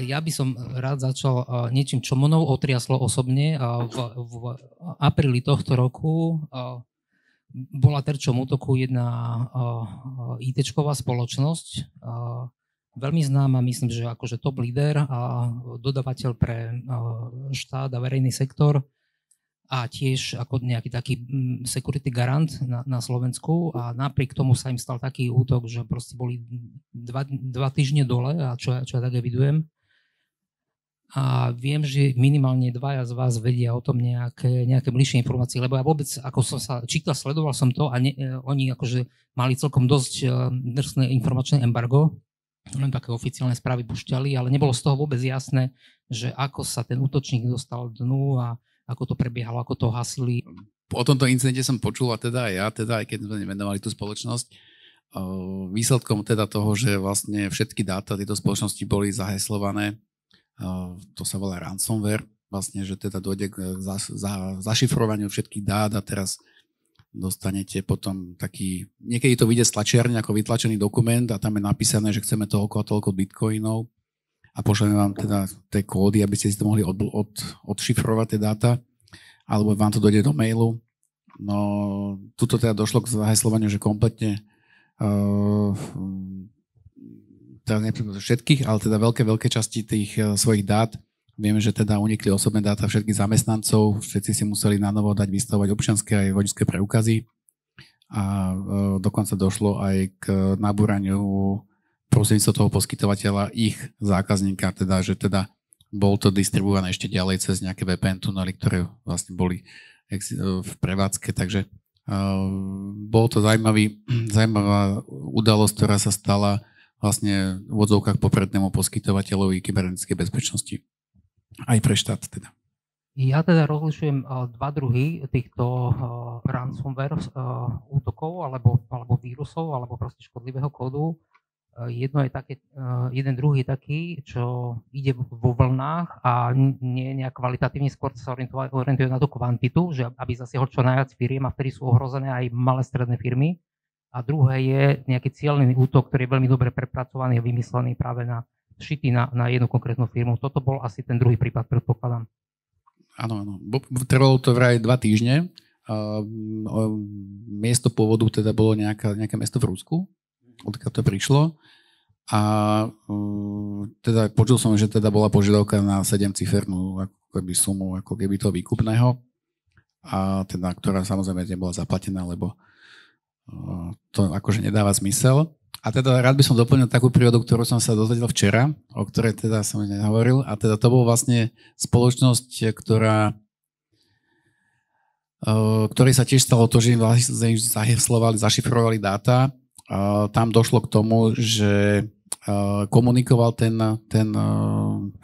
Ja by som rád začal niečím, čo mnou otriaslo osobne. V apríli tohto roku bola terčom útoku jedna IT-čková spoločnosť, veľmi známa, myslím, že akože top líder a dodavateľ pre štát a verejný sektor a tiež ako nejaký taký security garant na Slovensku, a napriek tomu sa im stal taký útok, že proste boli dva týždne dole, a čo ja tak evidujem. A viem, že minimálne dvaja z vás vedia o tom nejaké bližšie informácie, lebo ja vôbec, ako som sa čítal, sledoval som to a oni akože mali celkom dosť drsné informačné embargo, len také oficiálne správy pušťali, ale nebolo z toho vôbec jasné, že ako sa ten útočník dostal dnu a ako to prebiehalo, ako to hasili. O tomto incidente som počul, a teda aj ja, aj keď sme nemenovali tú spoločnosť, výsledkom teda toho, že vlastne všetky dáta tejto spoločnosti boli zaheslované, to sa volá ransomware, vlastne, že teda dojde k zašifrovaniu všetkých dát a teraz dostanete potom taký, niekedy to vyjde z tlačiarne ako vytlačený dokument a tam je napísané, že chceme toľko a toľko bitcoinov a pošleme vám teda tie kódy, aby ste si to mohli odšifrovať tie dáta, alebo vám to dojde do mailu. No, tuto teda došlo k zaheslovaniu, že kompletne teda nepríklad všetkých, ale teda veľké časti tých svojich dát. Vieme, že teda unikli osobné dáta všetkých zamestnancov, všetci si museli na novo dať vystavovať občianske aj vodičské preukazy a dokonca došlo aj k nabúraniu prostredníctvom toho poskytovateľa ich zákazníka, teda, že teda bol to distribuované ešte ďalej cez nejaké VPN tunely, ktoré vlastne boli v prevádzke, takže bol to zaujímavá udalosť, ktorá sa stala vlastne v odzovkách poprednému poskytovateľovi kybernetickej bezpečnosti. Aj pre štát teda. Ja teda rozlišujem dva druhy týchto ransomware útokov alebo vírusov alebo proste škodlivého kódu. Jeden druh je taký, čo ide vo vlnách a nie je nejak kvalitatívne, skôr sa orientuje na tú kvantitu, že aby zasiahol čo najviac firiem, a vtedy sú ohrozené aj malé stredné firmy. A druhé je nejaký cieľný útok, ktorý je veľmi dobre prepracovaný a vymyslený práve šitý na jednu konkrétnu firmu. Toto bol asi ten druhý prípad, predpokladám. Áno. Trvalo to vraj 2 týždne. Miesto pôvodu teda bolo nejaké mesto v Rusku, odkiaľ to prišlo. A teda počul som, že teda bola požiadavka na 7-cifernú sumu ako keby toho výkupného, a teda, ktorá samozrejme nebola zaplatená, lebo to akože nedáva zmysel. A teda rád by som doplnil takú prírodu, ktorú som sa dozvedel včera, o ktorej teda som nehovoril. A teda to bol vlastne spoločnosť, ktorej sa tiež stalo to, že im zašifrovali dáta. Tam došlo k tomu, že komunikoval ten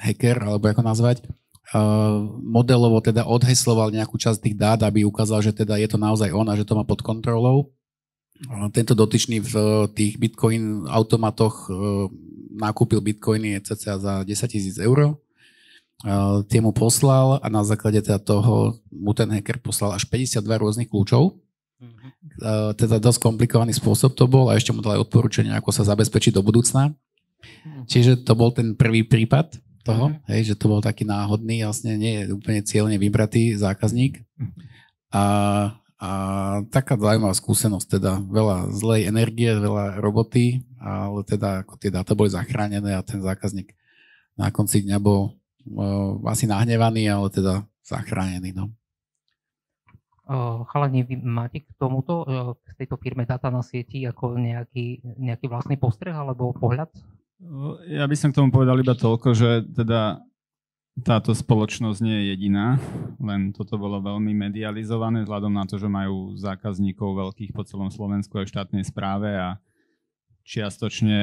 hacker, alebo ako nazvať, modelovo teda odhesloval nejakú časť tých dát, aby ukázal, že teda je to naozaj on a že to má pod kontrolou. Tento dotyčný v tých bitcoin automatoch nakúpil bitcoiny cca za 10 000 eur. Tie mu poslal a na základe teda toho mu ten hacker poslal až 52 rôznych kľúčov. Teda dosť komplikovaný spôsob to bol a ešte mu dal aj odporúčanie, ako sa zabezpečiť do budúcna. Čiže to bol ten prvý prípad toho, že to bol taký náhodný, vlastne nie je úplne cieľne vybratý zákazník. A taká zaujímavá skúsenosť, teda veľa zlej energie, veľa roboty, ale teda ako tie dáta boli zachránené a ten zákazník na konci dňa bol asi nahnevaný, ale teda zachránený. No. Chalani, vy máte k tomuto, k tejto firme Data na sieti ako nejaký vlastný postreh alebo pohľad? Ja by som k tomu povedal iba toľko, že teda táto spoločnosť nie je jediná, len toto bolo veľmi medializované vzhľadom na to, že majú zákazníkov veľkých po celom Slovensku aj v štátnej správe a čiastočne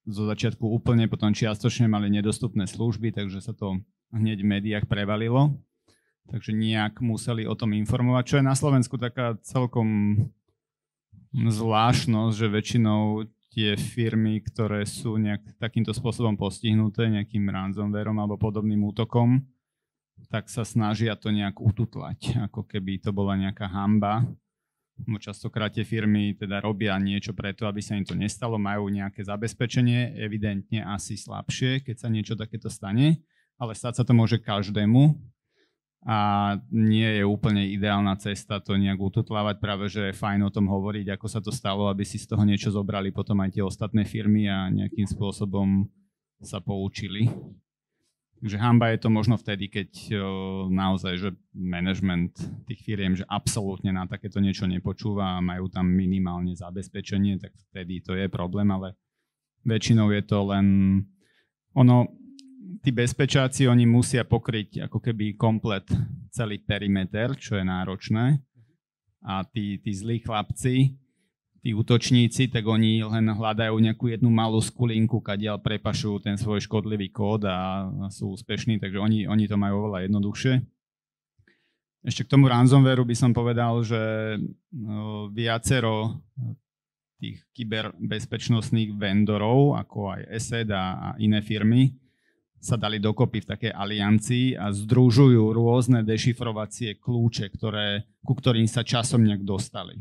zo začiatku úplne, potom čiastočne mali nedostupné služby, takže sa to hneď v médiách prevalilo. Takže nejak museli o tom informovať, čo je na Slovensku taká celkom zvláštnosť, že väčšinou tie firmy, ktoré sú nejak takýmto spôsobom postihnuté nejakým ransomwareom alebo podobným útokom, tak sa snažia to nejak ututlať, ako keby to bola nejaká hanba. Častokrát tie firmy teda robia niečo preto, aby sa im to nestalo, majú nejaké zabezpečenie, evidentne asi slabšie, keď sa niečo takéto stane, ale stať sa to môže každému a nie je úplne ideálna cesta to nejak ututlávať, práve že je fajn o tom hovoriť, ako sa to stalo, aby si z toho niečo zobrali potom aj tie ostatné firmy a nejakým spôsobom sa poučili. Takže hanba je to možno vtedy, keď naozaj, že management tých firiem, že absolútne na takéto niečo nepočúva a majú tam minimálne zabezpečenie, tak vtedy to je problém, ale väčšinou je to len tí bezpečáci, oni musia pokryť ako keby komplet celý perimeter, čo je náročné a tí zlí chlapci, tí útočníci, tak oni len hľadajú nejakú jednu malú skulinku, kadiaľ prepašujú ten svoj škodlivý kód a sú úspešní, takže oni to majú oveľa jednoduchšie. Ešte k tomu ransomwareu by som povedal, že viacero tých kyberbezpečnostných vendorov, ako aj ESET a iné firmy, sa dali dokopy v takej aliancii a združujú rôzne dešifrovacie kľúče, ku ktorým sa časom nejak dostali.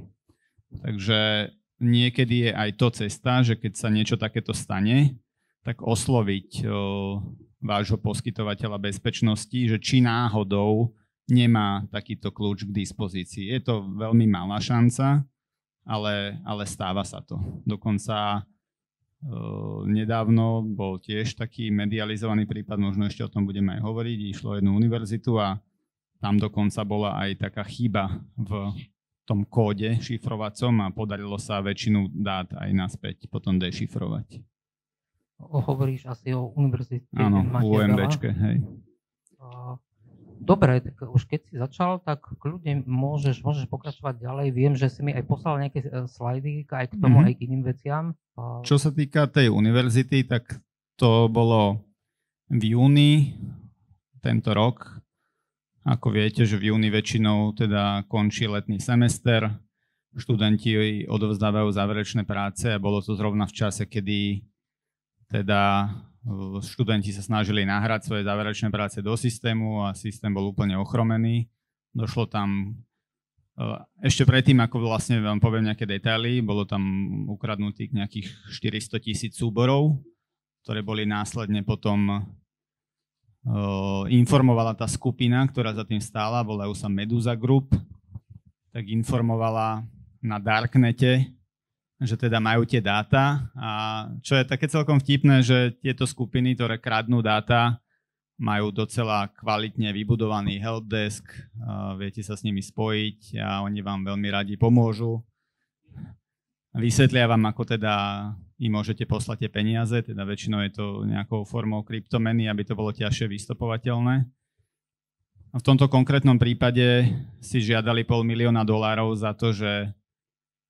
Takže niekedy je aj to cesta, že keď sa niečo takéto stane, tak osloviť vášho poskytovateľa bezpečnosti, že či náhodou nemá takýto kľúč k dispozícii. Je to veľmi malá šanca, ale stáva sa to. Dokonca nedávno bol tiež taký medializovaný prípad, možno ešte o tom budeme aj hovoriť, išlo o jednu univerzitu a tam dokonca bola aj taká chyba v tom kóde šifrovacom a podarilo sa väčšinu dát aj naspäť potom dešifrovať. Hovoríš asi o univerzite. Áno, UMBčke, hej. Dobre, tak už keď si začal, tak kľudne môžeš pokračovať ďalej. Viem, že si mi aj poslal nejaké slajdy aj k tomu, aj k iným veciam. Čo sa týka tej univerzity, tak to bolo v júni tento rok. Ako viete, že v júni väčšinou teda končí letný semester, študenti odovzdávajú záverečné práce a bolo to zrovna v čase, kedy teda študenti sa snažili nahrať svoje záverečné práce do systému a systém bol úplne ochromený. Došlo tam, ešte predtým, ako vlastne vám poviem nejaké detaily, bolo tam ukradnutých nejakých 400 000 súborov, ktoré boli následne potom informovala tá skupina, ktorá za tým stála, volajú sa Medusa Group, tak informovala na Darknete, že teda majú tie dáta a čo je také celkom vtipné, že tieto skupiny, ktoré kradnú dáta, majú docela kvalitne vybudovaný helpdesk, viete sa s nimi spojiť a oni vám veľmi radi pomôžu. Vysvetlia vám, ako teda im môžete poslať tie peniaze, teda väčšinou je to nejakou formou kryptomeny, aby to bolo ťažšie vystopovateľné. A v tomto konkrétnom prípade si žiadali $500,000 za to, že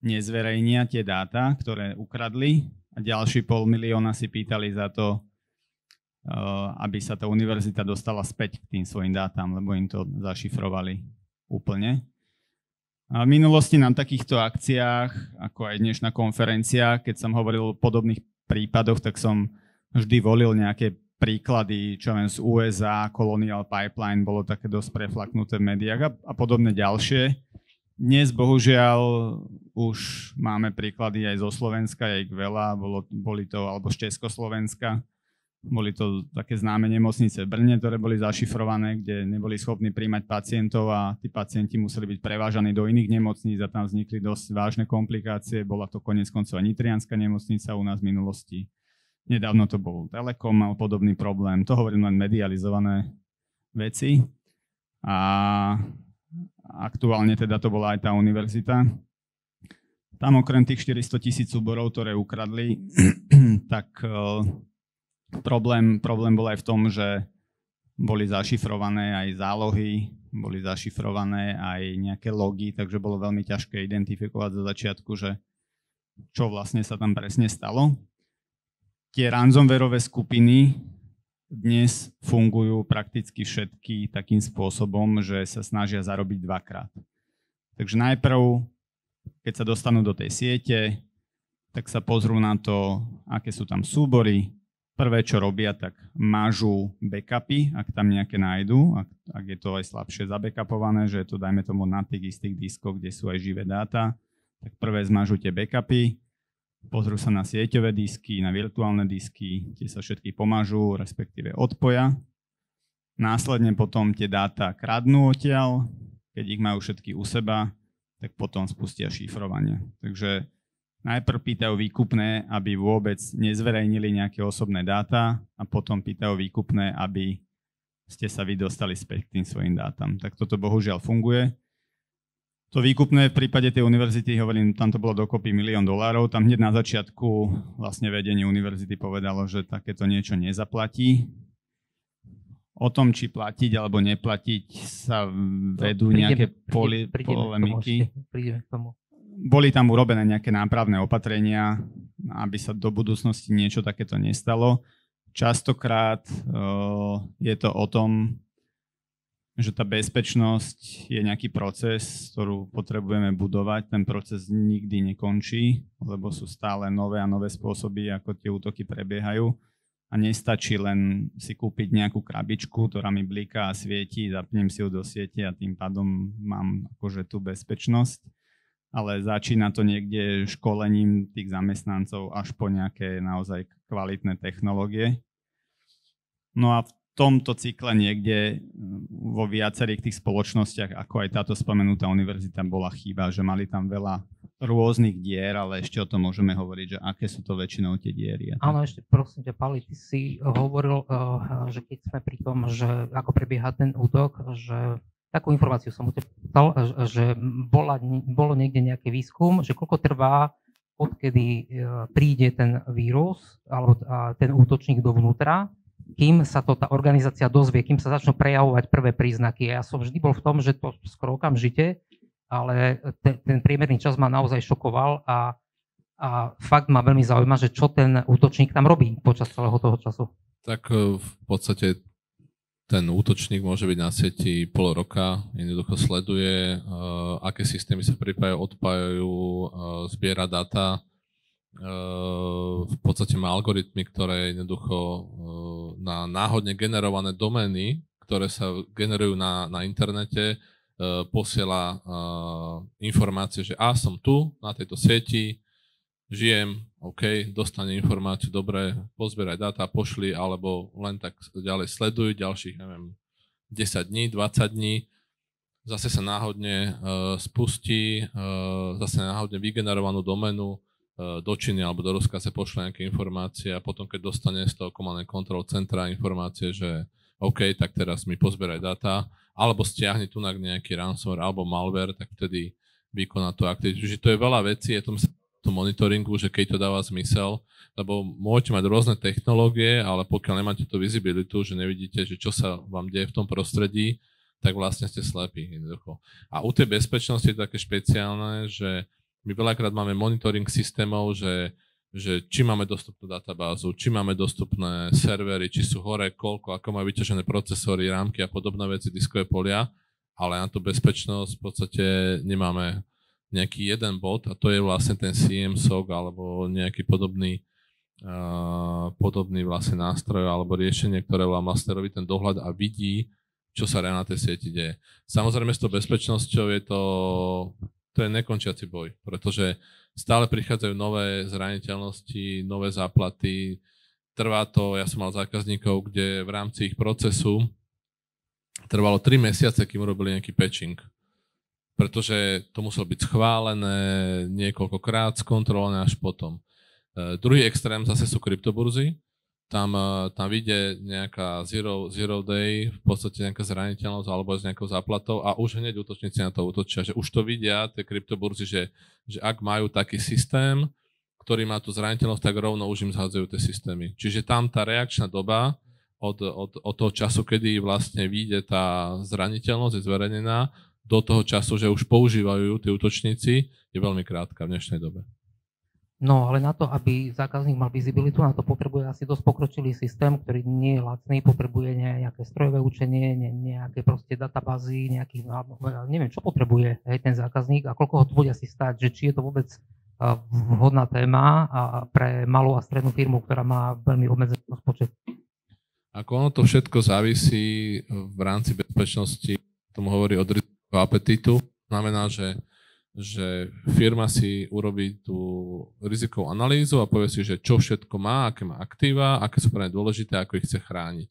nezverejnia tie dáta, ktoré ukradli a ďalší $500,000 si pýtali za to, aby sa tá univerzita dostala späť k tým svojim dátam, lebo im to zašifrovali úplne. A v minulosti na takýchto akciách, ako aj dnešná konferencia, keď som hovoril o podobných prípadoch, tak som vždy volil nejaké príklady, čo len z USA, Colonial Pipeline, bolo také dosť preflaknuté v médiách a podobne ďalšie. Dnes bohužiaľ už máme príklady aj zo Slovenska, je ich veľa, boli to alebo z Československa. Boli to také známe nemocnice v Brne, ktoré boli zašifrované, kde neboli schopní príjmať pacientov a tí pacienti museli byť prevážaní do iných nemocníc a tam vznikli dosť vážne komplikácie. Bola to koniec koncov nitrianska nemocnica u nás v minulosti. Nedávno to bol Telekom, mal podobný problém. To hovorím len medializované veci. A aktuálne teda to bola aj tá univerzita. Tam okrem tých 400 000 súborov, ktoré ukradli, tak Problém bol aj v tom, že boli zašifrované aj zálohy, boli zašifrované aj nejaké logy, takže bolo veľmi ťažké identifikovať za začiatku, že čo vlastne sa tam presne stalo. Tie ransomwareové skupiny dnes fungujú prakticky všetky takým spôsobom, že sa snažia zarobiť dvakrát. Takže najprv, keď sa dostanú do tej siete, tak sa pozrú na to, aké sú tam súbory. Prvé, čo robia, tak mažú backupy, ak tam nejaké nájdú, ak je to aj slabšie zabackupované, že je to, dajme tomu, na tých istých diskoch, kde sú aj živé dáta. tak prvé zmažú tie backupy, pozrú sa na sieťové disky, na virtuálne disky, tie sa všetky pomažú, respektíve odpoja. Následne potom tie dáta kradnú odtiaľ, keď ich majú všetky u seba, tak potom spustia šifrovanie. Takže najprv pýtajú výkupné, aby vôbec nezverejnili nejaké osobné dáta a potom pýtajú výkupné, aby ste sa vy dostali späť k tým svojim dátam. Tak toto bohužiaľ funguje. To výkupné v prípade tej univerzity, hovorím, tam to bolo dokopy $1 000 000. Tam hneď na začiatku vlastne vedenie univerzity povedalo, že takéto niečo nezaplatí. O tom, či platiť alebo neplatiť, sa vedú nejaké polemiky. Prídeme k tomu. Boli tam urobené nejaké nápravné opatrenia, aby sa do budúcnosti niečo takéto nestalo. Častokrát je to o tom, že tá bezpečnosť je nejaký proces, ktorú potrebujeme budovať. Ten proces nikdy nekončí, lebo sú stále nové a nové spôsoby, ako tie útoky prebiehajú. A nestačí len si kúpiť nejakú krabičku, ktorá mi bliká a svieti, zapnem si ju do siete a tým pádom mám akože tú bezpečnosť. Ale začína to niekde školením tých zamestnancov až po nejaké naozaj kvalitné technológie. No a v tomto cykle niekde vo viacerých tých spoločnostiach, ako aj táto spomenutá univerzita, bola chyba, že mali tam veľa rôznych dier, ale ešte o tom môžeme hovoriť, že aké sú to väčšinou tie diery. Áno, ešte prosím ťa, Pali, ty si hovoril, že keď sme pri tom, že ako prebieha ten útok, že takú informáciu som utekal, že bolo niekde nejaký výskum, že koľko trvá, odkedy príde ten vírus alebo ten útočník dovnútra, kým sa to tá organizácia dozvie, kým sa začnú prejavovať prvé príznaky. Ja som vždy bol v tom, že to skoro okamžite, ale ten priemerný čas ma naozaj šokoval a fakt ma veľmi zaujíma, že čo ten útočník tam robí počas celého toho času. Tak v podstate ten útočník môže byť na sieti pol roka, jednoducho sleduje, aké systémy sa pripájajú, odpájajú, zbiera dáta. V podstate má algoritmy, ktoré jednoducho na náhodne generované domény, ktoré sa generujú na internete, posiela informácie, že som tu, na tejto sieti, žijem, OK, dostane informáciu, dobre, pozbieraj dáta, pošli, alebo len tak ďalej sleduj, ďalších, neviem, 10 dní, 20 dní, zase sa náhodne spustí, zase náhodne vygenerovanú doménu do Číny alebo do Ruska sa pošle nejaké informácie a potom, keď dostane z toho Command and Control centra informácie, že OK, tak teraz mi pozbieraj dáta, alebo stiahni tu nejaký ransomware alebo malware, tak vtedy vykoná tú aktivitu. Čiže to je veľa vecí, je to monitoringu, že keď to dáva zmysel, lebo môžete mať rôzne technológie, ale pokiaľ nemáte tú visibilitu, že nevidíte, že čo sa vám deje v tom prostredí, tak vlastne ste slepí jednoducho. A u tej bezpečnosti je také špeciálne, že my veľakrát máme monitoring systémov, že či máme dostupnú databázu, či máme dostupné servery, či sú hore, koľko, ako majú vyťažené procesory, rámky a podobné veci, diskové polia, ale na tú bezpečnosť v podstate nemáme nejaký jeden bod a to je vlastne ten CM-SOC alebo nejaký podobný vlastne nástroj alebo riešenie, ktoré vám vlastne robí ten dohľad a vidí, čo sa na tej sieti deje. Samozrejme s tou bezpečnosťou je to je nekončiaci boj, pretože stále prichádzajú nové zraniteľnosti, nové záplaty. Trvá to, ja som mal zákazníkov, kde v rámci ich procesu trvalo 3 mesiace, kým urobili nejaký patching. Pretože to muselo byť schválené niekoľkokrát, skontrolované až potom. Druhý extrém zase sú kryptoburzy. Tam vyjde nejaká zero day, v podstate nejaká zraniteľnosť alebo s nejakou záplatou a už hneď útočníci na to útočia, že už to vidia tie kryptoburzy, že ak majú taký systém, ktorý má tú zraniteľnosť, tak rovno už im zhadzujú tie systémy. Čiže tam tá reakčná doba od toho času, kedy vlastne vyjde tá zraniteľnosť, je zverejnená, do toho času, že už používajú tí útočníci, je veľmi krátka v dnešnej dobe. No, ale na to, aby zákazník mal vizibilitu, na to potrebuje asi dosť pokročilý systém, ktorý nie je lacný, potrebuje nejaké strojové učenie, nejaké proste databázy, neviem, čo potrebuje ten zákazník a koľko ho to bude asi stáť, že či je to vôbec vhodná téma pre malú a strednú firmu, ktorá má veľmi obmedzený rozpočet. Ako ono to všetko závisí v rámci bezpečnosti, tomu hovorí od rizikového apetitu, znamená, že že firma si urobí tú rizikovú analýzu a povie si, že čo všetko má, aké má aktíva, aké sú pre ne dôležité, ako ich chce chrániť.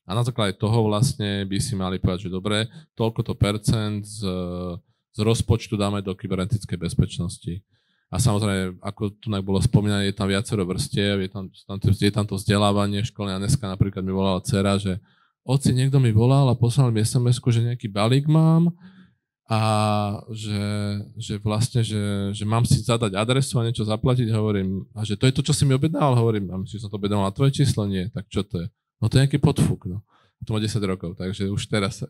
A na základe toho vlastne by si mali povedať, že dobre, toľkoto percent z rozpočtu dáme do kybernetickej bezpečnosti. A samozrejme, ako tu bolo spomínané, je tam viacero vrstiev, je tam to vzdelávanie školné. A dneska napríklad mi volala dcera, že oci, niekto mi volal a poslal mi SMS-ku, že nejaký balík mám, a že vlastne, že mám si zadať adresu a niečo zaplatiť, hovorím, a že to je to, čo si mi objednal, hovorím, a myslím, že som to objednal na tvoje číslo, nie, tak čo to je? No to je nejaký podfúk, no. To má 10 rokov, takže už teraz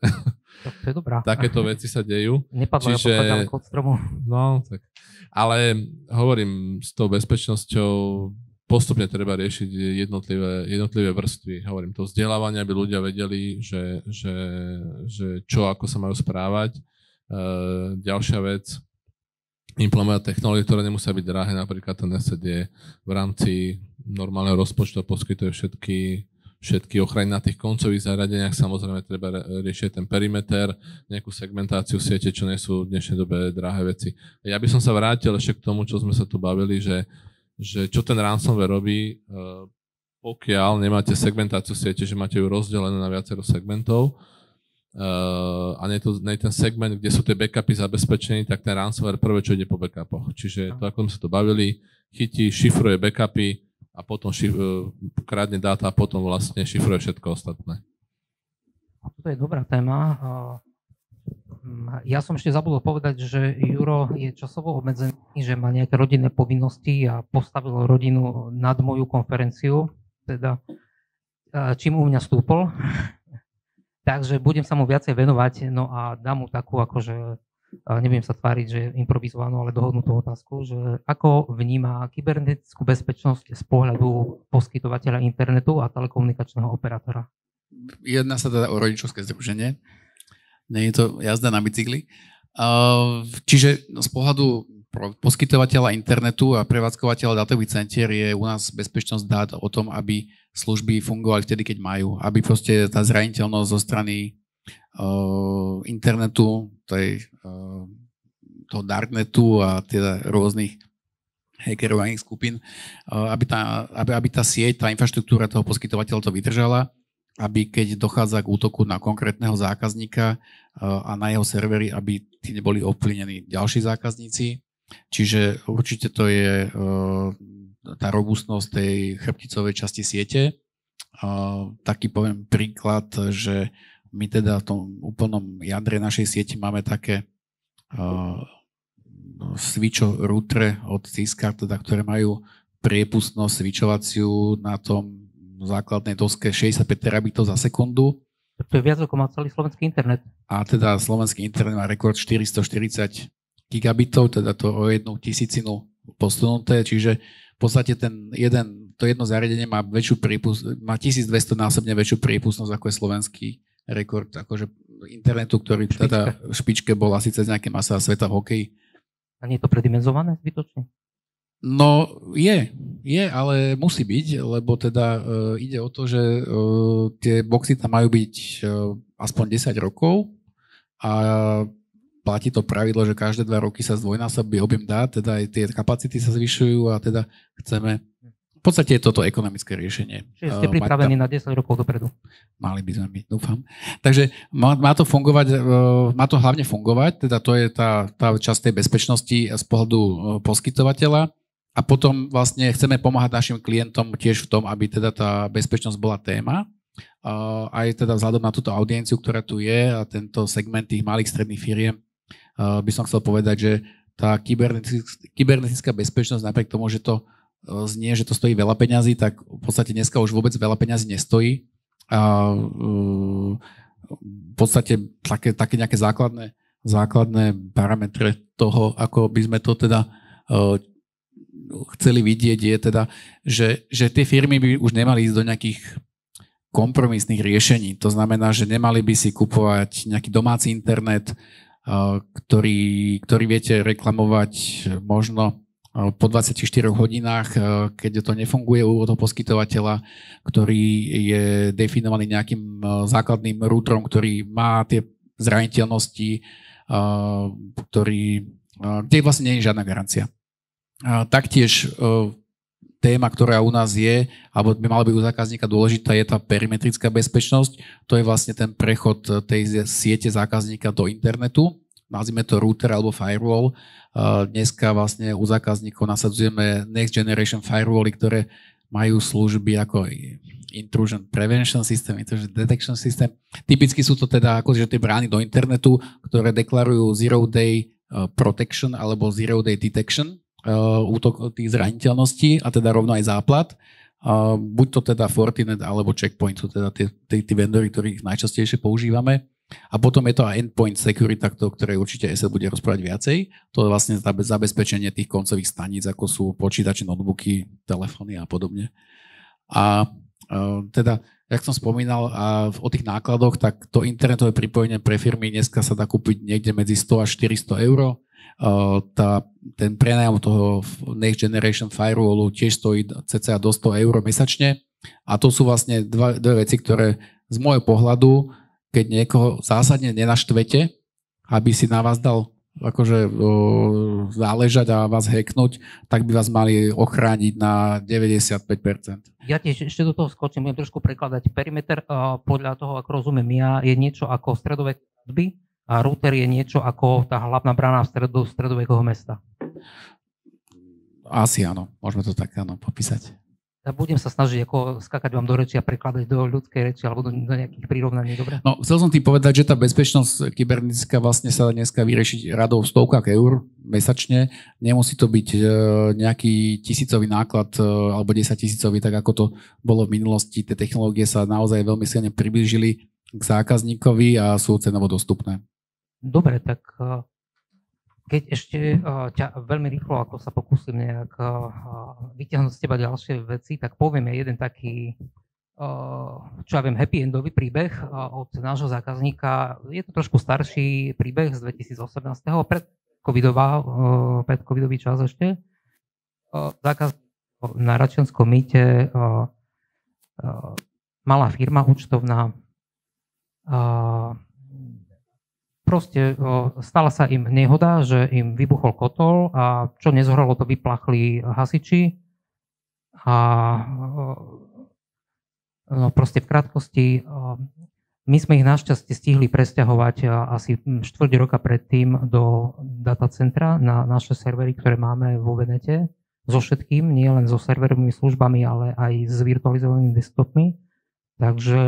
to je dobrá. Takéto veci sa dejú. Nepadlo ďaleko od stromu. No, tak. Ale hovorím, s tou bezpečnosťou postupne treba riešiť jednotlivé vrstvy. Hovorím, to vzdelávanie, aby ľudia vedeli, že čo, ako sa majú správať. Ďalšia vec, implementovať technológie, ktoré nemusia byť drahé, napríklad ten asset je v rámci normálneho rozpočtu a poskytuje všetky ochrany na tých koncových zariadeniach. Samozrejme treba riešiť ten perimeter, nejakú segmentáciu siete, čo nie sú v dnešnej dobe drahé veci. Ja by som sa vrátil ešte k tomu, čo sme sa tu bavili, že čo ten ransomware robí, pokiaľ nemáte segmentáciu siete, že máte ju rozdelené na viacero segmentov, a nie je ten segment, kde sú tie backupy zabezpečení, tak ten ransomware prvé, čo ide po backupoch. Čiže to, ako sme sa to bavili, chytí, šifruje backupy a potom kradne dáta a potom vlastne šifruje všetko ostatné. To je dobrá téma. Ja som ešte zabudol povedať, že Juro je časovo obmedzený, že má nejaké rodinné povinnosti a postavil rodinu nad moju konferenciu, teda čím u mňa stúpol. Takže budem sa mu viacej venovať, no a dám mu takú, akože, neviem sa tváriť, že improvizovanú, ale dohodnutú otázku, že ako vníma kybernetickú bezpečnosť z pohľadu poskytovateľa internetu a telekomunikačného operátora? Jedná sa teda o rodičovské združenie, nie je to jazda na bicykli. Čiže z pohľadu poskytovateľa internetu a prevádzkovateľa dátových centier je u nás bezpečnosť dát o tom, aby služby fungovali vtedy, keď majú. Aby proste tá zraniteľnosť zo strany internetu, toho darknetu a teda rôznych hackerovaných skupín, aby tá sieť, tá infraštruktúra toho poskytovateľa to vydržala, aby keď dochádza k útoku na konkrétneho zákazníka a na jeho servery, aby tí neboli ovplyvnení ďalší zákazníci. Čiže určite to je tá robustnosť tej chrbticovej časti siete. Taký poviem príklad, že my teda v tom úplnom jadre našej sieti máme také switcho routere od Cisco, teda, ktoré majú priepustnosť switchovaciu na tom základnej doske 65 terabitov za sekundu. To je viac ako má celý slovenský internet. A teda slovenský internet má rekord 440 gigabitov, teda to o 1/1000 posunuté, čiže v podstate to jedno zariadenie má 1200-násobne väčšiu priepustnosť, ako je slovenský rekord akože internetu, ktorý teda v špičke bol asi cez nejaké masá sveta v hokeji. A nie je to predimenzované zbytočne? No je, ale musí byť, lebo teda ide o to, že tie boxy tam majú byť aspoň 10 rokov a platí to pravidlo, že každé 2 roky sa zdvojnásobí objem dát, teda aj tie kapacity sa zvyšujú a teda chceme, v podstate je toto ekonomické riešenie. Čiže ste pripravení na 10 rokov dopredu. Mali by sme byť, dúfam. Takže má to fungovať, má to hlavne fungovať, teda to je tá časť tej bezpečnosti z pohľadu poskytovateľa. A potom vlastne chceme pomáhať našim klientom tiež v tom, aby teda tá bezpečnosť bola téma. Aj teda vzhľadom na túto audienciu, ktorá tu je a tento segment tých malých stredných firiem, by som chcel povedať, že tá kybernetická bezpečnosť, napriek tomu, že to znie, že to stojí veľa peňazí, tak v podstate dneska už vôbec veľa peňazí nestojí. A v podstate také nejaké základné parametre toho, ako by sme to teda chceli vidieť, je teda, že tie firmy by už nemali ísť do nejakých kompromisných riešení. To znamená, že nemali by si kupovať nejaký domáci internet, ktorý viete reklamovať možno po 24 hodinách, keď to nefunguje u toho poskytovateľa, ktorý je definovaný nejakým základným routerom, ktorý má tie zraniteľnosti, ktorý kde vlastne nie je žiadna garancia. Taktiež téma, ktorá u nás je, alebo by mala byť u zákazníka dôležitá, je tá perimetrická bezpečnosť. To je vlastne ten prechod tej siete zákazníka do internetu. Nazvime to router alebo firewall. Dneska vlastne u zákazníkov nasadzujeme next generation firewally, ktoré majú služby ako intrusion prevention system, intrusion detection system. Typicky sú to teda akože tie brány do internetu, ktoré deklarujú zero day protection alebo zero day detection útok tých zraniteľností a teda rovno aj záplat. Buď to teda Fortinet alebo Checkpoint sú teda tí vendory, ktorých najčastejšie používame. A potom je to aj endpoint security, o ktorej určite ESET bude rozprávať viacej. To je vlastne zabezpečenie tých koncových staníc, ako sú počítače, notebooky, telefóny a podobne. A teda, jak som spomínal, o tých nákladoch, tak to internetové pripojenie pre firmy dneska sa dá kúpiť niekde medzi 100 až 400 eur. Ten prenajom toho Next Generation Firewallu tiež stojí cca do 100 eur mesačne. A to sú vlastne dve veci, ktoré z môjho pohľadu, keď niekoho zásadne nenaštvete, aby si na vás dal akože záležať a vás hacknúť, tak by vás mali ochrániť na 95%. Ja tiež ešte do toho skočím, budem trošku prekladať. Perimeter podľa toho, ako rozumiem ja, je niečo ako stredové chodby a router je niečo ako tá hlavná brána v stredovekého mesta. Asi áno, môžeme to tak áno popísať. Ja budem sa snažiť ako skakať vám do reči a prekladať do ľudskej reči alebo do nejakých prirovnaní, dobre? No, chcel som ti povedať, že tá bezpečnosť kybernetická vlastne sa dneska vyriešiť radou v stovkách eur mesačne. Nemusí to byť nejaký tisícový náklad alebo 10 000, tak ako to bolo v minulosti. Tie technológie sa naozaj veľmi silne priblížili k zákazníkovi a sú cenovo dostupné. Dobre, tak keď ešte ťa veľmi rýchlo, ako sa pokúsim nejak vyťahnuť z teba ďalšie veci, tak povieme jeden taký, čo ja viem, happy endový príbeh od nášho zákazníka. Je to trošku starší príbeh z 2018. Predcovidový čas ešte. Zákazník na Račianskom mýte, malá firma účtovná, proste stala sa im nehoda, že im vybuchol kotol a čo nezhorelo, to vyplachli hasiči a no proste v krátkosti my sme ich našťastie stihli presťahovať asi 4 roka predtým do datacentra na naše servery, ktoré máme vo Venete so všetkým, nie len so serverovými službami, ale aj s virtualizovanými desktopmi. Takže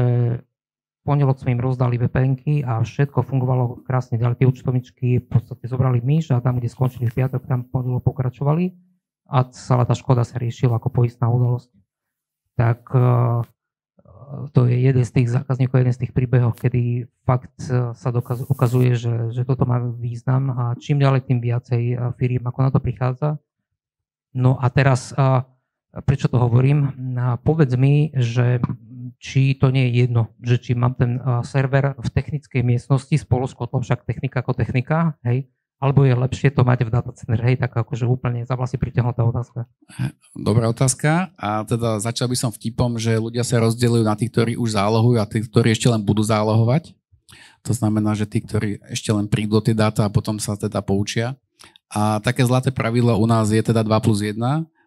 pondelok sme im rozdali VPN-ky a všetko fungovalo krásne ďalej. Tie účtovničky v podstate zobrali myš a tam, kde skončili v piatok, tam pondelok pokračovali a celá tá škoda sa riešila ako poistná udalosť. Tak to je jeden z tých zákazníkov, jeden z tých príbehov, kedy fakt sa ukazuje, že toto má význam a čím ďalej, tým viacej firiem, ako na to prichádza. No a teraz, prečo to hovorím? Povedz mi, že či to nie je jedno, že či mám ten server v technickej miestnosti spolu s kotlom, však technika ako technika, hej, alebo je lepšie to mať v datacentre, hej, tak akože úplne za vlasy pritiahnutá otázka. Dobrá otázka a teda začal by som vtipom, že ľudia sa rozdeľujú na tých, ktorí už zálohujú a tí, ktorí ešte len budú zálohovať. To znamená, že tí, ktorí ešte len prídu do tie dáta a potom sa teda poučia. A také zlaté pravidlo u nás je teda 2+1.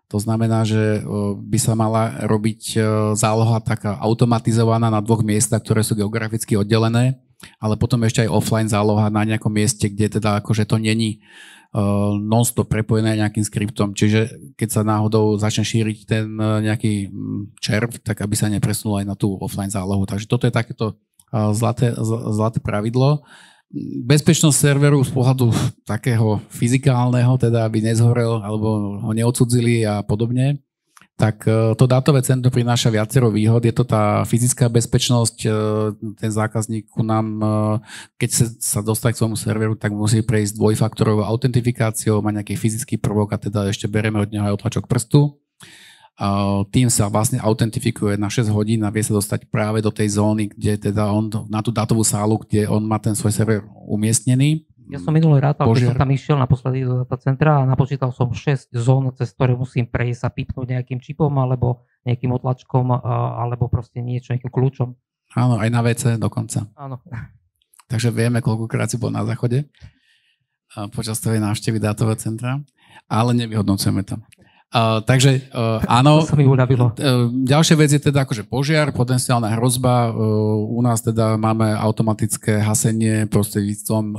To znamená, že by sa mala robiť záloha taká automatizovaná na 2 miestach, ktoré sú geograficky oddelené, ale potom ešte aj offline záloha na nejakom mieste, kde teda akože to není non-stop prepojené nejakým skriptom. Čiže keď sa náhodou začne šíriť ten nejaký červ, tak aby sa nepresunul aj na tú offline zálohu. Takže toto je takéto zlaté pravidlo. Bezpečnosť serveru z pohľadu takého fyzikálneho, teda aby nezhorel alebo ho neodsudzili a podobne, tak to dátové centrum prináša viacero výhod. Je to tá fyzická bezpečnosť, ten zákazník ku nám, keď sa dostane k svojmu serveru, tak musí prejsť dvojfaktorovou autentifikáciou, má nejaký fyzický prvok a teda ešte bereme od neho aj otlačok prstu. Tým sa vlastne autentifikuje na 6 hodín a vie sa dostať práve do tej zóny, kde teda on na tú dátovú sálu, kde on má ten svoj server umiestnený. Ja som minulý rátal, keď som tam išiel naposledy do datacentra a napočítal som 6 zón, cez ktoré musím prejsť a pipnúť nejakým čipom alebo nejakým otlačkom alebo proste niečo, nejakým kľúčom. Áno, aj na WC dokonca. Áno. Takže vieme, koľkokrát si bol na záchode. počas tvojej návštevy dátového centra, ale nevyhodnocujeme to. Takže áno, to sa mi uľavilo. Ďalšia vec je teda akože požiar, potenciálna hrozba. U nás teda máme automatické hasenie prostredníctvom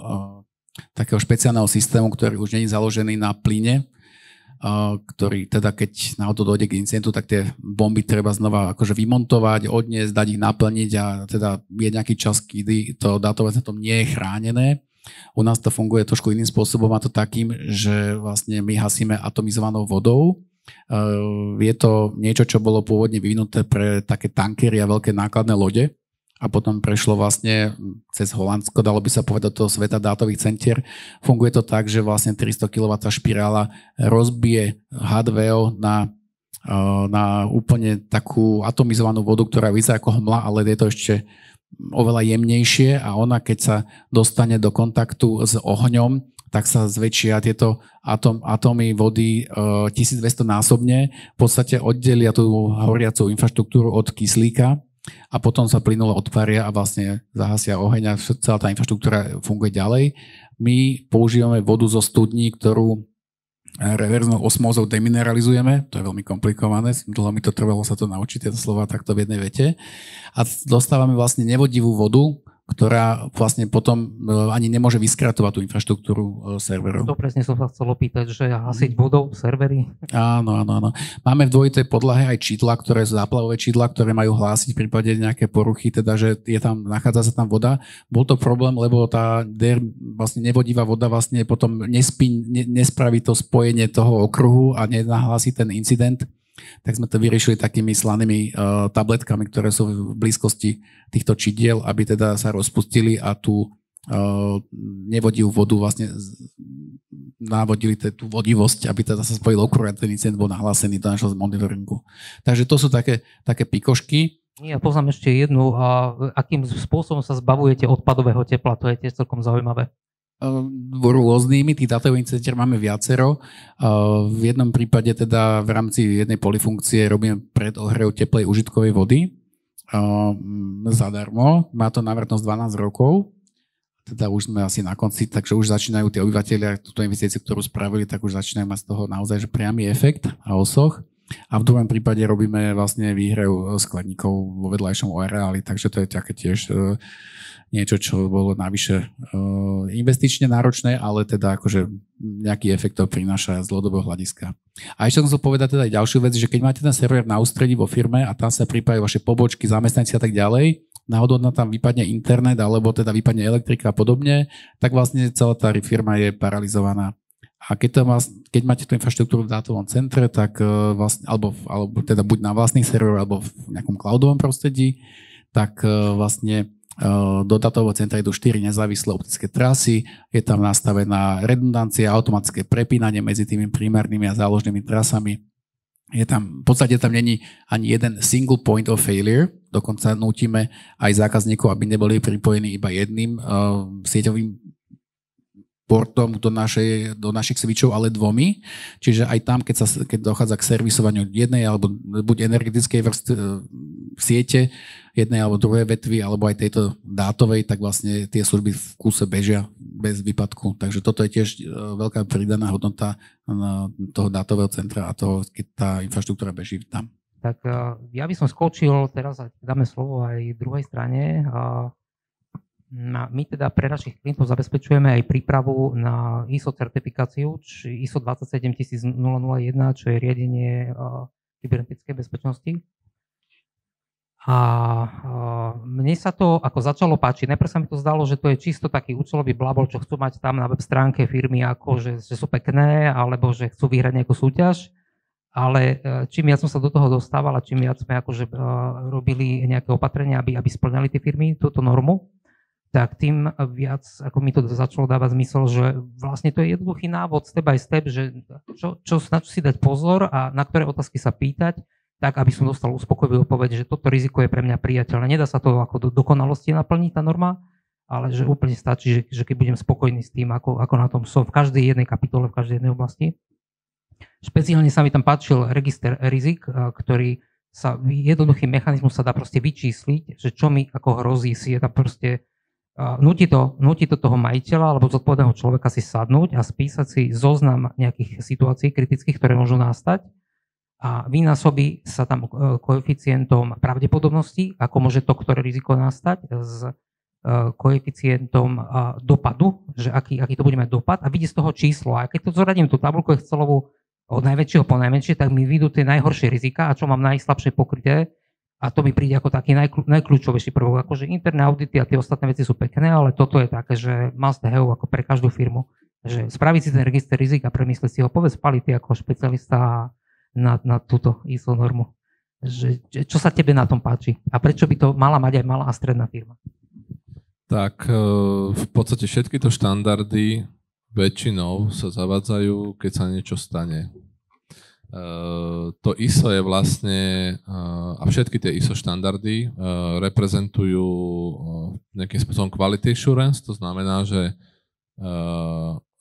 takého špeciálneho systému, ktorý už nie je založený na plyne, ktorý teda keď náhodou dojde k incidentu, tak tie bomby treba znova akože vymontovať, odniesť, dať ich naplniť a teda je nejaký čas, kedy to dátové centrum nie je chránené. U nás to funguje trošku iným spôsobom a to takým, že vlastne my hasíme atomizovanou vodou. Je to niečo, čo bolo pôvodne vyvinuté pre také tankery a veľké nákladné lode a potom prešlo vlastne cez Holandsko, dalo by sa povedať, do sveta dátových centier. Funguje to tak, že vlastne 300 kW špirála rozbije H2O na úplne takú atomizovanú vodu, ktorá vyzerá ako hmla, ale je to ešte oveľa jemnejšie a ona, keď sa dostane do kontaktu s ohňom, tak sa zväčšia tieto atómy vody 1200 násobne, v podstate oddelia tú horiacu infraštruktúru od kyslíka a potom sa plynulo odparia a vlastne zahasia oheň a celá tá infraštruktúra funguje ďalej. My používame vodu zo studní, ktorú reverznou osmózou demineralizujeme, to je veľmi komplikované, dlho mi to trvalo sa to naučiť, tieto slova takto v jednej vete. A dostávame vlastne nevodivú vodu, ktorá vlastne potom ani nemôže vyskratovať tú infraštruktúru serverov. To presne som sa chcel opýtať, že hasiť vodou servery? Áno. Máme v dvojitej podlahe aj čidlá, ktoré sú záplavové čidlá, ktoré majú hlásiť v prípade nejaké poruchy, teda že nachádza sa tam voda. Bol to problém, lebo tá vlastne nevodivá voda vlastne potom nespraví to spojenie toho okruhu a nenahlási ten incident. Tak sme to vyriešili takými slanými tabletkami, ktoré sú v blízkosti týchto čidiel, aby teda sa rozpustili a tú nevodivú vodu vlastne navodili tú vodivosť, aby teda sa spojil okruh a ten incident bol nahlásený do našho monitoringu. Takže to sú také pikošky. Ja poznám ešte jednu. Akým spôsobom sa zbavujete odpadového tepla? To je tiež celkom zaujímavé. Rôznymi, tých dátových centier máme viacero. V jednom prípade teda v rámci jednej polyfunkcie robíme predohrev teplej užitkovej vody zadarmo. Má to návratnosť 12 rokov. Teda už sme asi na konci, takže už začínajú tí obyvateľia túto investíciu, ktorú spravili, tak už začínajú mať z toho naozaj priamy efekt a osoch. A v druhom prípade robíme vlastne výhrev skladníkov vo vedľajšom areáli, takže to je také tiež niečo, čo bolo navyše investične náročné, ale teda akože nejaký efekt to prináša z dlhodobého hľadiska. A ešte som chcel povedať teda aj ďalšiu vec, že keď máte ten server na ústredí vo firme a tam sa pripájajú vaše pobočky, zamestnanci a tak ďalej, náhodou tam vypadne internet alebo teda vypadne elektrika a podobne, tak vlastne celá tá firma je paralizovaná. A keď máte tú infraštruktúru v dátovom centre, tak vlastne, alebo teda buď na vlastných serveroch alebo v nejakom cloudovom prostredí, tak vlastne do dátového centra idú 4 nezávislé optické trasy, je tam nastavená redundancia, automatické prepínanie medzi tými primárnymi a záložnými trasami. V podstate tam není ani jeden single point of failure, dokonca nútime aj zákazníkov, aby neboli pripojení iba jedným sieťovým portom do našich switchov, ale 2. Čiže aj tam, keď dochádza k servisovaniu jednej alebo buď energetickej siete, jednej alebo druhej vetvy, alebo aj tejto dátovej, tak vlastne tie služby v kúse bežia bez výpadku. Takže toto je tiež veľká pridaná hodnota toho dátového centra a toho, keď tá infraštruktúra beží tam. Tak ja by som skočil, teraz dáme slovo aj druhej strane. My teda pre našich klientov zabezpečujeme aj prípravu na ISO certifikáciu, či ISO 27001, čo je riadenie kybernetickej bezpečnosti. A mne sa to ako začalo páčiť. Najprv sa mi to zdalo, že to je čisto taký účelový blabol, čo chcú mať tam na web stránke firmy, ako že sú pekné, alebo že chcú vyhrať nejakú súťaž. Ale čím viac som sa do toho dostával a čím viac sme akože robili nejaké opatrenia, aby splňali tie firmy túto normu, tak tým viac, ako mi to začalo dávať zmysel, že vlastne to je jednoduchý návod step by step, že na čo si dať pozor a na ktoré otázky sa pýtať, tak aby som dostal uspokojivú odpoveď, že toto riziko je pre mňa priateľné. Nedá sa to ako do dokonalosti naplniť tá norma, ale že úplne stačí, že keď budem spokojný s tým, ako na tom som v každej jednej kapitole, v každej jednej oblasti. Špeciálne sa mi tam páčil register rizik, ktorý jednoduchý mechanizmus sa dá proste vyčísliť, že čo mi ako hrozí, si je tam proste Nutí to toho majiteľa alebo zodpovedného človeka si sadnúť a spísať si zoznam nejakých situácií kritických, ktoré môžu nastať a vynásobí sa tam koeficientom pravdepodobnosti, ako môže to, ktoré riziko nastať, s koeficientom dopadu, že aký to bude mať dopad a vidí z toho číslo. A keď to zoradím tú tabuľku Excelovú od najväčšieho po najmenšie, tak mi vidú tie najhoršie rizika a čo mám najslabšie pokryté. A to mi príde ako taký najkľúčovejší prvok. Akože interné audity a tie ostatné veci sú pekné, ale toto je také, že must have ako pre každú firmu. Že spraviť si ten register rizik a premyslieť si ho, povedz Pali, ty ako špecialista na túto ISO normu. Že, čo sa tebe na tom páči? A prečo by to mala mať aj malá a stredná firma? Tak v podstate všetky to štandardy väčšinou sa zavádzajú, keď sa niečo stane. To ISO je vlastne, a všetky tie ISO štandardy reprezentujú nejakým spôsobom quality assurance, to znamená, že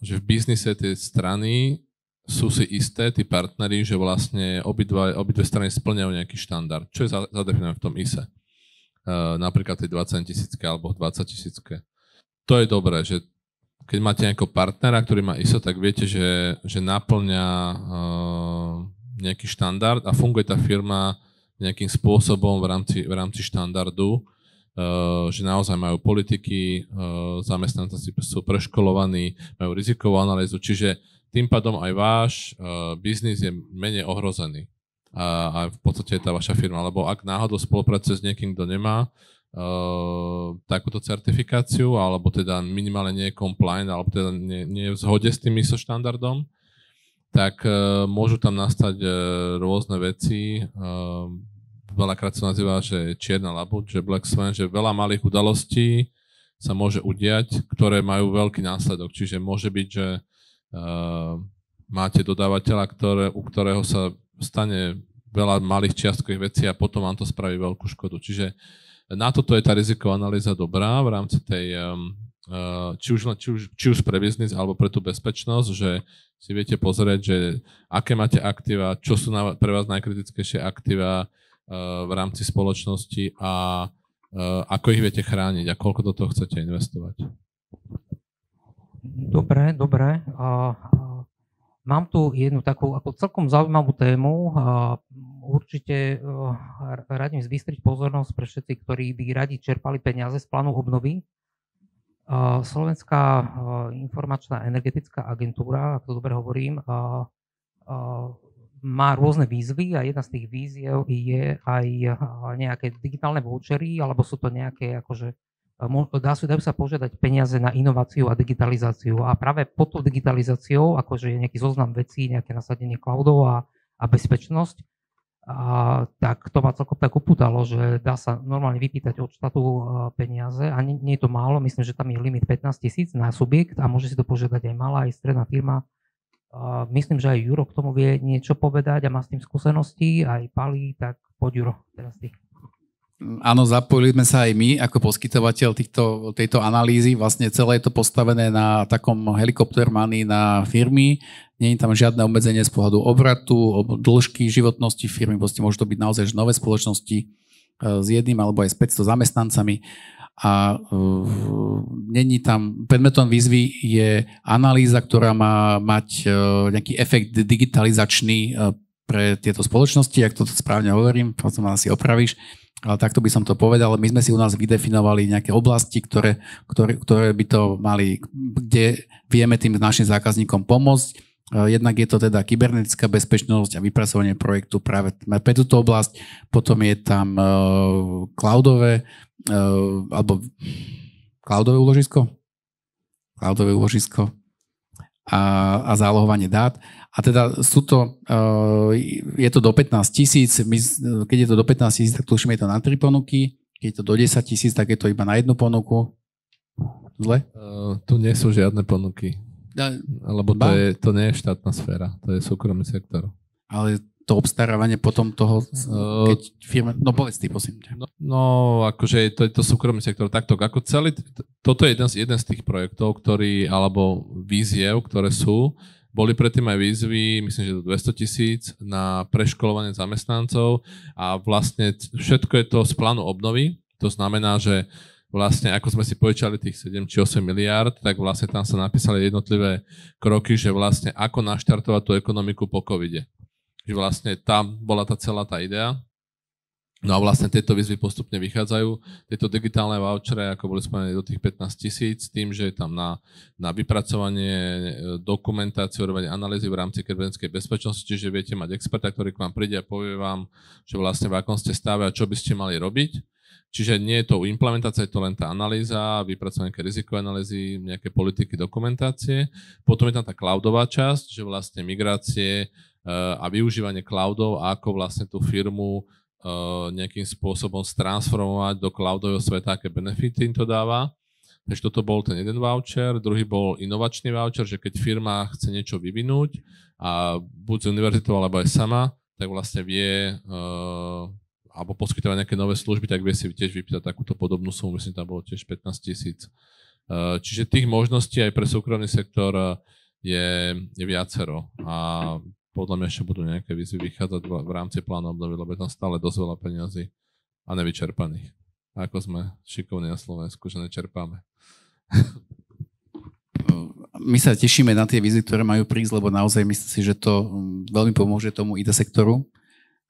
v biznise tie strany sú si isté, tí partneri, že vlastne obidve strany splňajú nejaký štandard, čo je zadefinované v tom ISE. Napríklad tej 20 000 alebo 20 000. To je dobré, že keď máte nejakého partnera, ktorý má ISO, tak viete, že naplňa nejaký štandard a funguje tá firma nejakým spôsobom v rámci štandardu, že naozaj majú politiky, zamestnanci sú preškolovaní, majú rizikovú analýzu, čiže tým pádom aj váš biznis je menej ohrozený. A v podstate je tá vaša firma, lebo ak náhodou spolupracuje s niekým, kto nemá takúto certifikáciu, alebo teda minimálne nie je compliant, alebo teda nie je v zhode s tým ISO štandardom, tak môžu tam nastať rôzne veci. Veľakrát sa nazýva, že čierna labuť, že Black Swan, že veľa malých udalostí sa môže udiať, ktoré majú veľký následok. Čiže môže byť, že máte dodávateľa, u ktorého sa stane veľa malých čiastkových vecí a potom vám to spraví veľkú škodu. Čiže na toto je tá riziková analýza dobrá v rámci tej, či už pre biznis alebo pre tú bezpečnosť, že si viete pozrieť, že aké máte aktíva, čo sú pre vás najkritickejšie aktíva v rámci spoločnosti a ako ich viete chrániť a koľko do toho chcete investovať. Dobre. Mám tu jednu takú ako celkom zaujímavú tému. Určite radím zbystriť pozornosť pre všetci, ktorí by radi čerpali peniaze z plánu obnovy. Slovenská informačná energetická agentúra, ak to dobre hovorím, má rôzne výzvy a jedna z tých výziev je aj nejaké digitálne vouchery, alebo sú to nejaké akože dajú sa požiadať peniaze na inováciu a digitalizáciu. A práve pod tou digitalizáciou, akože je nejaký zoznam vecí, nejaké nasadenie cloudov a bezpečnosť, tak to ma celkom tak upútalo, že dá sa normálne vypýtať od štátu peniaze a nie je to málo, myslím, že tam je limit 15 000 na subjekt a môže si to požiadať aj malá, aj stredná firma. Myslím, že aj Juro k tomu vie niečo povedať a má s tým skúsenosti, aj Pali, tak poď Juro, teraz ty. Áno, zapojili sme sa aj my ako poskytovateľ tejto analýzy. Vlastne celé je to postavené na takom helikopter money na firmy. Nie je tam žiadne obmedzenie z pohľadu obratu, dĺžky životnosti firmy. Proste môžu to byť naozaj nové spoločnosti s jedným alebo aj s 500 zamestnancami. A není tam, predmetom výzvy je analýza, ktorá má mať nejaký efekt digitalizačný pre tieto spoločnosti, ak to správne hovorím, potom ma asi opravíš. Ale takto by som to povedal. My sme si u nás vydefinovali nejaké oblasti, ktoré by to mali, kde vieme tým našim zákazníkom pomôcť. Jednak je to teda kybernetická bezpečnosť a vypracovanie projektu práve pre túto oblasť. Potom je tam cloudové úložisko a zálohovanie dát. A teda je to do 15 000, keď je to do 15 000, tak tuším, je to na 3 ponuky, keď je to do 10 000, tak je to iba na jednu ponuku. Zle? Tu nie sú žiadne ponuky, lebo to nie je štátna sféra, to je súkromný sektor. Ale to obstarávanie potom toho, keď firma... No povedz ty, prosím ťa. No akože to je to súkromný sektor takto. Ako celý, toto je jeden z tých projektov, alebo víziev, ktoré boli predtým aj výzvy, myslím, že do 200 000 na preškolovanie zamestnancov a vlastne všetko je to z plánu obnovy. To znamená, že vlastne ako sme si požičali tých 7 či 8 miliárd, tak vlastne tam sa napísali jednotlivé kroky, že vlastne ako naštartovať tú ekonomiku po covide. Že vlastne tam bola tá celá tá idea. No a vlastne tieto výzvy postupne vychádzajú. Tieto digitálne vouchere, ako boli spomenuté, do tých 15 000, tým, že je tam na vypracovanie dokumentácie, urobenie analýzy v rámci kybernetickej bezpečnosti, čiže viete mať experta, ktorý k vám príde a povie vám, že vlastne v akom ste stave a čo by ste mali robiť. Čiže nie je to implementácia, je to len tá analýza, vypracovanie nejaké rizikové analýzy, nejaké politiky, dokumentácie. Potom je tam tá cloudová časť, že vlastne migrácie a využívanie cloudov a ako vlastne tú firmu nejakým spôsobom stransformovať do cloudového sveta, aké benefity im to dáva. Takže toto bol ten jeden voucher, druhý bol inovačný voucher, že keď firma chce niečo vyvinúť a buď z univerzitou, alebo aj sama, tak vlastne vie alebo poskytovať nejaké nové služby, tak vie si tiež vypýtať takúto podobnú sumu, myslím, tam bolo tiež 15 000. Čiže tých možností aj pre súkromný sektor je viacero a podľa mňa ešte budú nejaké výzvy vychádzať v rámci plánu obnovy, lebo je tam stále dosť veľa peniazy a nevyčerpaných. Ako sme šikovní na Slovensku, že nečerpáme. My sa tešíme na tie výzvy, ktoré majú prísť, lebo naozaj myslím si, že to veľmi pomôže tomu IT sektoru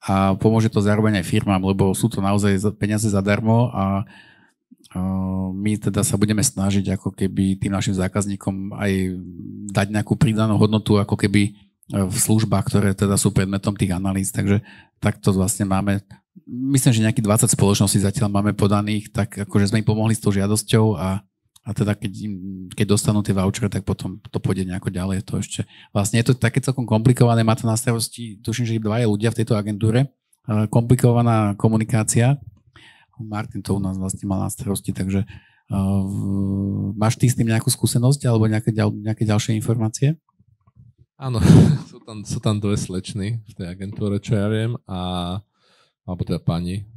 a pomôže to zároveň aj firmám, lebo sú to naozaj peniaze zadarmo a my teda sa budeme snažiť ako keby tým našim zákazníkom aj dať nejakú pridanú hodnotu ako keby v službách, ktoré teda sú predmetom tých analýz, takže takto vlastne máme, myslím, že nejakých 20 spoločností zatiaľ máme podaných, tak akože sme im pomohli s tou žiadosťou a teda keď dostanú tie vouchery, tak potom to pôjde nejako ďalej. To ešte vlastne je to také celkom komplikované, má to na starosti, tuším, že dvaja ľudia v tejto agentúre, komplikovaná komunikácia. Martin to u nás vlastne mal na starosti, takže máš ty s tým nejakú skúsenosť alebo nejaké ďalšie informácie? Áno, sú tam dve slečny v tej agentúre, čo ja viem, alebo teda pani.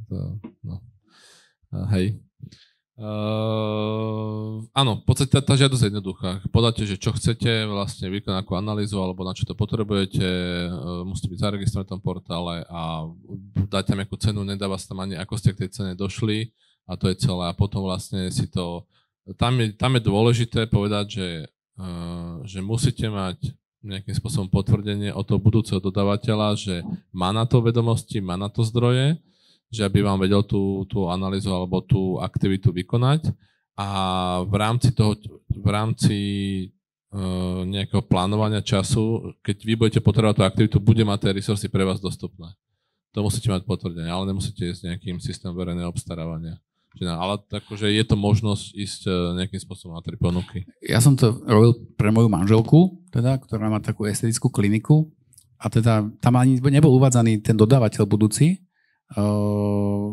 Hej. Áno, v podstate tá žiadosť je jednoduchá. Podáte, že čo chcete vlastne vykonať ako analýzu, alebo na čo to potrebujete, musíte byť zaregistrovaní v tom portále a dáte tam nejakú cenu, nedáva sa tam ani ako ste k tej cene došli a to je celé. A potom vlastne si to... Tam je dôležité povedať, že musíte mať nejakým spôsobom potvrdenie od toho budúceho dodávateľa, že má na to vedomosti, má na to zdroje, že aby vám vedel tú analýzu alebo tú aktivitu vykonať a v rámci nejakého plánovania času, keď vy budete potrebovať tú aktivitu, bude mať tie resursy pre vás dostupné. To musíte mať potvrdenie, ale nemusíte ísť nejakým systémom verejného obstarávania. Ale akože je to možnosť ísť nejakým spôsobom na tri ponuky. Ja som to robil pre moju manželku, teda, ktorá má takú estetickú kliniku a teda tam ani nebol uvádzaný ten dodávateľ budúci,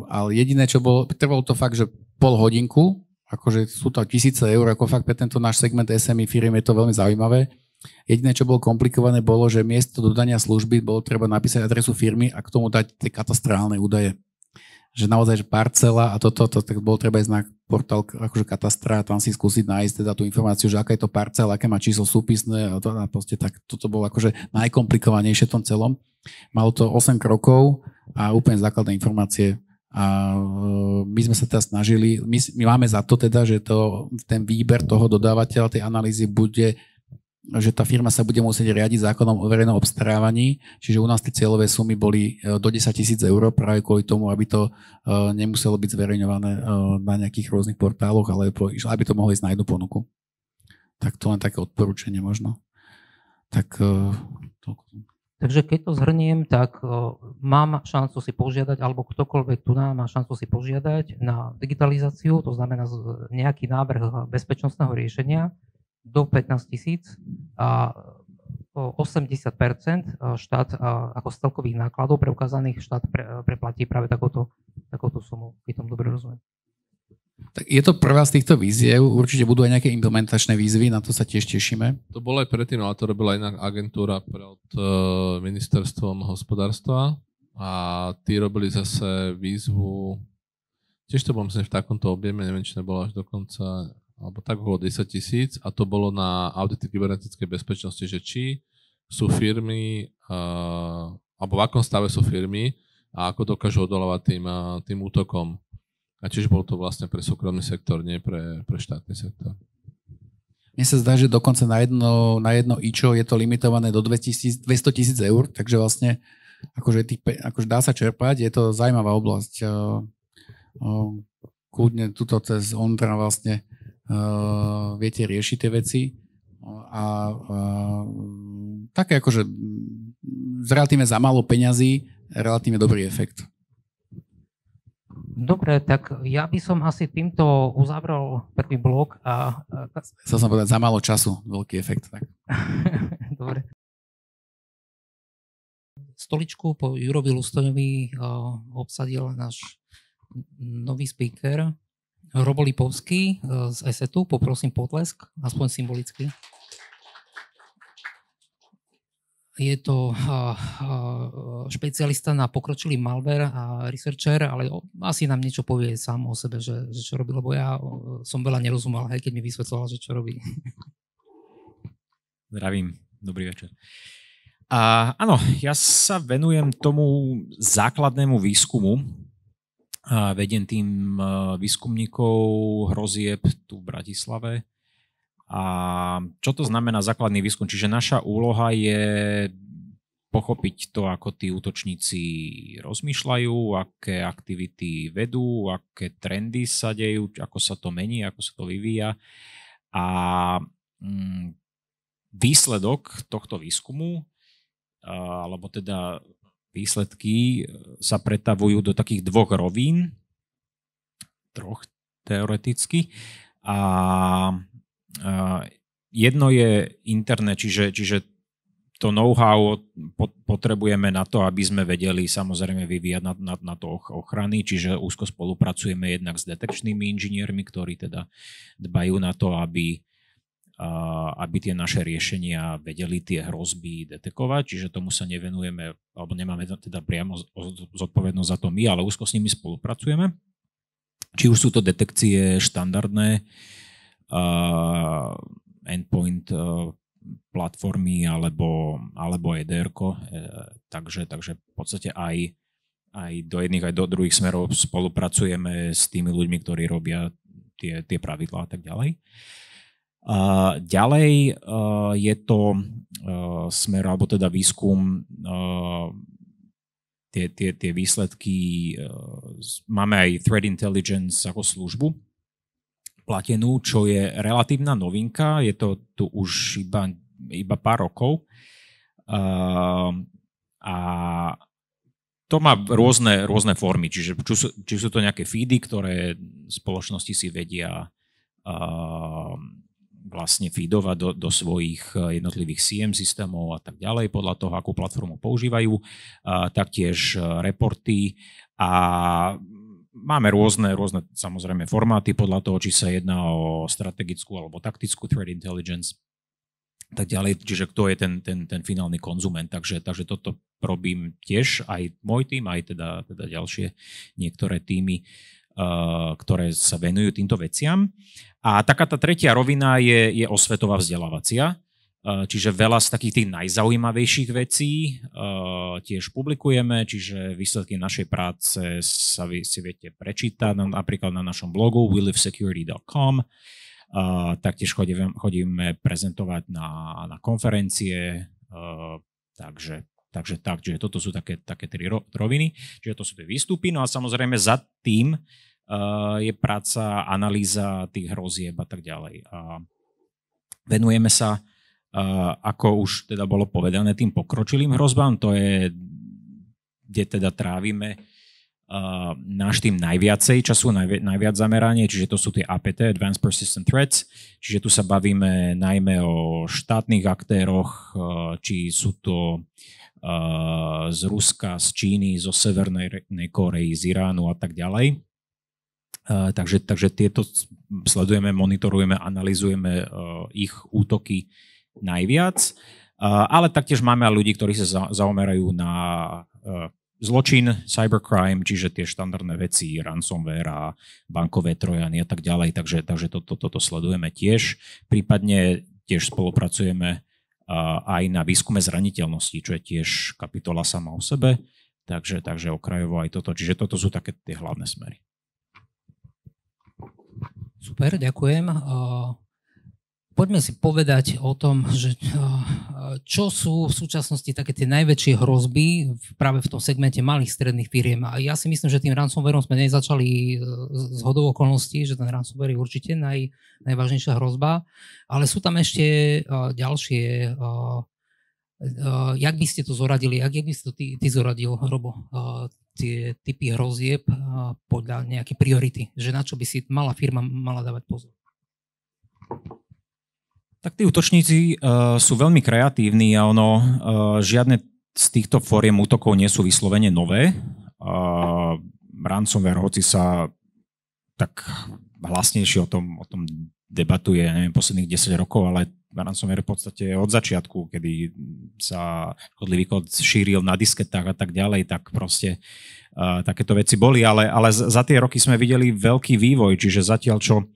ale jediné, čo bolo, trvalo to fakt, že pol hodinku, akože sú to 1000 eur, ako fakt pre tento náš segment SME firiem je to veľmi zaujímavé. Jediné, čo bolo komplikované, bolo, že miesto dodania služby bolo treba napísať adresu firmy a k tomu dať tie katastrálne údaje. Že naozaj, že parcela a toto, tak bolo treba ísť na portál akože katastra a tam si skúsiť nájsť teda tú informáciu, že aká je to parcela, aké má číslo súpisné a proste tak toto bolo akože najkomplikovanejšie v tom celom. Malo to 8 krokov a úplne základné informácie a my sme sa teda snažili, my máme za to teda, že ten výber toho dodávateľa tej analýzy bude, že tá firma sa bude musieť riadiť zákonom o verejnom obstarávaní, čiže u nás tie cieľové sumy boli do 10 000 eur práve kvôli tomu, aby to nemuselo byť zverejňované na nejakých rôznych portáloch, ale aby to mohlo ísť na jednu ponuku. Tak to len také odporúčanie možno. Tak Takže keď to zhrniem, tak mám šancu si požiadať, alebo ktokoľvek tu má šancu si požiadať na digitalizáciu, to znamená nejaký návrh bezpečnostného riešenia do 15 000 a 80% štát ako z celkových nákladov preukázaných štát preplatí práve takúto sumu, keď tomu dobre rozumiem. Tak je to prvá z týchto víziev, určite budú aj nejaké implementačné výzvy, na to sa tiež tešíme. To bolo aj predtým, ale to robila iná agentúra pod ministerstvom hospodárstva a tí robili zase výzvu, tiež to bolo myslím v takomto objeme, neviem, či nebolo až dokonca, alebo tak okolo 10 000 a to bolo na audity kybernetickej bezpečnosti, že či sú firmy, alebo v akom stave sú firmy a ako dokážu odolávať tým útokom. A čiže bol to vlastne pre súkromný sektor, nie pre štátny sektor? Mne sa zdá, že dokonca na jedno IČO je to limitované do 200 000 eur, takže vlastne akože dá sa čerpať, je to zaujímavá oblasť. Kľudne tuto cez Ondra vlastne viete riešiť tie veci a také akože relatívne za málo peňazí, relatívne dobrý efekt. Dobre, tak ja by som asi týmto uzavrel prvý blok a... Chcel som povedať, za málo času, veľký efekt. Tak. Dobre. Stoličku po Jurovi Lustoňovi obsadil náš nový speaker Robo Lipovský z ESETu. Poprosím potlesk, aspoň symbolicky. Je to špecialista na pokročilý malware a researcher, ale asi nám niečo povie sám o sebe, že čo robí, lebo ja som veľa nerozumel, keď mi vysvetloval, že čo robí. Zdravím, dobrý večer. Áno, ja sa venujem tomu základnému výskumu. Vediem tým výskumníkov hrozieb tu v Bratislave. A čo to znamená základný výskum? Čiže naša úloha je pochopiť to, ako tí útočníci rozmýšľajú, aké aktivity vedú, aké trendy sa dejú, ako sa to mení, ako sa to vyvíja. A výsledok tohto výskumu, alebo teda výsledky sa pretavujú do takých dvoch rovín, troch teoreticky. A jedno je interné, čiže to know-how potrebujeme na to, aby sme vedeli samozrejme vyvíjať na to ochrany, čiže úzko spolupracujeme jednak s detekčnými inžiniermi, ktorí teda dbajú na to, aby tie naše riešenia vedeli tie hrozby detekovať, čiže tomu sa nevenujeme, alebo nemáme teda priamo zodpovednosť za to my, ale úzko s nimi spolupracujeme. Či už sú to detekcie štandardné, endpoint platformy alebo EDR-ko, takže v podstate aj do jedných, aj do druhých smerov spolupracujeme s tými ľuďmi, ktorí robia tie pravidlá a tak ďalej. Ďalej je to smer, alebo teda výskum, tie výsledky, máme aj Threat Intelligence ako službu platenú, čo je relatívna novinka, je to tu už iba pár rokov. A to má rôzne formy, čiže či sú to nejaké feedy, ktoré spoločnosti si vedia vlastne feedovať do svojich jednotlivých CM systémov a tak ďalej, podľa toho, akú platformu používajú, taktiež reporty a máme rôzne samozrejme formáty podľa toho, či sa jedná o strategickú alebo taktickú threat intelligence, tak ďalej, čiže kto je ten finálny konzument. Takže toto robím tiež, aj môj tým, aj teda ďalšie niektoré týmy, ktoré sa venujú týmto veciam. A taká tá tretia rovina je osvetová vzdelávacia. Čiže veľa z takých tých najzaujímavejších vecí tiež publikujeme, čiže výsledky našej práce si viete prečítať napríklad na našom blogu welivesecurity.com. Taktiež chodíme prezentovať na konferencie, takže toto sú také tri roviny, čiže to sú tie výstupy. No a samozrejme za tým je práca, analýza tých hrozieb a tak ďalej. Venujeme sa, ako už teda bolo povedané, tým pokročilým hrozbám, to je, kde teda trávime náš tým najviacej času, najviac zameranie, čiže to sú tie APT, Advanced Persistent Threats, čiže tu sa bavíme najmä o štátnych aktéroch, či sú to z Ruska, z Číny, zo Severnej Kórey, z Iránu a tak ďalej. Takže tieto sledujeme, monitorujeme, analyzujeme ich útoky najviac, ale taktiež máme aj ľudí, ktorí sa zaomerajú na zločin, cybercrime, čiže tie štandardné veci, ransomware a bankové trojany a tak ďalej, takže toto sledujeme tiež. Prípadne tiež spolupracujeme aj na výskume zraniteľnosti, čo je tiež kapitola sama o sebe, takže okrajovo aj toto, čiže toto sú také tie hlavné smery. Super, ďakujem. Poďme si povedať o tom, že čo sú v súčasnosti také tie najväčšie hrozby práve v tom segmente malých stredných firiem. A ja si myslím, že tým ransomwareom sme nezačali z hodou okolností, že ten ransomware je určite najvážnejšia hrozba, ale sú tam ešte ďalšie. Jak by ste to zoradili? Jak by ste to ty zoradil, Robo? Tie typy hrozieb podľa nejaké priority? Že na čo by si malá firma mala dávať pozor? Tak tí útočníci sú veľmi kreatívni a žiadne z týchto fóriem útokov nie sú vyslovene nové. Ransomware, hoci sa tak hlasnejšie o tom debatuje, neviem, posledných 10 rokov, ale ransomware v podstate od začiatku, kedy sa chodlivý kód šíril na disketách a tak ďalej, tak proste takéto veci boli, ale za tie roky sme videli veľký vývoj, čiže zatiaľ čo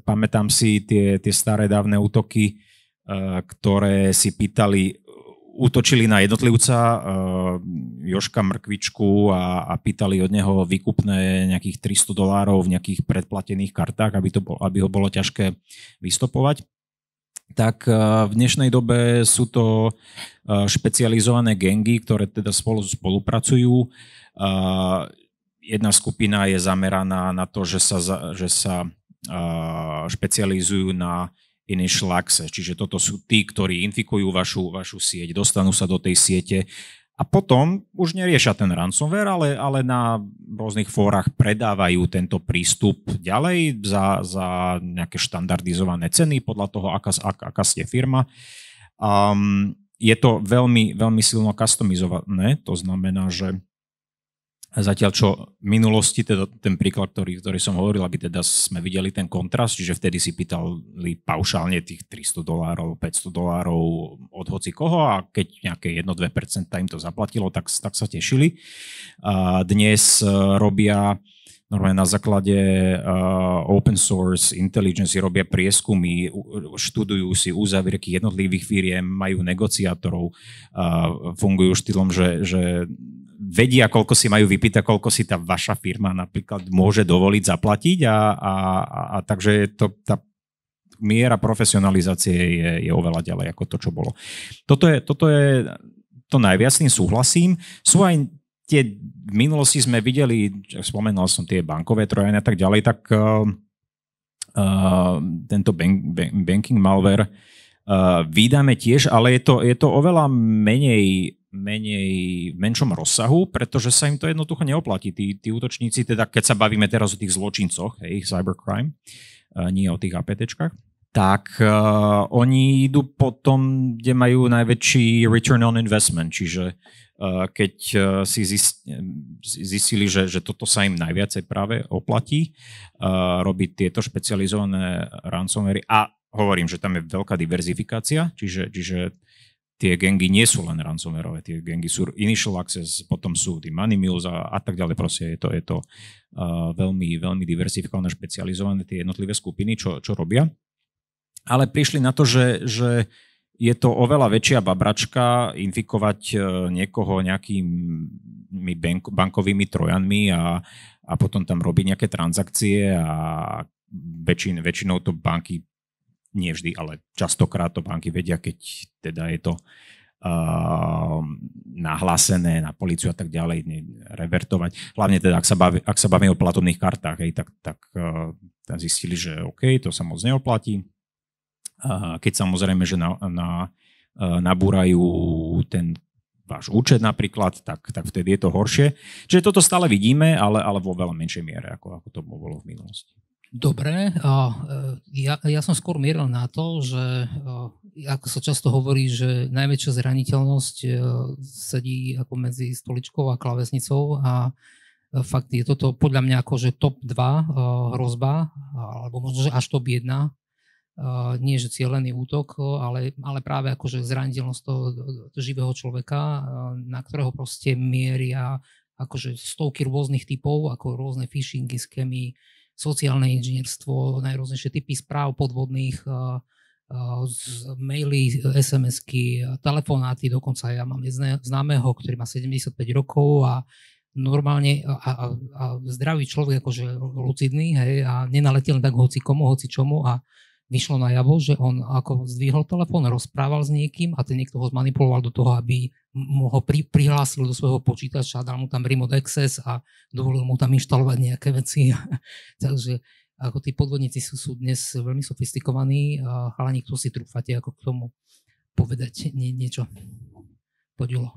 pamätám si tie staré dávne útoky, ktoré si útočili na jednotlivca, Jožka Mrkvičku a pýtali od neho výkupné nejakých $300 v nejakých predplatených kartách, aby ho bolo ťažké vystopovať. Tak v dnešnej dobe sú to špecializované gangy, ktoré teda spolupracujú. Jedna skupina je zameraná na to, že sa špecializujú na initial access, čiže toto sú tí, ktorí infikujú vašu sieť, dostanú sa do tej siete a potom už neriešia ten ransomware, ale na rôznych fórach predávajú tento prístup ďalej za nejaké štandardizované ceny podľa toho, aká ste firma. Je to veľmi, veľmi silno customizované, to znamená, že zatiaľ čo v minulosti, teda ten príklad, ktorý som hovoril, aby teda sme videli ten kontrast, čiže vtedy si pýtali paušálne tých $300, $500 od hoci koho a keď nejaké 1-2% im to zaplatilo, tak sa tešili. Dnes robia normálne na základe open source intelligence, robia prieskumy, študujú si uzávierky jednotlivých firiem, majú negociátorov, fungujú štýlom, že vedia, koľko si majú vypýtať, koľko si tá vaša firma napríklad môže dovoliť zaplatiť a takže tá miera profesionalizácie je oveľa ďalej ako to, čo bolo. Toto je to najviac, s tým súhlasím. Sú aj tie, v minulosti sme videli, spomenul som tie bankové trojany a tak ďalej, tak tento banking malware vydáme tiež, ale je to oveľa v menšom rozsahu, pretože sa im to jednoducho neoplatí. Tí útočníci, teda keď sa bavíme teraz o tých zločincoch, cybercrime, nie o tých APTčkách, tak oni idú potom, kde majú najväčší return on investment, čiže keď si zistili, že toto sa im najviacej práve oplatí, robiť tieto špecializované ransomwary a hovorím, že tam je veľká diverzifikácia, čiže tie gangy nie sú len ransomwareové, tie gangy sú initial access, potom sú tí money mules a tak ďalej. Proste je to veľmi, veľmi diverzifikované, špecializované tie jednotlivé skupiny, čo robia. Ale prišli na to, že je to oveľa väčšia babračka infikovať niekoho nejakými bankovými trojanmi a potom tam robiť nejaké transakcie a väčšinou to banky, nie vždy, ale častokrát to banky vedia, keď teda je to nahlásené na políciu a tak ďalej, revertovať. Hlavne teda, ak sa bavíme o platobných kartách, tak zistili, že OK, to sa moc neoplatí. Keď samozrejme, že nabúrajú ten váš účet napríklad, tak vtedy je to horšie. Čiže toto stále vidíme, ale vo veľa menšej miere, ako to bolo v minulosti. Dobre, ja som skôr mieril na to, že ako sa často hovorí, že najväčšia zraniteľnosť sedí ako medzi stoličkou a klávesnicou a fakt je toto podľa mňa akože top 2 hrozba, alebo možno, že až top 1, nie že cieľený útok, ale práve akože zraniteľnosť toho živého človeka, na ktorého proste mieria akože stovky rôznych typov, ako rôzne phishingy, skémy, sociálne inžinierstvo, najrôznejšie typy správ podvodných, maily, SMS-ky, telefonáty, dokonca ja mám známeho, ktorý má 75 rokov a normálne a zdravý človek, akože lucidný, hej, a nenaletel tak hoci komu, hoci čomu a vyšlo najavo, že on ako zdvihol telefón, rozprával s niekým a ten niekto ho zmanipuloval do toho, aby mu ho prihlásil do svojho počítača, dal mu tam remote access a dovolil mu tam inštalovať nejaké veci. Takže ako tí podvodníci sú dnes veľmi sofistikovaní a chalani, kto si trúfate ako k tomu povedať niečo. Podilo.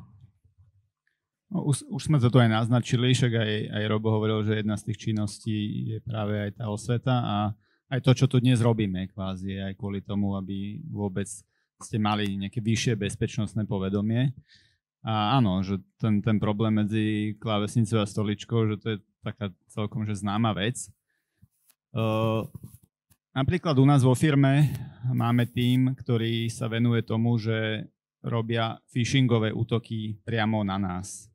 No, už sme to tu aj naznačili, však aj Robo hovoril, že jedna z tých činností je práve aj tá osveta a aj to, čo tu dnes robíme, kvázi, aj kvôli tomu, aby vôbec ste mali nejaké vyššie bezpečnostné povedomie. A áno, že ten problém medzi klávesnicou a stoličkou, že to je taká celkom že známa vec. Napríklad u nás vo firme máme tím, ktorý sa venuje tomu, že robia phishingové útoky priamo na nás.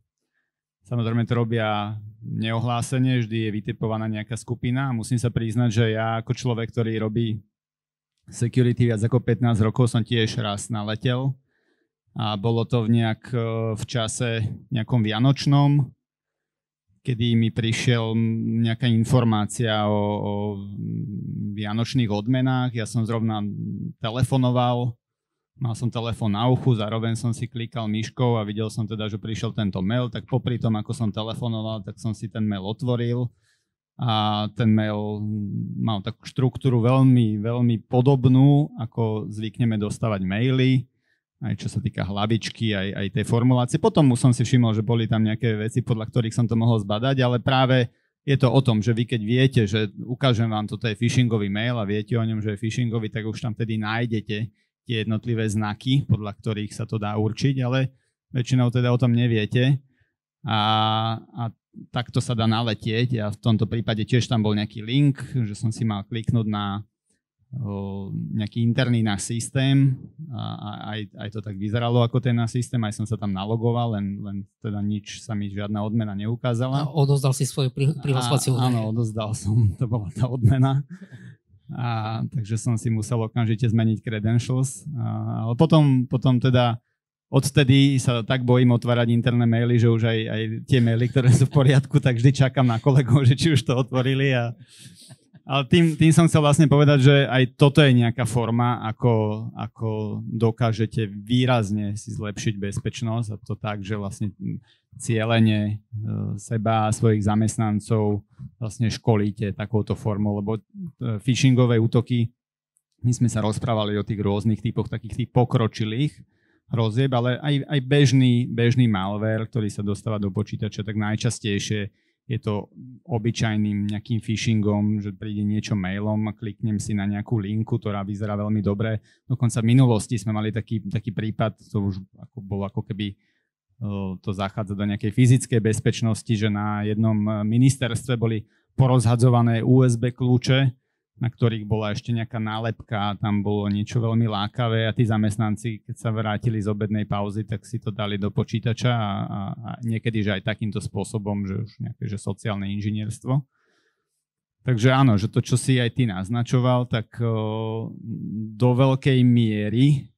Samozrejme to robia neohlásenie, vždy je vytipovaná nejaká skupina a musím sa priznať, že ja ako človek, ktorý robí security viac ako 15 rokov, som tiež raz naletel a bolo to v čase nejakom vianočnom, kedy mi prišiel nejaká informácia o vianočných odmenách, ja som zrovna telefonoval, mal som telefón na uchu, zároveň som si klikal myškou a videl som teda, že prišiel tento mail, tak popri tom, ako som telefonoval, tak som si ten mail otvoril a ten mail mal takú štruktúru veľmi, veľmi podobnú, ako zvykneme dostávať maily, aj čo sa týka hlavičky, aj tej formulácie. Potom som si všimol, že boli tam nejaké veci, podľa ktorých som to mohol zbadať, ale práve je to o tom, že vy keď viete, že ukážem vám, toto je phishingový mail a viete o ňom, že je phishingový, tak už tam tedy nájdete tie jednotlivé znaky, podľa ktorých sa to dá určiť, ale väčšinou teda o tom neviete a takto sa dá naletieť a v tomto prípade tiež tam bol nejaký link, že som si mal kliknúť na nejaký interný náš systém a aj to tak vyzeralo ako ten náš systém, aj som sa tam nalogoval, len teda nič sa mi žiadna odmena neukázala. A odozdal si svoju prihlasovaciu údaje. Áno, odozdal som, to bola tá odmena. Takže som si musel okamžite zmeniť credentials. Ale potom teda odtedy sa tak bojím otvárať interné maily, že už aj tie maily, ktoré sú v poriadku, tak vždy čakám na kolegov, že či už to otvorili. Ale tým som chcel vlastne povedať, že aj toto je nejaká forma, ako dokážete výrazne si zlepšiť bezpečnosť a to tak, že vlastne cielene seba a svojich zamestnancov vlastne školíte takouto formou, lebo phishingové útoky, my sme sa rozprávali o tých rôznych typoch, takých tých pokročilých hrozieb, ale aj bežný malware, ktorý sa dostáva do počítača, tak najčastejšie je to obyčajným nejakým phishingom, že príde niečo mailom a kliknem si na nejakú linku, ktorá vyzerá veľmi dobre. Dokonca v minulosti sme mali taký prípad, to už bolo ako keby to zachádza do nejakej fyzickej bezpečnosti, že na jednom ministerstve boli porozhadzované USB kľúče, na ktorých bola ešte nejaká nálepka a tam bolo niečo veľmi lákavé a tí zamestnanci, keď sa vrátili z obednej pauzy, tak si to dali do počítača a niekedy, že aj takýmto spôsobom, že už nejaké že sociálne inžinierstvo. Takže áno, že to, čo si aj ty naznačoval, tak do veľkej miery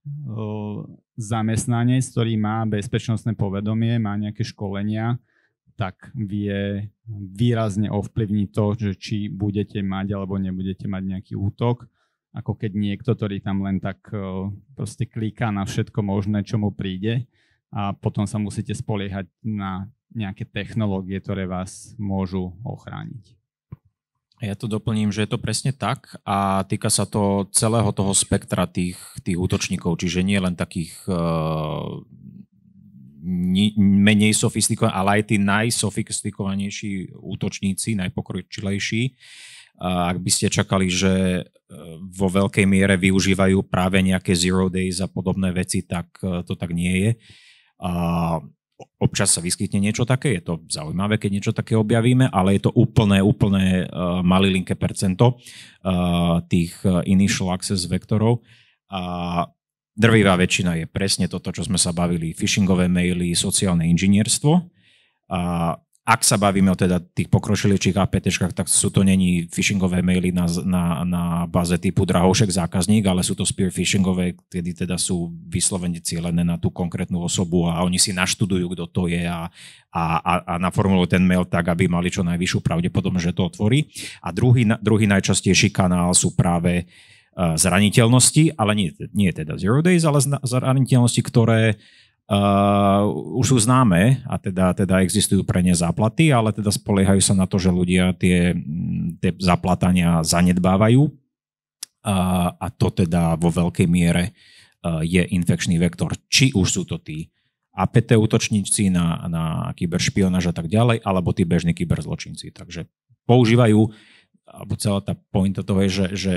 zamestnanec, ktorý má bezpečnostné povedomie, má nejaké školenia, tak vie výrazne ovplyvniť to, že či budete mať alebo nebudete mať nejaký útok, ako keď niekto, ktorý tam len tak proste kliká na všetko možné, čo mu príde a potom sa musíte spoliehať na nejaké technológie, ktoré vás môžu ochrániť. Ja to doplním, že je to presne tak a týka sa to celého toho spektra tých útočníkov, čiže nie len takých menej sofistikovaní, ale aj tí najsofistikovanejší útočníci, najpokročilejší. Ak by ste čakali, že vo veľkej miere využívajú práve nejaké zero days a podobné veci, tak to tak nie je. Občas sa vyskytne niečo také, je to zaujímavé, keď niečo také objavíme, ale je to úplné malilinké percento tých initial access vektorov. Drvivá väčšina je presne toto, čo sme sa bavili, phishingové maily, sociálne inžinierstvo. ak sa bavíme o teda tých pokročilejších APTčkách, tak sú to není phishingové maily na báze typu drahoušek zákazník, ale sú to spear phishingové, kedy teda sú vyslovene cielené na tú konkrétnu osobu a oni si naštudujú, kto to je a naformulujú ten mail tak, aby mali čo najvyššiu pravdepodobnosť, že to otvorí. A druhý najčastejší kanál sú práve zraniteľnosti, ale nie teda zero days, ale zraniteľnosti, ktoré už sú známe a teda existujú pre ne záplaty, ale teda spoliehajú sa na to, že ľudia tie zaplatania zanedbávajú a to teda vo veľkej miere je infekčný vektor. Či už sú to tí APT útočníci na kyberšpionáž a tak ďalej, alebo tí bežní kyberzločinci. Takže používajú, alebo celá tá pointa toho je, že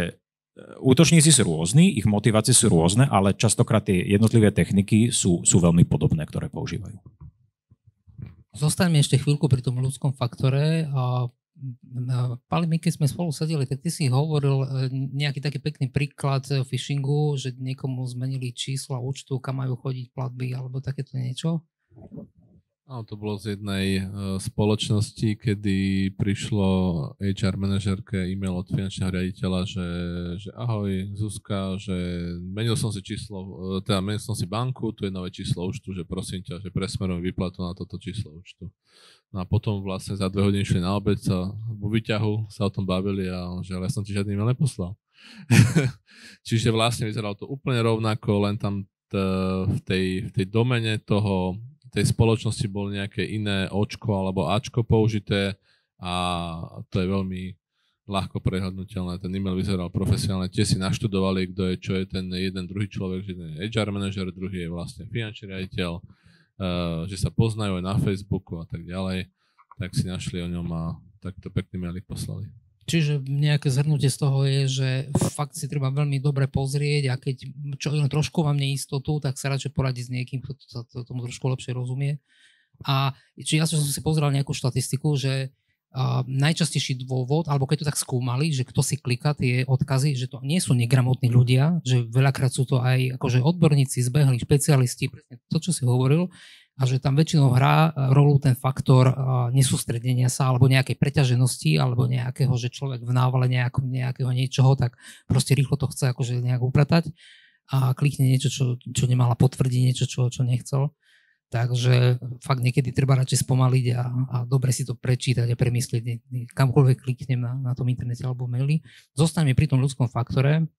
útočníci sú rôzni, ich motivácie sú rôzne, ale častokrát tie jednotlivé techniky sú veľmi podobné, ktoré používajú. Zostaňme ešte chvíľku pri tom ľudskom faktore. Pali, my keď sme spolu sedeli, tak ty si hovoril nejaký taký pekný príklad phishingu, že niekomu zmenili čísla účtu, kam majú chodiť platby, alebo takéto niečo? Áno, to bolo z jednej spoločnosti, kedy prišlo HR manažerke e-mail od finančného riaditeľa, že ahoj Zuzka, že menil som si banku, tu je nové číslo účtu, že prosím ťa, že presmerujem výplatu na toto číslo účtu. No a potom vlastne za 2 hodiny šli na obed, vo výťahu sa o tom bavili a že ale ja som ti žiadny e-mail neposlal. Čiže vlastne vyzeralo to úplne rovnako, len tam v tej domene tej spoločnosti bolo nejaké iné očko alebo ačko použité a to je veľmi ľahko prehľadnutelné. Ten e-mail vyzeral profesionálne, tie si naštudovali, kto je, čo je ten jeden druhý človek, že jeden je HR manažer, druhý je vlastne finančný riaditeľ, že sa poznajú aj na Facebooku a tak ďalej, tak si našli o ňom a takto pekný mail ich poslali. Čiže nejaké zhrnutie z toho je, že fakt si treba veľmi dobre pozrieť a keď len trošku mám neistotu, tak sa radšej poradiť s niekým, kto sa tomu trošku lepšie rozumie. A či ja som si pozrel nejakú štatistiku, že najčastejší dôvod, alebo keď to tak skúmali, že kto si klika tie odkazy, že to nie sú negramotní ľudia, že veľakrát sú to aj akože odborníci, zbehli, špecialisti, presne to, čo si hovoril, a že tam väčšinou hrá rolu ten faktor nesústredenia sa alebo nejakej preťaženosti alebo nejakého, že človek v návale nejakého niečoho, tak proste rýchlo to chce akože nejak upratať a klikne niečo, čo nemala potvrdiť, niečo, čo nechcel. Takže fakt niekedy treba radšej spomaliť a dobre si to prečítať a premyslieť, kamkoľvek kliknem na tom internete alebo maili. Zostaňme pri tom ľudskom faktore.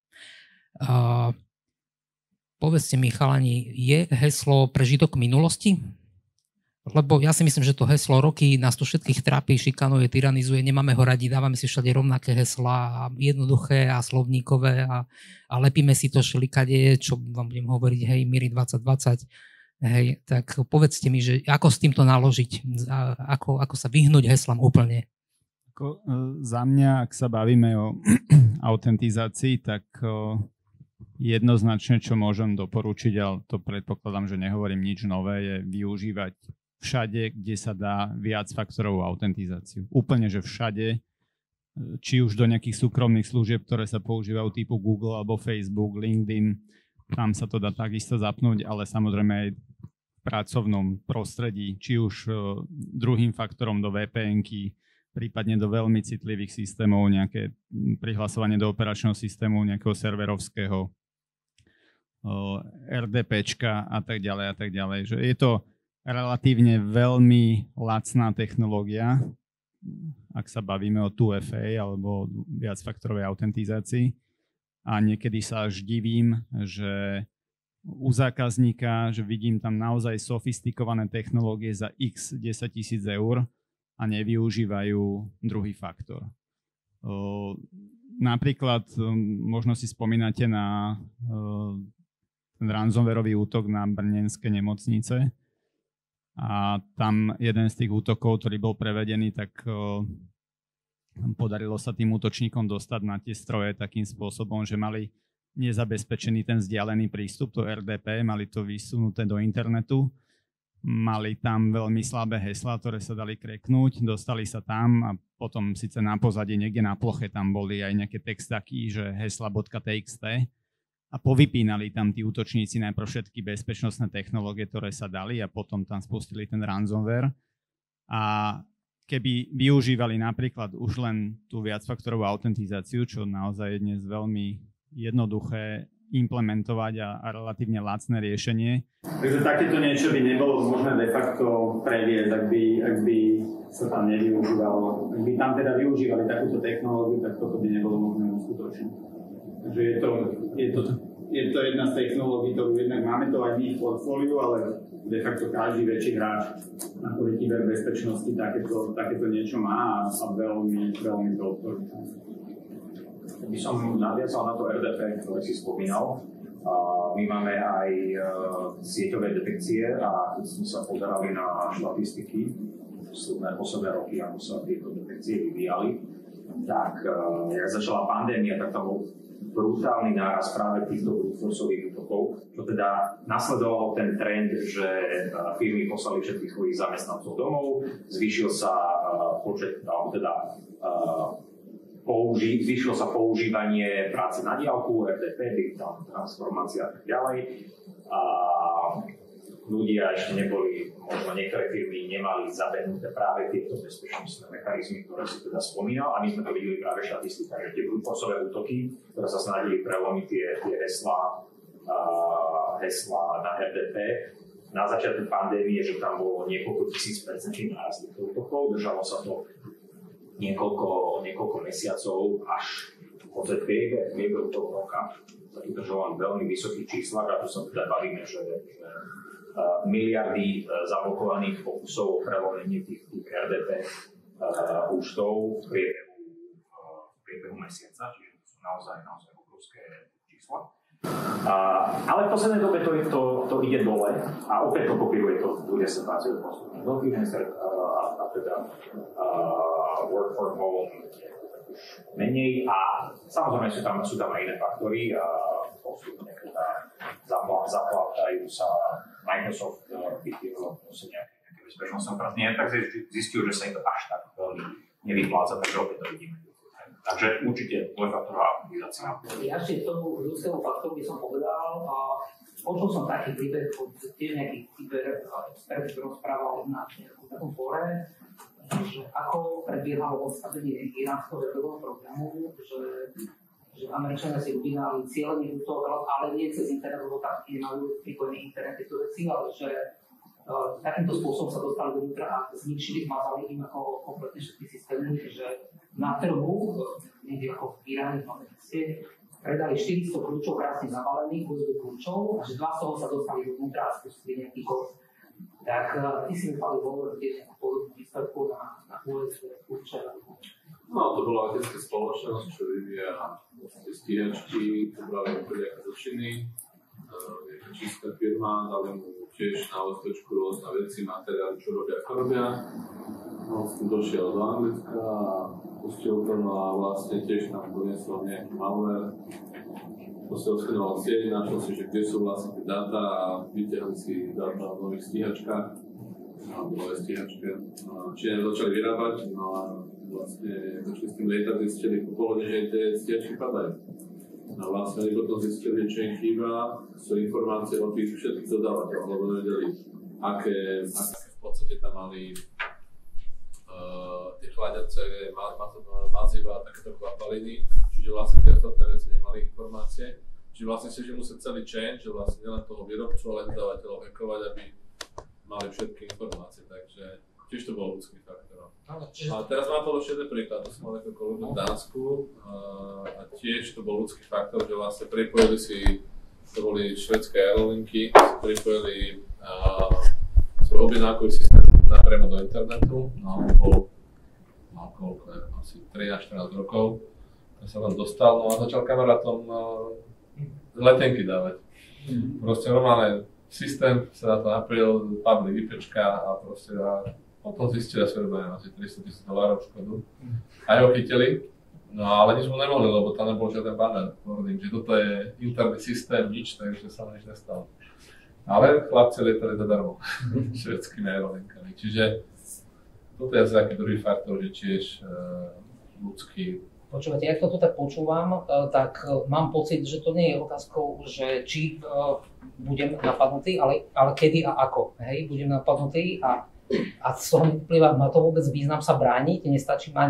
Povedzte mi, chalani, je heslo prežitok minulosti? Lebo ja si myslím, že to heslo roky nás tu všetkých trápi, šikanuje, tyranizuje, nemáme ho radi, dávame si všade rovnaké heslá, jednoduché a slovníkové a lepíme si to šlikade, čo vám budem hovoriť, hej, Miri 2020. Hej, tak povedzte mi, že ako s týmto naložiť, ako sa vyhnúť heslám úplne? Za mňa, ak sa bavíme o autentizácii, tak jednoznačne, čo môžem doporučiť, ale to predpokladám, že nehovorím nič nové, je využívať všade, kde sa dá viacfaktorovú autentizáciu. Úplne, že všade, či už do nejakých súkromných služieb, ktoré sa používajú typu Google alebo Facebook, LinkedIn, tam sa to dá takisto zapnúť, ale samozrejme aj v pracovnom prostredí, či už druhým faktorom do VPN-ky, prípadne do veľmi citlivých systémov, nejaké prihlasovanie do operačného systému, nejakého serverovského, RDPčka a tak ďalej. Že je to relatívne veľmi lacná technológia, ak sa bavíme o 2FA alebo viacfaktorovej autentizácii. A niekedy sa až divím, že u zákazníka, že vidím tam naozaj sofistikované technológie za x 10 000 eur a nevyužívajú druhý faktor. Napríklad, možno si spomínate na ten ransomwareový útok na brnenské nemocnice a tam jeden z tých útokov, ktorý bol prevedený, tak podarilo sa tým útočníkom dostať na tie stroje takým spôsobom, že mali nezabezpečený ten vzdialený prístup, to RDP, mali to vysunuté do internetu, mali tam veľmi slabé heslá, ktoré sa dali kreknúť, dostali sa tam a potom síce na pozadí niekde na ploche tam boli aj nejaké textaky, že hesla.txt a povypínali tam tí útočníci najprv všetky bezpečnostné technológie, ktoré sa dali a potom tam spustili ten ransomware. A keby využívali napríklad už len tú viacfaktorovú autentizáciu, čo naozaj je dnes veľmi jednoduché implementovať a relatívne lacné riešenie. Takže takéto niečo by nebolo možné de facto previesť, ak by sa tam nevyužívalo. Ak by tam teda využívali takúto technológiu, tak toto by nebolo možné uskutočniť. Takže je to jedna z technológií, ktorú jednak máme to aj my v portfóliu, ale de facto každý väčší hráč na poli kyberbezpečnosti takéto niečo má a veľmi to odporúčam. By som nadviazal na to RDP, ktoré si spomínal. My máme aj sieťové detekcie a keď sme sa pozerali na štatistiky posledné roky, ako sa tieto detekcie vyvíjali, tak jak začala pandémia, tak tam bol brutálny náraz práve týchto brute-forceových útokov, čo teda nasledovalo ten trend, že firmy poslali všetkých svojich zamestnancov domov, zvýšil sa počet, alebo teda zvýšilo sa používanie práce na diaľku, RDP, digitálna transformácia a tak ďalej. A ľudia ešte neboli, možno niektoré firmy nemali zabehnuté práve tieto bezpečnostné mechanizmy, ktoré si teda spomínal. A my sme to videli práve v štatistikách, že tie brute-forceové útoky, ktoré sa snažili prelomiť tie heslá na RDP, na začiatku pandémie, že tam bolo niekoľko 1000% nárast týchto útokov, držalo sa to niekoľko mesiacov, až v podstate priebehu toho roka sa tu držalo veľmi vysokých číslach a tu sa teda bavíme, že miliardy zablokovaných pokusov o prelomenie tých RDP účtov v priebehu mesiaca, čiže to sú naozaj obrovské čísla. Ale v poslednej dobe to ide dole a opäť to kopíruje to, ľudia sa pracujú postupne do freelancer a teda work from home menej a samozrejme sú tam aj iné faktory a postupne zaplátajú sa Microsoft vytvoril nejaké bezpečnostné operačné, tak zistiu, že sa im to až tak veľmi nevypláca, takže opäť to vidíme. Takže určite dvojfaktorová autentizácia. Ja ešte tomu ľudskému faktoru by som povedal, počul som taký príbeh, tiež nejaký kyberexpert, ktorý rozprával na takom fóre, že ako prebiehalo odstavenie iránskeho jadrového programu, že Američania si objednali cieľený útok, ale nie cez internet, lebo tak nemajú pripojený internet tieto veci, ale že takýmto spôsobom sa dostali dovnútra a zničili, zmazali im ako kompletne všetky systémy, že na trhu, niekde ako v Iráne, predali 400 kľúčov krásne zabalených, USB kľúčov, a že 2 z toho sa dostali dovnútra a spustili nejaký kód. Tak ty si mi pali hovoriť tiež nejakú podobnú výsledku na USB kľúče. No, to bola letecká spoločnosť, čo vyvíja stíhačky, pobrali úplne ako zo Číny. Nejaká čistá firma, dali mu tiež na OSPčku rôzne veci, materiály, čo robia, ako robia. No, s tým došiel do Anglicka a pustil to, no a vlastne tiež tam doniesol nejaký malware. To si odskenoval sieť, našiel si, že kde sú vlastne tie dáta a vytiahli si dáta v nových stíhačkách. Alebo nové stíhačky. Číňania začali vyrábať, no a vlastne začali s tým lietať, zistili po polode, že tie stíhačky padajú. No vlastne oni potom zistili, čo im chýba, sú informácie o tých všetkých dodávateľov, lebo nevedeli, aké v podstate tam mali tie chladiace maziva a takéto kvapaliny, čiže vlastne tie ostatné veci nemali informácie. Čiže vlastne si musel celý chain, že vlastne nielen toho výrobcu, ale dodávateľov hackovať, aby mali všetky informácie, takže tiež to bol ľudský faktor. A teraz mám to ešte jeden príklad, to som mal ako kolegu v Dánsku a tiež to bol ľudský faktor, že vlastne pripojili si, to boli švédske aerolinky, pripojili svoj objednávkový systém napriamo do internetu, no bol koľko, asi 13-14 rokov, to sa tam dostal, no a začal kamarátom letenky dávať. Proste normálne systém sa na to napril, padli IPčka a proste potom zistili, že sa asi $300,000 škodu. Aj ho chytili, no ale nič mu nemohli, lebo tam nebol žiaden banner. Hovorím, že toto je interný systém, nič, takže sa nič nestalo. Ale chlapci lietali zadarmo švédskými aerolinkami. Čiže toto je asi taký druhý faktor, že tiež ľudský. Počúvate, ja to tu tak počúvam, tak mám pocit, že to nie je otázkou, že či budem napadnutý, ale kedy a ako. Hej, budem napadnutý a A z toho vyplýva, má to vôbec význam sa brániť? Nestačí mať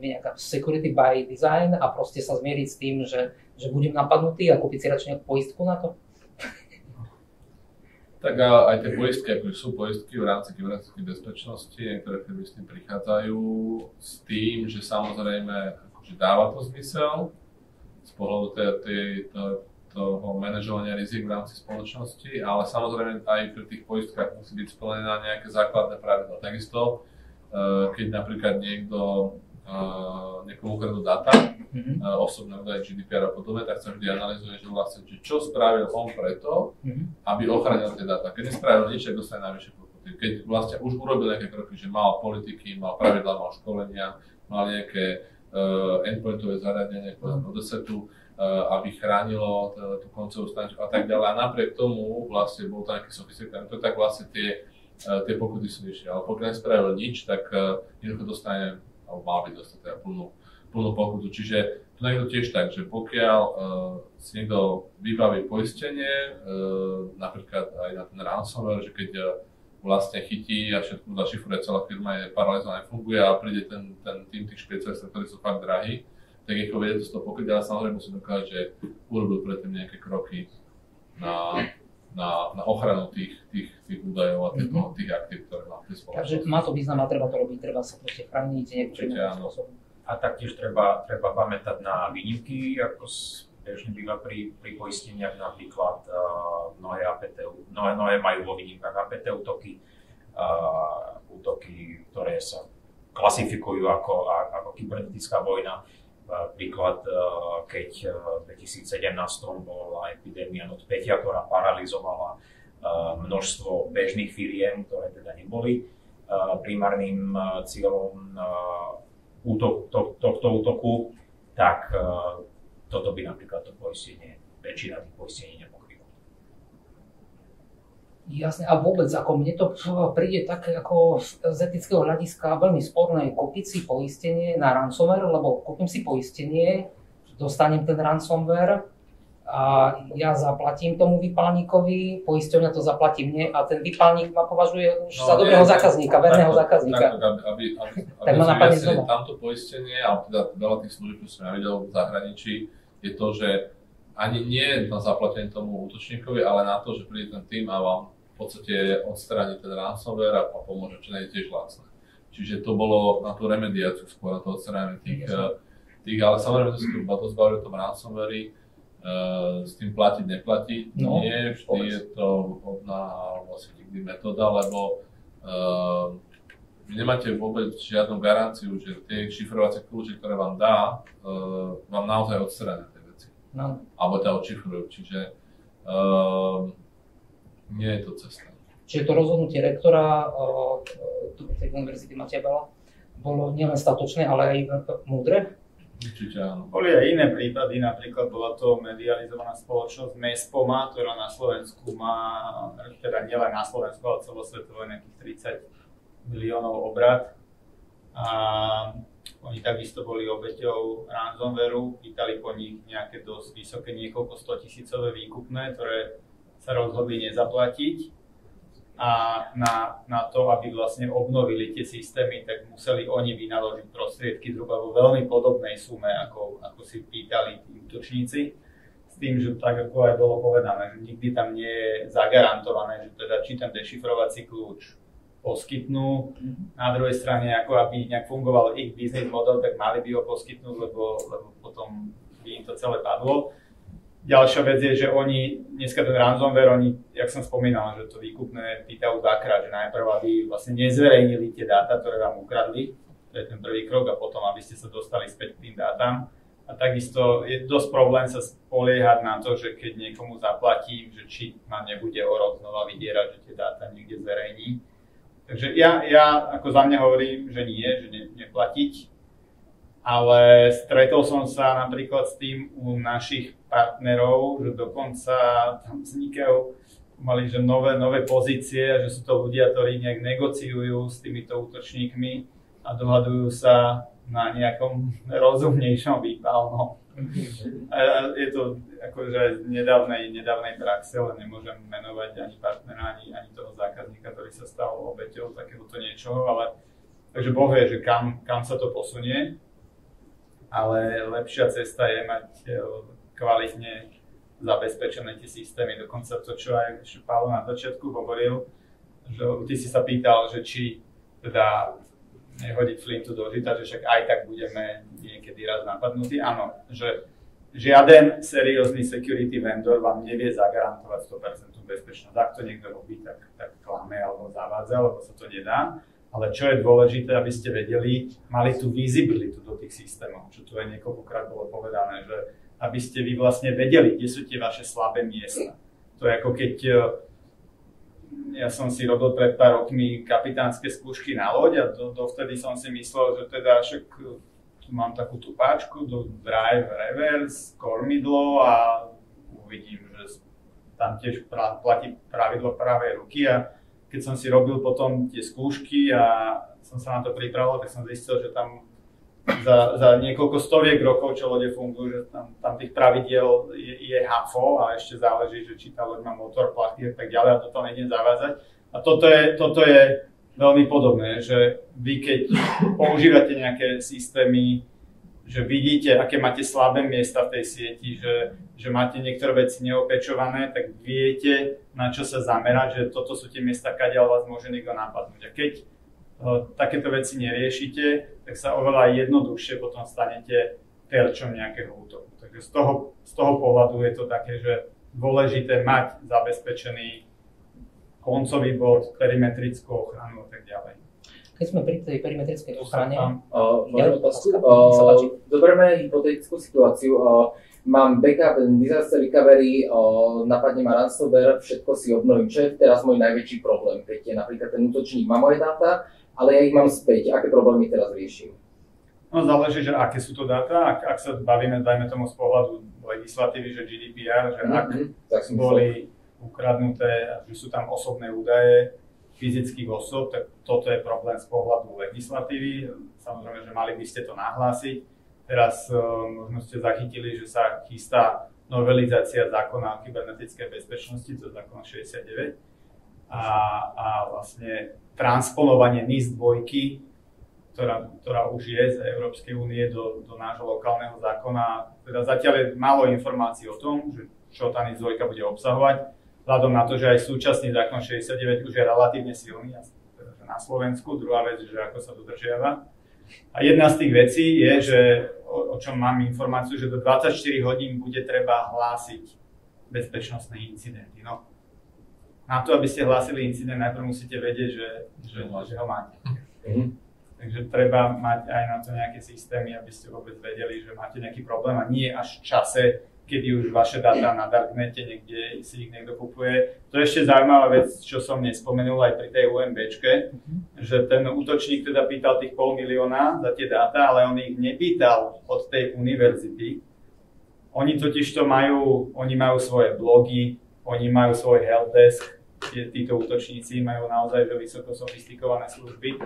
nejaká security by design a proste sa zmieriť s tým, že budem napadnutý a kúpiť si radšej nejakú poistku na to? Tak aj tie poistky, ako sú poistky v rámci kybernetickej bezpečnosti, niektoré firmy s tým prichádzajú s tým, že samozrejme akože dáva to zmysel z pohľadu toho manažovania rizik v rámci spoločnosti, ale samozrejme aj pri tých poistkách musí byť splnená nejaké základné pravidlá. Takisto, keď napríklad niekomu ukradnú dáta, osobné údaje GDPR a podobne, tak sa vždy analyzuje, že vlastne, čo spravil on preto, aby ochránil tie dáta. Keď nespravil nič, tak dostane najvyššie pokuty. Keď vlastne už urobil nejaké kroky, že mal politiky, mal pravidlá, mal školenia, mal nejaké endpointové zariadenie, povedzme od desetu, aby chránilo tú koncovú stanicu a tak ďalej. A napriek tomu vlastne bol to nejaký sofistikovaný, tak vlastne tie pokuty sú nižšie. Ale pokiaľ nespravil nič, tak jednoducho dostane, alebo mal by dostať teda plnú pokutu. Čiže tu niekto tiež tak, že pokiaľ si niekto vybaví poistenie, napríklad aj na ten ransomware, že keď vlastne chytí a všetko zašifruje, celá firma je paralizovaná, nefunguje a príde ten tým tých špecialistov, ktorí sú fakt drahí, tak ako vedia to z toho pokryť, ale samozrejme musím dokázať, že urobil predtým nejaké kroky na ochranu tých údajov a tých aktív, ktoré má v tej spoločnosti. Takže má to význam a treba to robiť, treba sa proste chrániť nejakým spôsobom. A taktiež treba pamätať na výnimky, ako bežne býva pri poisteniach, napríklad mnohé majú vo výnimkách APT útoky, ktoré sa klasifikujú ako kybernetická vojna. Príklad, keď v 2017 bola epidémia NotPetya, ktorá paralyzovala množstvo bežných firiem, ktoré teda neboli primárnym cieľom tohto útoku, tak toto by napríklad to poistenie, väčšina tých poistení nepokrývala. Jasne, a vôbec, ako mne to príde tak ako z etického hľadiska veľmi sporné kúpiť si poistenie na ransomware, lebo kúpim si poistenie, dostanem ten ransomware a ja zaplatím tomu vypálnikovi, poisťovňa to zaplatí mne a ten vypálnik ma považuje už za dobrého zákazníka, verného zákazníka. Tak ma napadne znova. Tamto poistenie, ale teda veľa tých služieb, čo som ja videl v zahraničí, je to, že ani nie na zaplatenie tomu útočníkovi, ale na to, že príde ten tým a vám v podstate odstráni ten ransomware a pomôže, čo nie je tiež lacné. Čiže to bolo na tú remediáciu skôr, na to odstránenie tých, ale samozrejme, že sa tu dosť bavili o tom ransomware, s tým platiť, neplatiť. No, nie, vždy je to vhodná vlastne nikdy metóda, lebo vy nemáte vôbec žiadnu garanciu, že tie šifrovacie kľúče, ktoré vám dá, vám naozaj odstránia tie veci. No. Alebo ťa odšifrujú, čiže nie je to cesta. Čiže to rozhodnutie rektora tej univerzity máte veľa, bolo nielen statočné, ale aj múdre? Určite áno. Boli aj iné prípady, napríklad bola to medializovaná spoločnosť Mespoma, ktorá na Slovensku má, teda nielen na Slovensku, ale celosvetovo nejakých 30 miliónov obrat. A oni takisto boli obeťou ransomwareu, pýtali po nich nejaké dosť vysoké, niekoľko 100 000 výkupné, ktoré sa rozhodli nezaplatiť. A na to, aby vlastne obnovili tie systémy, tak museli oni vynaložiť prostriedky zhruba vo veľmi podobnej sume, ako si pýtali tí útočníci. S tým, že tak ako aj bolo povedané, že nikdy tam nie je zagarantované, že teda či ten dešifrovací kľúč poskytnú. Na druhej strane, ako aby nejak fungoval ich business model, tak mali by ho poskytnúť, lebo potom by im to celé padlo. Ďalšia vec je, že oni, dneska ten ransomware, jak som spomínal, že to výkupné pýtajú dvakrát, že najprv, aby vlastne nezverejnili tie dáta, ktoré vám ukradli, to je ten prvý krok, a potom, aby ste sa dostali späť k tým dátam. A takisto je dosť problém sa spoliehať na to, že keď niekomu zaplatím, že či ma nebude o rok znova vydierať, že tie dáta niekde zverejní. Takže ja ako za mňa hovorím, že nie, že neplatiť. Ale stretol som sa napríklad s tým u našich partnerov, že dokonca tam vznikajú mali že nové pozície, že sú to ľudia, ktorí nejak negociujú s týmito útočníkmi a dohadujú sa na nejakom rozumnejšom výpalnom Je to akože aj z nedávnej praxe, ale nemôžem menovať ani partnera, ani toho zákazníka, ktorý sa stal obeťou takéhoto niečoho, ale takže Boh vie, že kam sa to posunie, ale lepšia cesta je mať kvalitne zabezpečené tie systémy. Dokonca to, čo aj Paolo na začiatku hovoril, že ty si sa pýtal, že či teda nehodiť flintu do žita, že však aj tak budeme niekedy raz napadnutí. Áno, že žiaden seriózny security vendor vám nevie zagarantovať 100% bezpečnosť. Ak to niekto robí, tak klame alebo zavádza, lebo sa to nedá. Ale čo je dôležité, aby ste vedeli, mali tú visibilitu do tých systémov, čo tu aj niekoľkokrát bolo povedané, že aby ste vy vlastne vedeli, kde sú tie vaše slabé miesta. To je ako keď ja som si robil pred pár rokmi kapitánske skúšky na loď a dovtedy som si myslel, že teda však tu mám takú tupáčku do drive, reverse, kormidlo a uvidím, že tam tiež platí pravidlo pravej ruky a keď som si robil potom tie skúšky a som sa na to pripravoval, tak som zistil, že tam za niekoľko stoviek rokov, čo lode fungujú, že tam tých pravidiel je hafo a ešte záleží, že či tá loď má motor, plachty a tak ďalej a toto nejdem zavádzať. A toto je veľmi podobné, že vy keď používate nejaké systémy, že vidíte, aké máte slabé miesta v tej sieti, že máte niektoré veci neopečované, tak viete, na čo sa zamerať, že toto sú tie miesta, kadiaľ vás môže niekto napadnúť. A keď takéto veci neriešite, tak sa oveľa jednoduchšie potom stanete terčom nejakého útoku. Takže z toho pohľadu je to také, že dôležité mať zabezpečený koncový bod, perimetrickú ochranu a tak ďalej. Keď sme pri tej perimetrickej ochrane... Môžem otázku? Zoberme hypotetickú situáciu. Mám backup and disaster recovery, napadne ma ransomware, všetko si obnovím. Čo je teraz môj najväčší problém, keď je napríklad ten útočník má moje dáta, ale ja ich mám späť. Aké problémy teraz riešim? No záleží, že aké sú to dáta. Ak sa bavíme, dajme tomu z pohľadu legislatívy, že GDPR, že ak boli ukradnuté, že sú tam osobné údaje fyzických osôb, tak toto je problém z pohľadu legislatívy. Samozrejme, že mali by ste to nahlásiť. Teraz možno ste zachytili, že sa chystá novelizácia zákona o kybernetickej bezpečnosti, to je zákon 69. A vlastne transponovanie NIS 2, ktorá už je z Európskej únie do nášho lokálneho zákona. Teda zatiaľ je málo informácií o tom, že čo tá NIS 2 bude obsahovať, vzhľadom na to, že aj súčasný zákon 69 už je relatívne silný na Slovensku. Druhá vec, že ako sa dodržiava. A jedna z tých vecí je, že o čom mám informáciu, že do 24 hodín bude treba hlásiť bezpečnostné incidenty. No, na to, aby ste hlásili incident, najprv musíte vedieť, že ho máte. Takže treba mať aj na to nejaké systémy, aby ste vôbec vedeli, že máte nejaký problém a nie až v čase, kedy už vaše dáta na darknete niekde si ich niekto kupuje. To je ešte zaujímavá vec, čo som nespomenul aj pri tej UMBčke, že ten útočník teda pýtal tých 500 000 za tie dáta, ale on ich nepýtal od tej univerzity. Oni totiž to oni majú svoje blogy, oni majú svoj helpdesk, títo útočníci majú naozaj vysoko sofistikované služby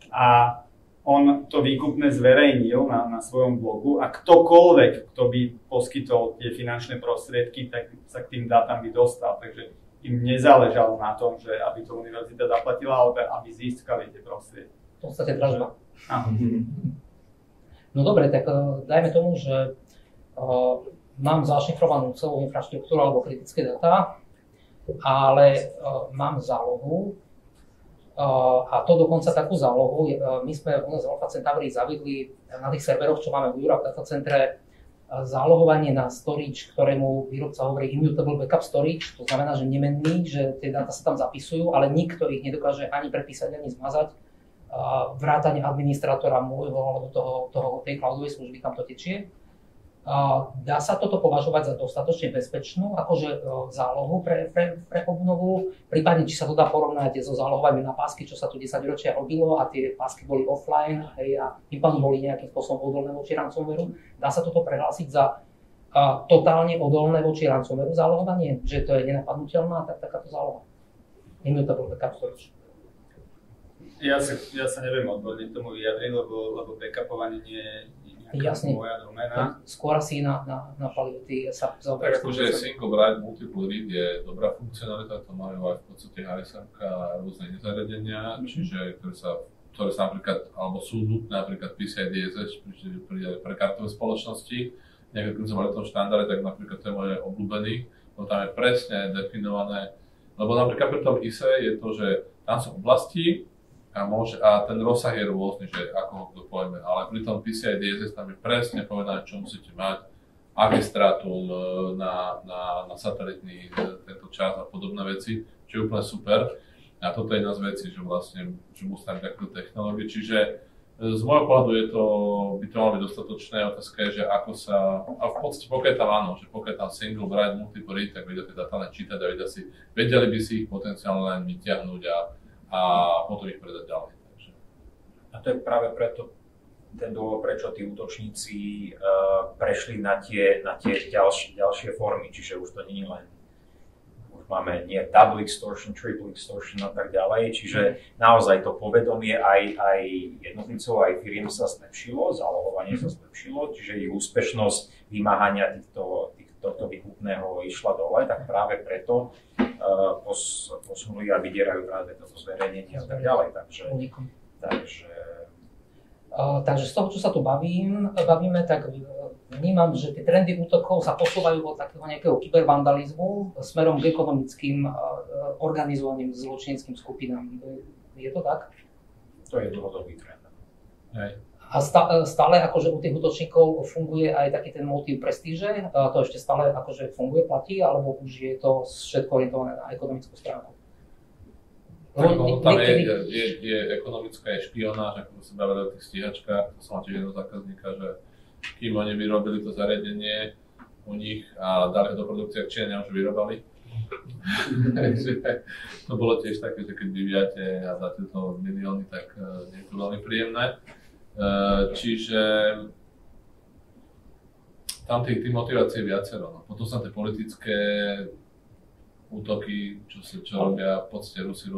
a on to výkupné zverejnil na svojom blogu a ktokoľvek, kto by poskytol tie finančné prostriedky, tak sa k tým dátam by dostal. Takže im nezáležalo na tom, že aby to univerzita zaplatila, ale aby získali tie prostriedky. V podstate dražba. No dobre, tak dajme tomu, že mám zašifrovanú celú infraštruktúru alebo kritické dáta, ale mám zálohu a to dokonca takú zálohu. My sme u nás v Alpha Centauri zavedli na tých serveroch, čo máme v Europe Data Centre, zálohovanie na storage, ktorému výrobca hovorí immutable backup storage, to znamená, že nemenný, že tie dáta sa tam zapisujú, ale nikto ich nedokáže ani prepísať, ani zmazať. Vrátane administrátora môjho alebo tej cloudovej služby, kam to tečie. Dá sa toto považovať za dostatočne bezpečnú akože zálohu pre obnovu, prípadne či sa to dá porovnať so zálohovaním na pásky, čo sa tu 10 ročia robilo a tie pásky boli offline a tým pádom boli nejakým spôsobom odolné voči ransomwareu. Dá sa toto prehlásiť za totálne odolné voči ransomwareu zálohovanie, že to je nenapadnutelná takáto záloha. Immutable backup storage. Ja sa neviem odborne k tomu vyjadriť, lebo backupovanie nie je Jasne. moja doména. Skôr asi na palivo, ty sa Tak zaoberaš. akože single write multiple read je dobrá funkcionalita, to majú aj v podstate HSM a rôzne zariadenia, čiže ktoré sa napríklad, alebo sú nutné napríklad PCI DSS pre kartové spoločnosti. Keď sme mali v tom štandarde, tak napríklad to je moje obľúbený, lebo tam je presne definované, lebo napríklad pri tom ISE je to, že tam sú oblasti, a ten rozsah je rôzny, že ako ho to pojme, ale pri tom PCI DSS tam je presne povedané, čo musíte mať, aké stratum na satelitný tento čas a podobné veci, čo je úplne super. A toto je jedna z vecí, že vlastne že musím takúto technológiu, čiže z môjho pohľadu by to malo byť dostatočné. Otázka je, že ako sa, a v podstate pokiaľ tam áno, že pokiaľ tam single write multiple read, tak vedia tie data len čítať a vedeli by si ich potenciálne len vyťahnuť a potom ich predať ďalej. Takže. A to je práve preto ten dôvod, prečo tí útočníci prešli na tie ďalšie formy, čiže už to nie je len, už máme nie double extortion, triple extortion a tak ďalej, čiže naozaj to povedomie aj jednotlivcov, aj firiem sa zlepšilo, zálohovanie sa zlepšilo, čiže ich úspešnosť vymáhania tohto výkupného išla dole, tak práve preto posunuli a vydierajú práve toto zverejnenie a tak ďalej. Takže z toho, čo sa tu bavíme, tak vnímam, že tie trendy útokov sa posúvajú od takého nejakého kybervandalizmu smerom k ekonomickým organizovaným zločineckým skupinám. Je to tak? To je dlhodobý trend. Hej. A stále akože u tých útočníkov funguje aj taký ten motív prestíže? To ešte stále akože funguje, platí, alebo už je to všetko orientované na ekonomickú stránku? Tam je ekonomická špionáž, ako sa bavili o tých stíhačkách, to som mal tiež jedného zákazníka, že kým oni vyrobili to zariadenie u nich a dali ho do produkcie, Číňania už vyrobali. To bolo tiež také, že keď vyvíjate a dáte to milióny, tak nie je to veľmi príjemné. Čiže tam tých motivácií je viacero. No. Potom sa tie politické útoky, čo robia v podstate Rusi,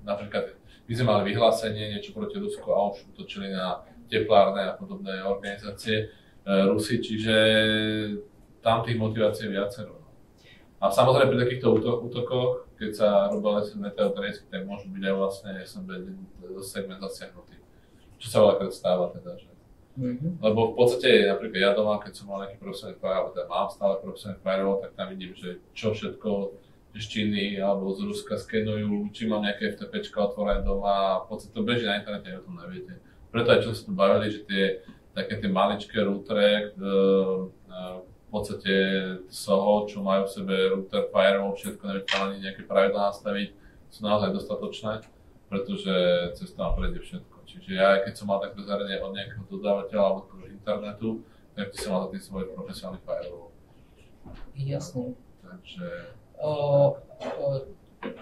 napríklad my sme mali vyhlásenie niečo proti Rusku a už útočili na teplárne a podobné organizácie Rusi, čiže tam tých motivácií je viacero. No. A samozrejme pri takýchto útokoch, keď sa robila meteotrésky, tak môžu byť aj vlastne segment zasiahnutý. Čo sa veľakrát stáva teda, že. Lebo v podstate napríklad ja doma, keď som mal nejaký profesionálny firewall, teda mám stále profesionálny firewall, tak tam vidím, že čo všetko z Číny alebo z Ruska skenujú, či mám nejaké FTPčka otvorené doma, v podstate to beží na internete, o tom neviete. Preto aj čo sa tu bavili, že také tie maličké routere, v podstate SOHO, čo majú v sebe router, firewall, všetko, neviete tam ani nejaké pravidlá nastaviť, sú naozaj dostatočné, pretože cez to prejde všetko. Čiže ja, keď som mal také zariadenie od nejakého dodávateľa alebo internetu, tak som mal za tým svoj profesionálny firewall. Jasne. Takže.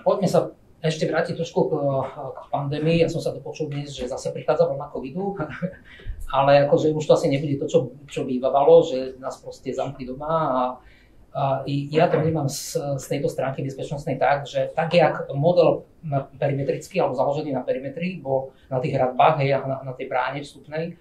Poďme sa ešte vrátiť trošku k pandémii. Ja som sa dopočul dnes, že zase prichádza vlna covidu, ale akože už to asi nebude to, čo bývalo, že nás proste zamkli doma a ja to vnímam z tejto stránky bezpečnostnej tak, že tak, jak model perimetrický alebo založený na perimetrii bol na tých hradbách na tej bráne vstupnej,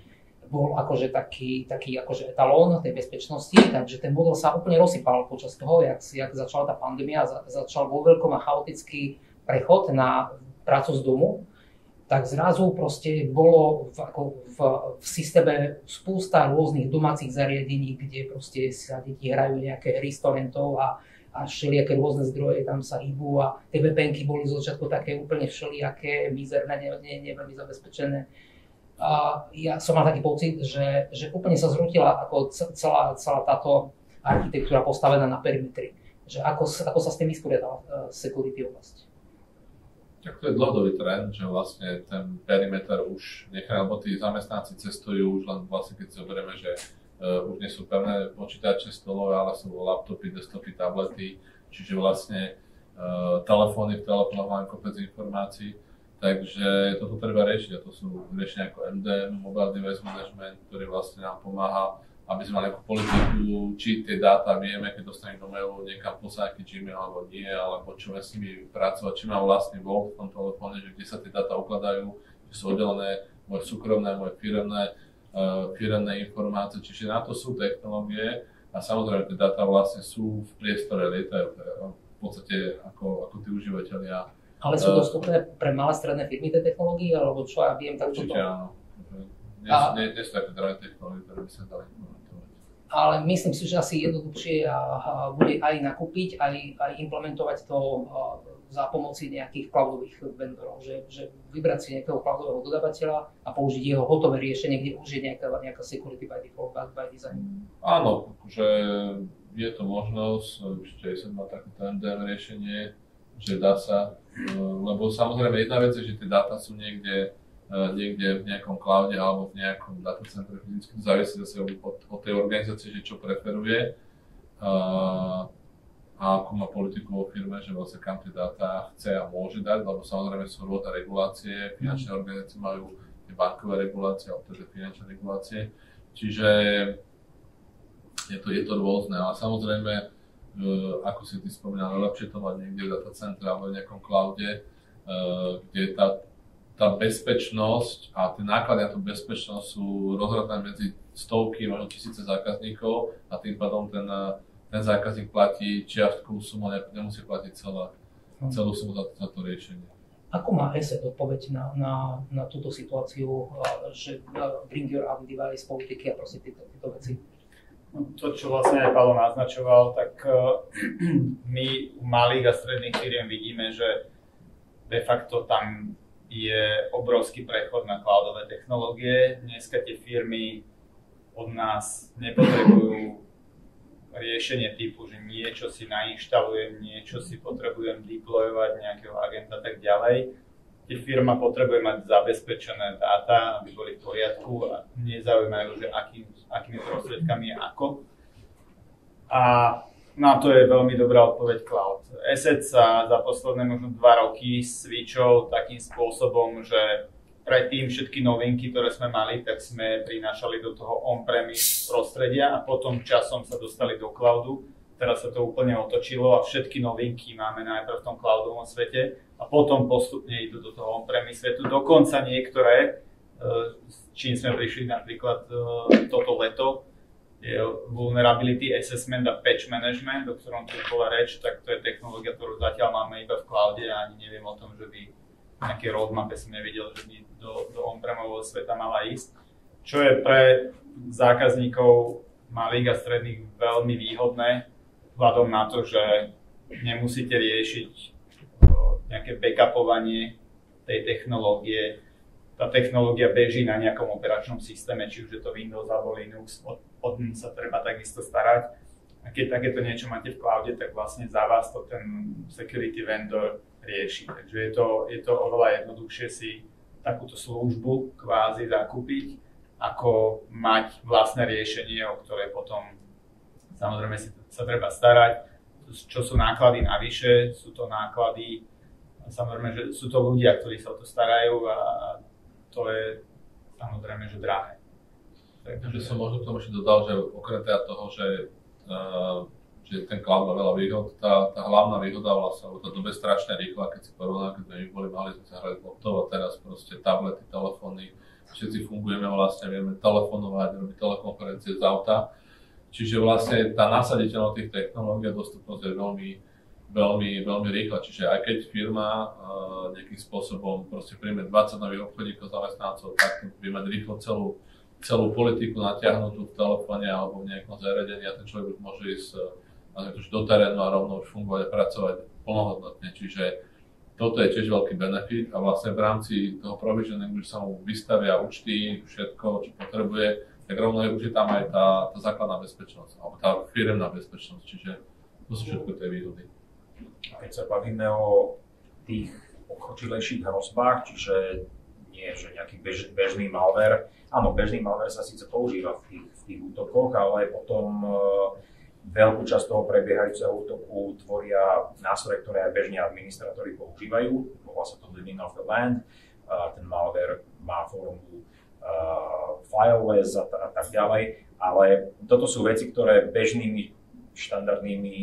bol akože taký akože etalón tej bezpečnosti, takže ten model sa úplne rozsypal počas toho, jak začala tá pandémia, začal vo veľkom a chaotický prechod na prácu z domu, tak zrazu proste bolo v systéme spústa rôznych domácich zariadení, kde proste sa deti hrajú nejaké hry z torrentov a všelijaké rôzne zdroje tam sa hýbu a tie VPNky boli zo začiatku také úplne všelijaké, mizerné, neveľmi zabezpečené. A ja som mal taký pocit, že úplne sa zrútila ako celá táto architektúra postavená na perimetri. Že ako sa s tým vysporiadala security oblasť. Tak to je dlhodobý trend, že vlastne ten perimeter už nechá, lebo tí zamestnanci cestujú už len vlastne, keď si zoberieme, že už nie sú pevné počítače stolové, ale sú laptopy, desktopy, tablety, čiže vlastne telefóny, v telefónoch máme kopec informácií, takže toto treba riešiť a to sú riešenia ako MDM, Mobile Device Management, ktorý vlastne nám pomáha, aby sme mali nejakú politiku, či tie dáta vieme, keď dostaneme do mailu niekam poslať nejaký Gmail alebo nie, alebo čo s nimi pracovať, či mám vlastný vault v tom telefóne, že kde sa tie dáta ukladajú, že sú oddelené moje súkromné, moje firemné, firemné informácie, čiže na to sú technológie a samozrejme tie dáta vlastne sú v priestore, lietajú v podstate ako tí užívateľia. Ale sú dostupné pre malé stredné firmy tie technológie, alebo čo ja viem, tak určite toto? Áno. Nie sú také drahé technológie, ktoré by sa dali implementovať. Ale myslím si, že asi jednoduchšie bude aj nakúpiť, aj implementovať to za pomoci nejakých cloudových vendorov, že vybrať si nejakého cloudového dodávateľa a použiť jeho hotové riešenie, kde už je nejaká security by default, by design. Áno, že je to možnosť, určite aj som mal také MDM riešenie, že dá sa, lebo samozrejme jedna vec je, že tie dáta sú niekde v nejakom cloude alebo v nejakom datacentre fyzicky, závisí zase od tej organizácie, že čo preferuje a ako má politiku vo firme, že vlastne kam tie dáta chce a môže dať, lebo samozrejme sú rôzne regulácie, finančné organizácie majú bankové regulácie, alebo teda finančné regulácie, čiže je to rôzne, ale samozrejme, ako si ty spomínal, lepšie to mať niekde v datacentre alebo v nejakom cloude, kde tá bezpečnosť a tie náklady na tú bezpečnosť sú rozhrané medzi stovky, možno tisíce zákazníkov a tým pádom ten zákazník platí čiastkovú sumu, nemusí platiť celú sumu za to riešenie. Ako má ESET odpoveď na túto situáciu, že bring your own device, politiky a proste tieto veci? To, čo vlastne aj Paolo naznačoval, tak my u malých a stredných firiem vidíme, že de facto tam je obrovský prechod na cloudové technológie. Dneska tie firmy od nás nepotrebujú riešenie typu, že niečo si nainštalujem, niečo si potrebujem deployovať, nejakého agenta a tak ďalej. Tie firma potrebuje mať zabezpečené dáta, aby boli v poriadku a nezaujímajú, že akými prostriedkami je ako. A na to je veľmi dobrá odpoveď cloud. ESET sa za posledné možno 2 roky switchol takým spôsobom, že predtým všetky novinky, ktoré sme mali, tak sme prinášali do toho on-premise prostredia a potom časom sa dostali do cloudu. Teraz sa to úplne otočilo a všetky novinky máme najprv v tom cloudovom svete a potom postupne idú do toho on-premise svetu. Dokonca niektoré, s čím sme prišli napríklad toto leto, je vulnerability assessment a patch management, o ktorom tu bola reč, tak to je technológia, ktorú zatiaľ máme iba v cloude a ani neviem o tom, že by nejaké roadmape som nevidel, že by do on-premového sveta mala ísť. Čo je pre zákazníkov malých a stredných veľmi výhodné, vzhľadom na to, že nemusíte riešiť nejaké backupovanie tej technológie. Tá technológia beží na nejakom operačnom systéme, či už je to Windows alebo Linux, od nich sa treba takisto starať. A keď takéto niečo máte v cloude, tak vlastne za vás to ten security vendor rieši. Takže je to oveľa jednoduchšie si takúto službu kvázi zakúpiť, ako mať vlastné riešenie, o ktoré potom samozrejme sa treba starať. Čo sú náklady navyše, sú to náklady, samozrejme, že sú to ľudia, ktorí sa o to starajú a to je samozrejme, že drahé. Takže som možno k tomu ešte dodal, že okrem toho, že ten cloud má veľa výhod, tá hlavná výhoda vlastne, lebo tá doba je strašne rýchla, keď si porovnáme, keď sme boli mali, sme sa hrali laptop a teraz proste tablety, telefóny, všetci fungujeme vlastne, vieme telefonovať, robiť telekonferencie z auta. Čiže vlastne tá nasaditeľnosť tých technológií a dostupnosť je veľmi rýchla. Čiže aj keď firma nejakým spôsobom proste príjme 20 nových obchodníkov zamestnancov, tak by mať rýchlo celú politiku natiahnutú v telefóne alebo v nejakom zariadení a ten človek už môže ísť do terénu a rovno už fungovať a pracovať plnohodnotne. Čiže toto je tiež veľký benefit a vlastne v rámci toho provisioningu, že sa mu vystavia účty, všetko, čo potrebuje, tak rovno už je tam aj tá základná bezpečnosť, alebo tá firemná bezpečnosť, čiže to sú všetko tie výhody. Keď sa bavíme o tých pokročilejších hrozbách, čiže nie že nejaký bežný malware, áno, bežný malware sa síce používa v tých útokoch, ale potom veľkú časť toho prebiehajúceho útoku tvoria nástroje, ktoré aj bežne administratóri používajú, volá sa to living off the land, ten malware má formu fileless a tak ďalej, ale toto sú veci, ktoré bežnými štandardnými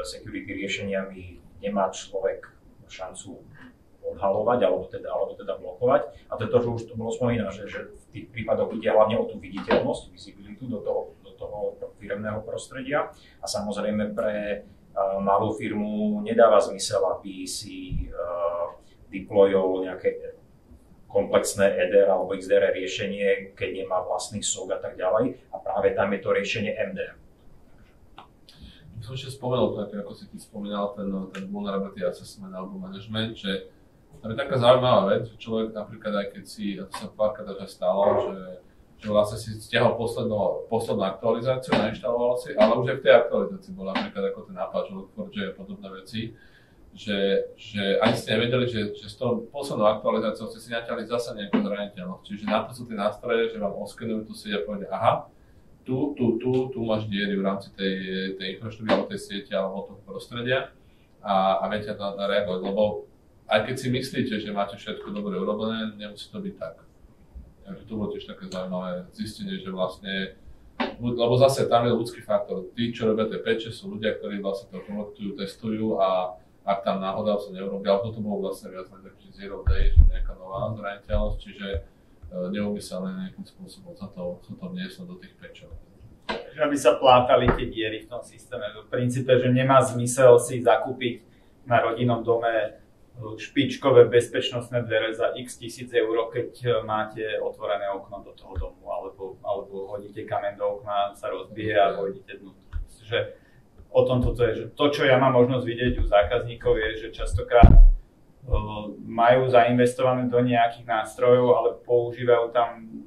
security riešeniami nemá človek šancu odhalovať alebo teda blokovať. A to je to, že už to bolo spomínané, že v tých prípadoch ide hlavne o tú viditeľnosť, visibilitu do toho firemného prostredia. A samozrejme pre malú firmu nedáva zmysel, aby si deployol nejaké komplexné EDR alebo XDR riešenie, keď nemá vlastný SOC a tak ďalej. A práve tam je to riešenie MDR. Som ešte spomenul, ako si ty spomínal, ten vulnerability assessment alebo management, že to je taká zaujímavá vec, že človek napríklad aj keď si, a to sa párkrát že stalo, že vlastne si stiahol poslednú aktualizáciu, nainštaloval si, ale už aj v tej aktualizácii bol napríklad ako ten Apache Log4j a podobné veci, že ani ste nevedeli, že s tou poslednou aktualizáciou ste si natiahli zasa nejakú zraniteľnosť. Čiže na to sú tie nástroje, že vám oskenujú tú sieť a povedia, aha, tu máš diery v rámci tej infraštruktúry alebo tej siete alebo toho prostredia a viete na reagovať, lebo aj keď si myslíte, že máte všetko dobre urobené, nemusí to byť tak. Takže to bolo tiež také zaujímavé zistenie, že vlastne, lebo zase tam je ľudský faktor. Tí, čo robia tie patche, sú ľudia, ktorí vlastne to konektujú, testujú a ak tam náhoda sa neurobí, ale toto bolo vlastne viac menej taký zero day, že nejaká nová zraniteľnosť, čiže neumyselne nejakým spôsobom sa to vnieslo do tých patchov. Aby sa plátali tie diery v tom systéme. V princípe, že nemá zmysel si zakúpiť na rodinnom dome špičkové bezpečnostné dvere za x tisíc eur, keď máte otvorené okno do toho domu, alebo hodíte kameň do okna, sa rozbije a hodíte dnu. Že o tom toto je, že to, čo ja mám možnosť vidieť u zákazníkov, je, že častokrát majú zainvestované do nejakých nástrojov, ale používajú tam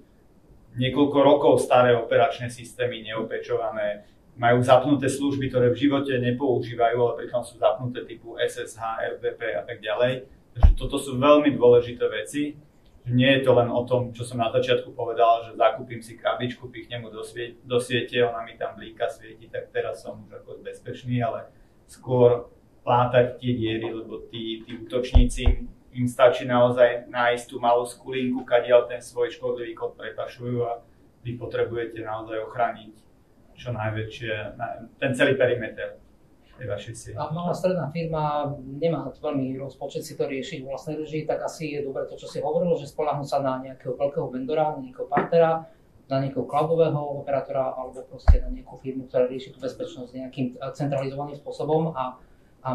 niekoľko rokov staré operačné systémy, neopečované, majú zapnuté služby, ktoré v živote nepoužívajú, ale pritom sú zapnuté typu SSH, RDP a tak ďalej. Takže toto sú veľmi dôležité veci. Nie je to len o tom, čo som na začiatku povedal, že zakúpim si krabičku, pichnem mu do siete, ona mi tam blíka, svieti, tak teraz som už ako bezpečný, ale skôr plátať tie diery, lebo tí útočníci, im stačí naozaj nájsť tú malú skulinku, kadiaľ ten svoj škodlivý kód prepašujú a vy potrebujete naozaj ochrániť čo najväčšie, ten celý perimeter tej vašej siete. A malá stredná firma nemá veľmi rozpočet si to riešiť v vlastnej režii, tak asi je dobré to, čo si hovoril, že spoľahnú sa na nejakého veľkého vendora, na nejakého partnera, na nejakého cloudového operátora alebo proste na nejakú firmu, ktorá rieši tú bezpečnosť nejakým centralizovaným spôsobom a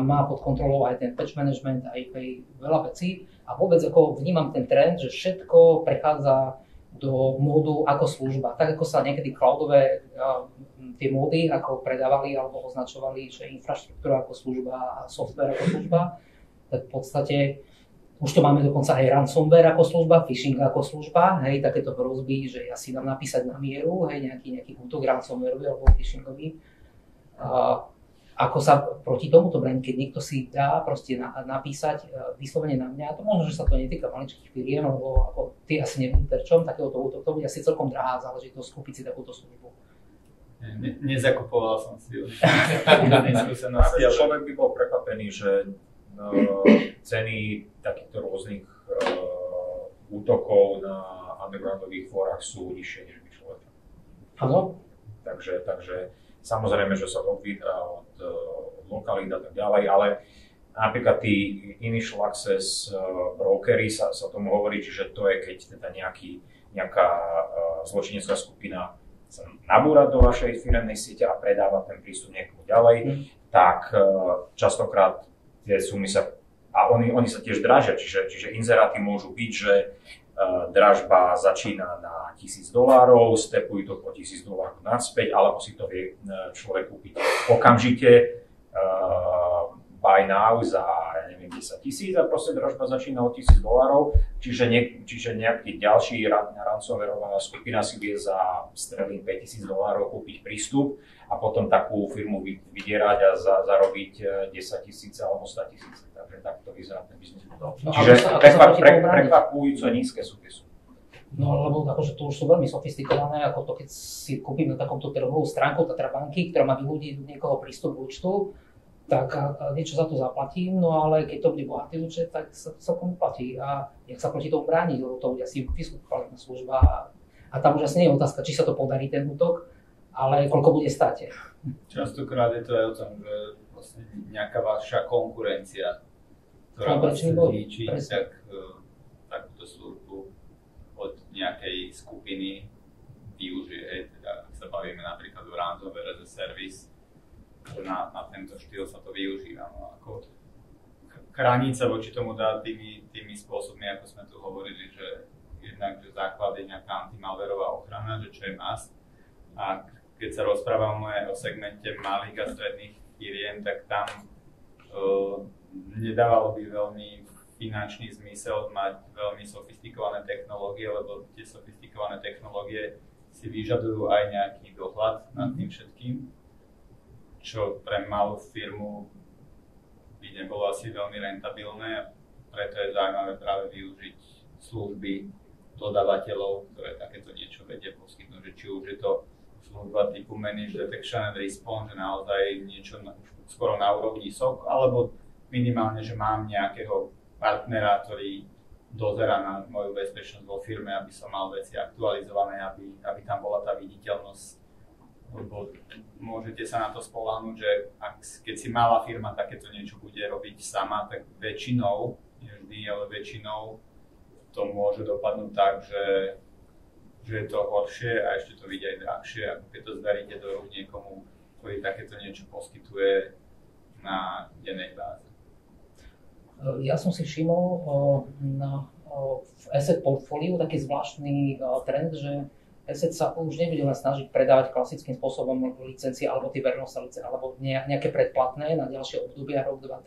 má pod kontrolou aj ten patch management, aj veľa vecí. A vôbec ako vnímam ten trend, že všetko prechádza do módu ako služba. Tak ako sa niekedy cloudové tie módy ako predávali alebo označovali, že infraštruktúra ako služba a software ako služba, tak v podstate už to máme dokonca aj ransomware ako služba, phishing ako služba, hej, takéto hrozby, že ja si dám napísať na mieru, hej, nejaký útok ransomwareový alebo phishingový. Ako sa proti tomuto brániť, keď niekto si dá proste napísať vyslovene na mňa, to možno, že sa to netýka maličkých firiem, lebo ako ty asi nevidíš terčom takéhoto útoku, to bude asi celkom drahá záležitosť kúpiť si takúto službu. Nezakupoval som si ju. Človek by bol prekvapený, že ceny takýchto rôznych útokov na undergroundových fórach sú nižšie než by človek. Áno. Takže samozrejme, že sa odvíja od lokalít a tak ďalej, ale napríklad tí initial access brokery sa tomu hovorí, čiže to je, keď teda nejaká zločinecká skupina sa nabúra do vašej firemnej siete a predáva ten prístup niekomu ďalej, tak častokrát tie sumy sa, a oni sa tiež dražia, čiže inzeráty môžu byť, že dražba začína na $1,000, stepujú to po $1,000 naspäť, alebo si to vie človek kúpiť okamžite, buy now za, ja neviem, 10,000 a proste dražba začína od $1,000, čiže nejaký ďalší ransomwareová skupina si vie za sterling $5,000 kúpiť prístup a potom takú firmu vydierať a zarobiť 10,000 alebo 100,000. Takže takto vyzerá ten biznis model. Čiže prekvapujúco nízke sú tie sumy. No lebo akože to už sú veľmi sofistikované, ako to keď si kúpim na takomto trhovú stránku Tatra banky, ktorá má vyľudí niekoho prístup k účtu, tak niečo za to zaplatím, no ale keď to bude bohatý účet, tak sa celkom platí. A jak sa proti tomu brániť, lebo to bude asi vyskúpalená služba a tam už asi nie je otázka, či sa to podarí ten útok, ale koľko bude stáť. Častokrát je to aj o tom, že vlastne nejaká vaša konkurencia ktorá vás chce zničiť, presne. tak takúto službu od nejakej skupiny využije. Teda, ak sa bavíme napríklad o ransomware as a service, na tento štýl sa to využíva. No, ako chrániť sa voči tomu dá tými spôsobmi, ako sme tu hovorili, že jednak, že základ je nejaká antimalverová ochrana, že čo je must. A keď sa rozprávame o segmente malých a stredných firiem, tak tam nedávalo by veľmi finančný zmysel mať veľmi sofistikované technológie, lebo tie sofistikované technológie si vyžadujú aj nejaký dohľad nad tým všetkým, čo pre malú firmu by nebolo asi veľmi rentabilné, preto je zaujímavé práve využiť služby dodávateľov, ktoré takéto niečo vedia poskytnúť, že či už je to služba typu Managed Detection and Response, že naozaj niečo skoro na úrovni SOC, alebo minimálne, že mám nejakého partnera, ktorý dozerá na moju bezpečnosť vo firme, aby som mal veci aktualizované, aby tam bola tá viditeľnosť. Lebo môžete sa na to spoľahnúť, že keď si malá firma takéto niečo bude robiť sama, tak väčšinou, nie vždy, ale väčšinou to môže dopadnúť tak, že je to horšie a ešte to vidie aj drahšie, ako keď to zveríte do rúk niekomu, ktorý takéto niečo poskytuje na dennej báze. Ja som si všimol v asset portfóliu taký zvláštny trend, že asset sa už nebude len snažiť predávať klasickým spôsobom licencie alebo tie verejnostné licencie alebo nejaké predplatné na ďalšie obdobia, rok, 2,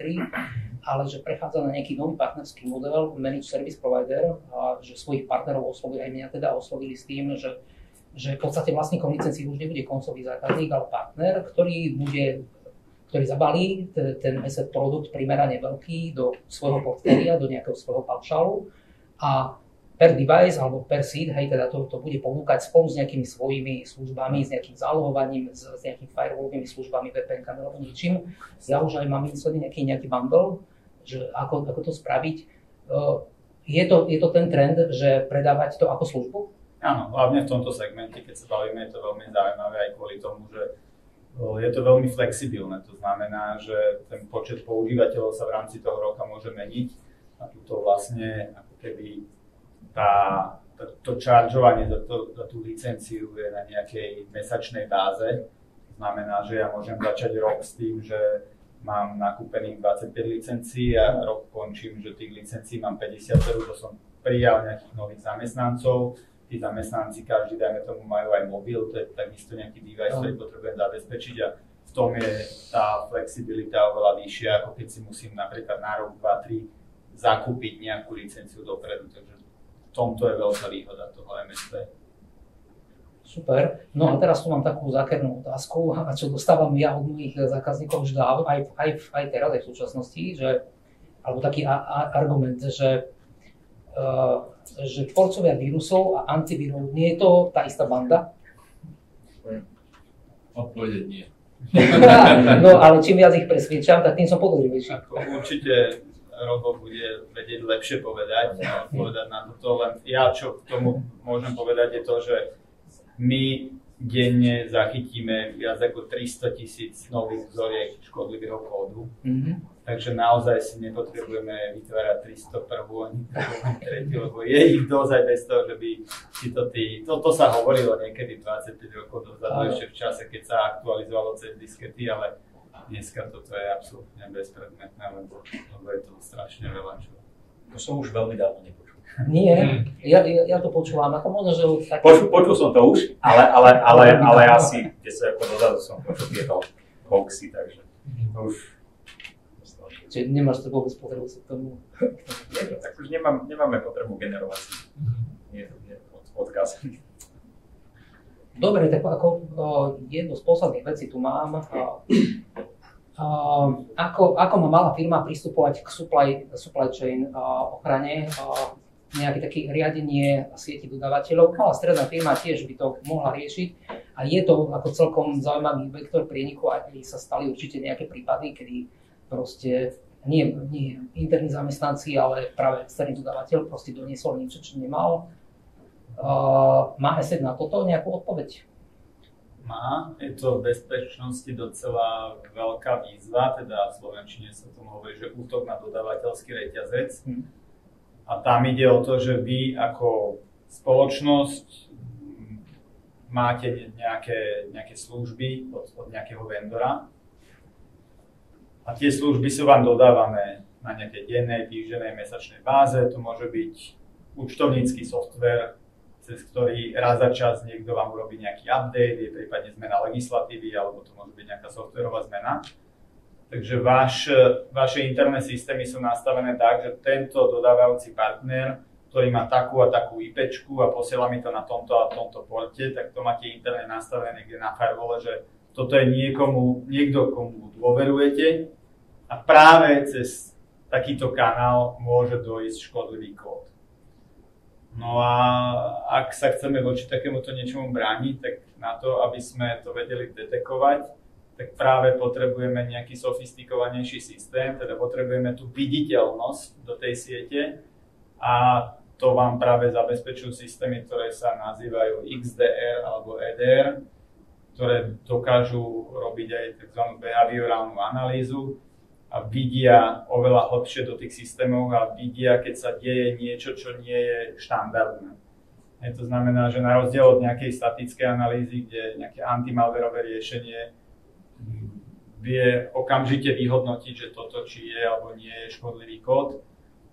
3, ale že prechádza na nejaký nový partnerský model, managed service provider, a že svojich partnerov oslovili, aj mňa teda oslovili s tým, že v podstate vlastníkom licencií už nebude koncový zákazník, ale partner, ktorý zabalí ten asset produkt primerane veľký do svojho portfólia, do nejakého svojho paušálu a per device alebo per seed, hej, teda to bude ponúkať spolu s nejakými svojimi službami, s nejakým zálohovaním, s nejakými firewallovými službami, VPN-kami alebo ničím. Ja už aj mám vymyslený nejaký bundle, že ako to spraviť. Je to ten trend, že predávať to ako službu? Áno, hlavne v tomto segmente, keď sa bavíme, je to veľmi zaujímavé aj kvôli tomu, že je to veľmi flexibilné. To znamená, že ten počet používateľov sa v rámci toho roka môže meniť a tuto vlastne ako keby to čaržovanie za tú licenciu je na nejakej mesačnej báze. To znamená, že ja môžem začať rok s tým, že mám nakúpených 25 licencií a rok končím, že tých licencií mám 50, to som prijal nejakých nových zamestnancov. Tí zamestnanci každý, dajme tomu, majú aj mobil, to je takisto nejaký device, ktorý potrebujem zabezpečiť a v tom je tá flexibilita oveľa vyššia, ako keď si musím napríklad na rok, 2, 3 zakúpiť nejakú licenciu dopredu. Takže v tomto je veľká výhoda toho MSP. Super. No a teraz tu mám takú zákernú otázku, a čo dostávam ja od mojich zákazníkov už dávno, aj teraz, aj v súčasnosti, alebo taký argument, že tvorcovia vírusov a antivírov, nie je to tá istá banda? Odpovede nie. No ale čím viac ich presviečam, tak tým som podozrivejší. Určite Robo bude vedieť lepšie povedať na toto, len ja čo k tomu môžem povedať je to, že my denne zachytíme viac ako 300,000 nových vzoriek škodlivého kódu. Takže naozaj si nepotrebujeme vytvárať 301 ani 3, lebo je ich dosť aj bez toho, že by si toto sa hovorilo niekedy 25 rokov dozadu, ešte v čase, keď sa aktualizovalo cez diskety, ale dneska toto je absolútne bezpredmetné, lebo je to strašne veľa čo. To som už veľmi dávno nepočul. Nie, ja to počúvam, ako možno, že... Počul som to už, ale asi 10 rokov dozadu som počul tieto hoaxy, takže to už... Čiže nemáš to vôbec potrebu sa k tomu... Tak už nemáme potrebu generovať odkaz. Dobre, tak ako jednu z posledných vecí tu mám. Ako má malá firma pristupovať k supply chain ochrane, nejaké také riadenie sieti dodávateľov. Malá stredná firma tiež by to mohla riešiť a je to ako celkom zaujímavý vektor prieniku, aj sa stali určite nejaké prípady, kedy proste nie interní zamestnanci, ale práve externý dodávateľ proste doniesol niečo, čo nemal. Má ESET na toto nejakú odpoveď? má. Je to v bezpečnosti docela veľká výzva, teda v slovenčine sa tomu hovorí, že útok na dodávateľský reťazec. A tam ide o to, že vy ako spoločnosť máte nejaké služby od nejakého vendora a tie služby sú vám dodávané na nejakej dennej, týždennej, mesačnej báze. To môže byť účtovnícky software, cez ktorý raz za čas niekto vám urobí nejaký update, je prípadne zmena legislatívy, alebo to môže byť nejaká softwarová zmena. Takže vaše interné systémy sú nastavené tak, že tento dodávajúci partner, ktorý má takú a takú IPčku a posiela mi to na tomto a tomto porte, tak to máte interne nastavené niekde na firewall, že toto je niekto, komu dôverujete a práve cez takýto kanál môže dojsť škodlivý kód. No a ak sa chceme voči takémuto niečomu brániť, tak na to, aby sme to vedeli detekovať, tak práve potrebujeme nejaký sofistikovanejší systém, teda potrebujeme tú viditeľnosť do tej siete a to vám práve zabezpečujú systémy, ktoré sa nazývajú XDR alebo EDR, ktoré dokážu robiť aj tzv. Behaviorálnu analýzu a vidia oveľa hlbšie do tých systémov a vidia, keď sa deje niečo, čo nie je štandardné. To znamená, že na rozdiel od nejakej statickej analýzy, kde nejaké antimalwareové riešenie vie okamžite vyhodnotiť, že toto či je alebo nie je škodlivý kód,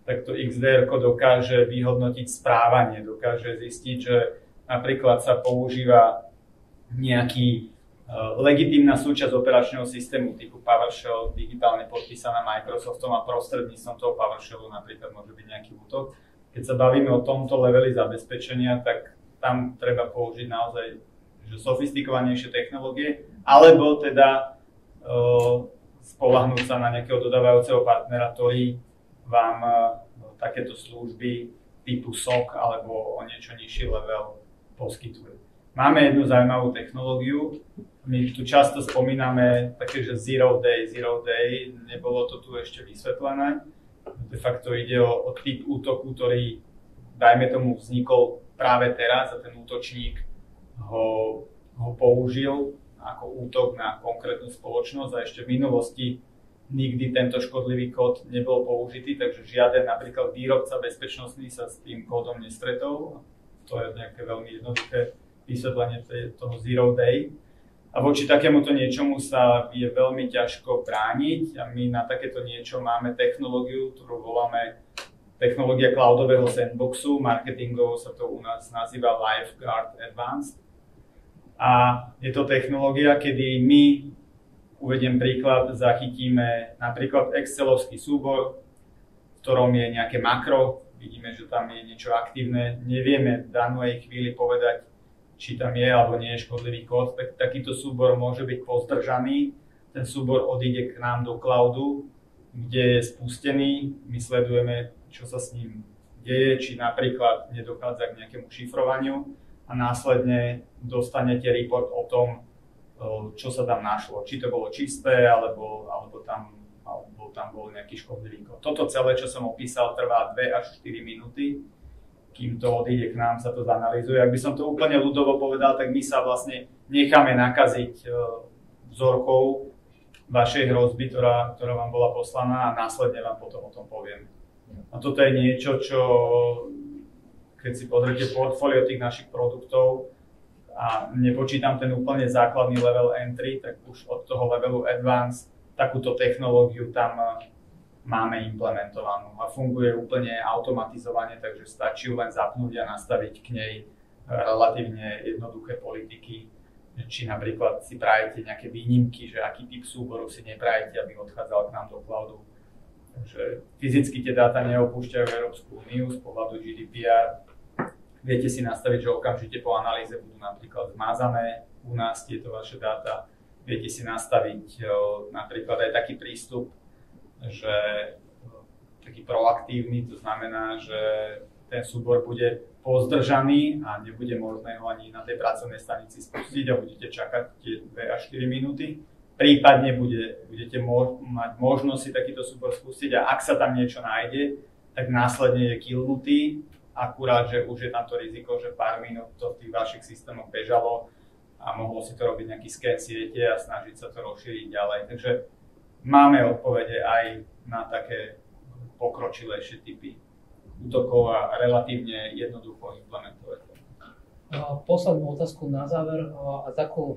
tak to XDR dokáže vyhodnotiť správanie, dokáže zistiť, že napríklad sa používa nejaký legitímna súčasť operačného systému typu PowerShell, digitálne podpísaná Microsoftom a prostredníctvom toho PowerShellu napríklad môže byť nejaký útok. Keď sa bavíme o tomto leveli zabezpečenia, tak tam treba použiť naozaj sofistikovanejšie technológie, alebo teda spoľahnúť sa na nejakého dodávajúceho partnera, ktorý vám takéto služby typu SOC alebo o niečo nižší level poskytuje. Máme jednu zaujímavú technológiu, my tu často spomíname také, že zero day, nebolo to tu ešte vysvetlené. De facto ide o typ útoku, ktorý, dajme tomu, vznikol práve teraz a ten útočník ho použil ako útok na konkrétnu spoločnosť a ešte v minulosti nikdy tento škodlivý kód nebol použitý, takže žiaden napríklad výrobca bezpečnostný sa s tým kódom nestretol. To je nejaké veľmi jednoduché vysvetlenie toho zero day. A voči takémuto niečomu sa je veľmi ťažko brániť a my na takéto niečo máme technológiu, ktorú voláme technológia cloudového sandboxu, marketingovo sa to u nás nazýva LifeGuard Advanced. A je to technológia, kedy my, uvediem príklad, zachytíme napríklad excelovský súbor, v ktorom je nejaké makro, vidíme, že tam je niečo aktívne, nevieme v danej chvíli povedať, či tam je alebo nie je škodlivý kód, tak takýto súbor môže byť pozdržaný. Ten súbor odíde k nám do cloudu, kde je spustený, my sledujeme, čo sa s ním deje, či napríklad nedochádza k nejakému šifrovaniu a následne dostanete report o tom, čo sa tam našlo. Či to bolo čisté, alebo tam bol nejaký škodlivý kód. Toto celé, čo som opísal, trvá 2 až 4 minúty. Kým to odíde k nám, sa to zanalýzuje. Ak by som to úplne ľudovo povedal, tak my sa vlastne necháme nakaziť vzorkou vašej hrozby, ktorá vám bola poslaná a následne vám potom o tom poviem. A toto je niečo, čo keď si pozriete portfólio tých našich produktov a nepočítam ten úplne základný level entry, tak už od toho levelu advanced takúto technológiu tam máme implementovanú a funguje úplne automatizovane, takže stačí len zapnúť a nastaviť k nej relatívne jednoduché politiky. Či napríklad si prajete nejaké výnimky, že aký typ súborov si neprajete, aby odchádzal k nám do cloudu. Takže fyzicky tie dáta neopúšťajú Európsku úniu z pohľadu GDPR. Viete si nastaviť, že okamžite po analýze budú napríklad zmazané u nás tieto vaše dáta. Viete si nastaviť napríklad aj taký prístup, že taký proaktívny, to znamená, že ten súbor bude pozdržaný a nebude možné ho ani na tej pracovnej stanici spustiť a budete čakať tie 2 až 4 minúty. Prípadne budete mať možnosť si takýto súbor spustiť a ak sa tam niečo nájde, tak následne je killnutý, akurát, že už je tam to riziko, že pár minút to v tých vašich systémoch bežalo a mohlo si to robiť nejaký scan siete a snažiť sa to rozšíriť ďalej. Takže máme odpovede aj na také pokročilejšie typy útokov a relatívne jednoducho implementovať. Poslednú otázku na záver a takú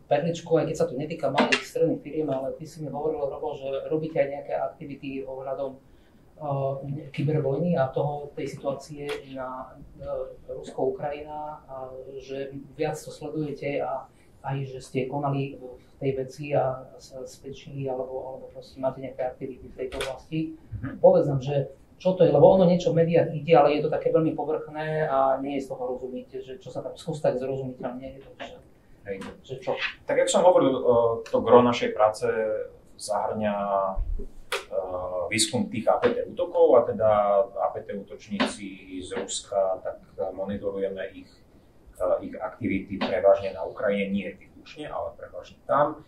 perličku, aj keď sa to netýka malých stredných firiem, ale ty si mi hovoril, Robo, že robíte aj nejaké aktivity ohľadom kybervojny a tej situácie na Rusko-Ukrajina, že viac to sledujete a aj, že ste konali v tej veci a svedčili alebo proste máte nejaké aktivity v tejto oblasti. Povedz nám, že čo to je, lebo ono niečo v médiách ide, ale je to také veľmi povrchné a nie je z toho rozumieť, že čo sa tam skús tak zrozumiteľne, že čo? Tak jak som hovoril, to gro našej práce zahŕňa výskum tých APT útokov a teda APT útočníci z Ruska, tak monitorujeme ich aktivity prevažne na Ukrajine, nie výlučne, ale prevažne tam.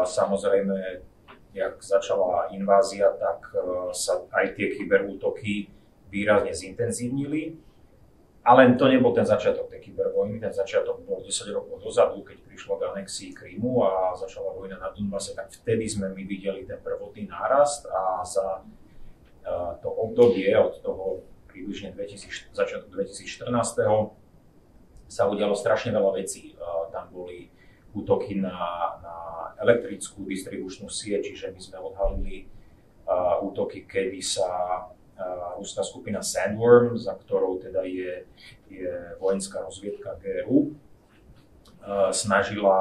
Samozrejme, jak začala invázia, tak sa aj tie kyberútoky výrazne zintenzívnili. Ale to nebol ten začiatok tej kybervojny, ten začiatok bol 10 rokov dozadu, keď prišlo k anexii Krymu a začala vojna na Donbase, tak vtedy sme my videli ten prvotný nárast a za to obdobie od toho približne začiatku 2014. sa udialo strašne veľa vecí. Tam boli útoky na elektrickú distribučnú sieť, čiže my sme odhalili útoky, kedy sa ruská skupina Sandworm, za ktorou teda je vojenská rozviedka GRU, snažila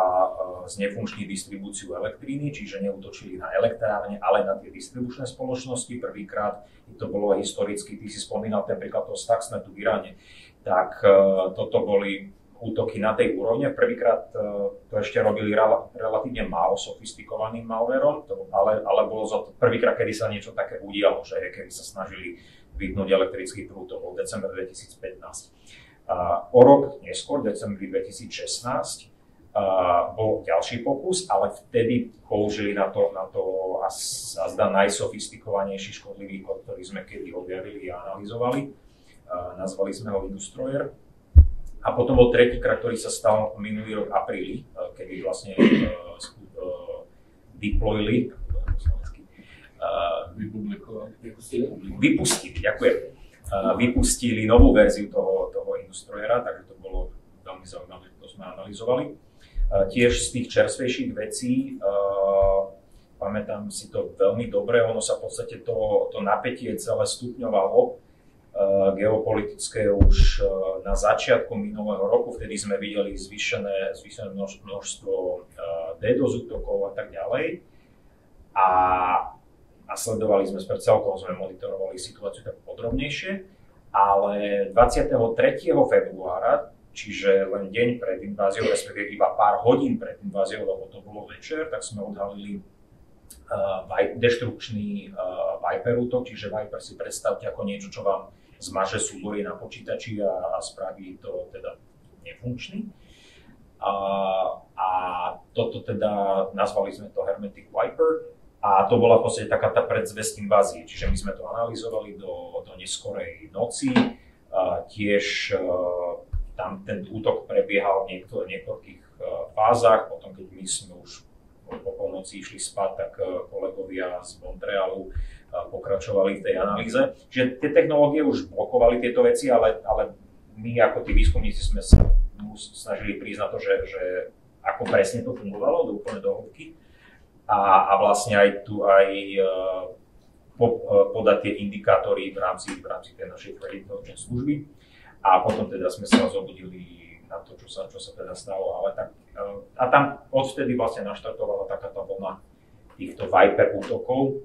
znefunkčniť distribúciu elektriny, čiže neútočili na elektrárne, ale na tie distribučné spoločnosti. Prvýkrát, to bolo historicky, ty si spomínal ten príklad toho Stuxnetu v Iráne, tak toto boli útoky na tej úrovne. Prvýkrát to ešte robili relatívne málo sofistikovaným malwareom, ale bolo za to prvýkrát, kedy sa niečo také udialo, že hackeri sa snažili vypnúť elektrický prúd, to bol december 2015. O rok neskôr, v decembri 2016, bol ďalší pokus, ale vtedy použili na to a zdá najsofistikovanejší škodlivý kód, ktorý sme kedy objavili a analyzovali. Nazvali sme ho Industroyer. A potom bol tretíkrát, ktorý sa stal minulý rok v apríli, kedy vlastne deployli, vypustili novú verziu toho Industroyera, takže to bolo veľmi zaujímavé, to sme analyzovali. Tiež z tých čerstvejších vecí, pamätám si to veľmi dobre, ono sa v podstate to napätie celé stupňovalo, geopolitické už na začiatku minulého roku, vtedy sme videli zvýšené množstvo DDoS útokov a tak ďalej. A sledovali sme celkom, sme monitorovali situáciu tak podrobnejšie, ale 23. februára, čiže len deň pred inváziou, respektíve iba pár hodín pred inváziou, lebo to bolo večer, tak sme odhalili deštrukčný Viper útok, čiže Viper si predstavte ako niečo, čo vám zmaže súbory na počítači a spraví to teda nefunkčný. A toto teda nazvali sme to Hermetic Viper a to bola v podstate taká tá predzvesť invázie, čiže my sme to analyzovali do neskorej noci. Tiež tam ten útok prebiehal v niektorých fázach, potom keď my sme už po polnoci išli spať, tak kolegovia z Montrealu pokračovali v tej analýze. Čiže tie technológie už blokovali tieto veci, ale my ako tí výskumníci sme sa snažili prísť na to, že ako presne to fungovalo, úplne do hĺbky. A vlastne aj tu podať tie indikátory v rámci tej našej threat intelligence služby. A potom teda sme sa zobudili na to, čo sa teda stalo. Ale tak, a tam odvtedy vlastne naštartovala taká tá vlna týchto Viper útokov.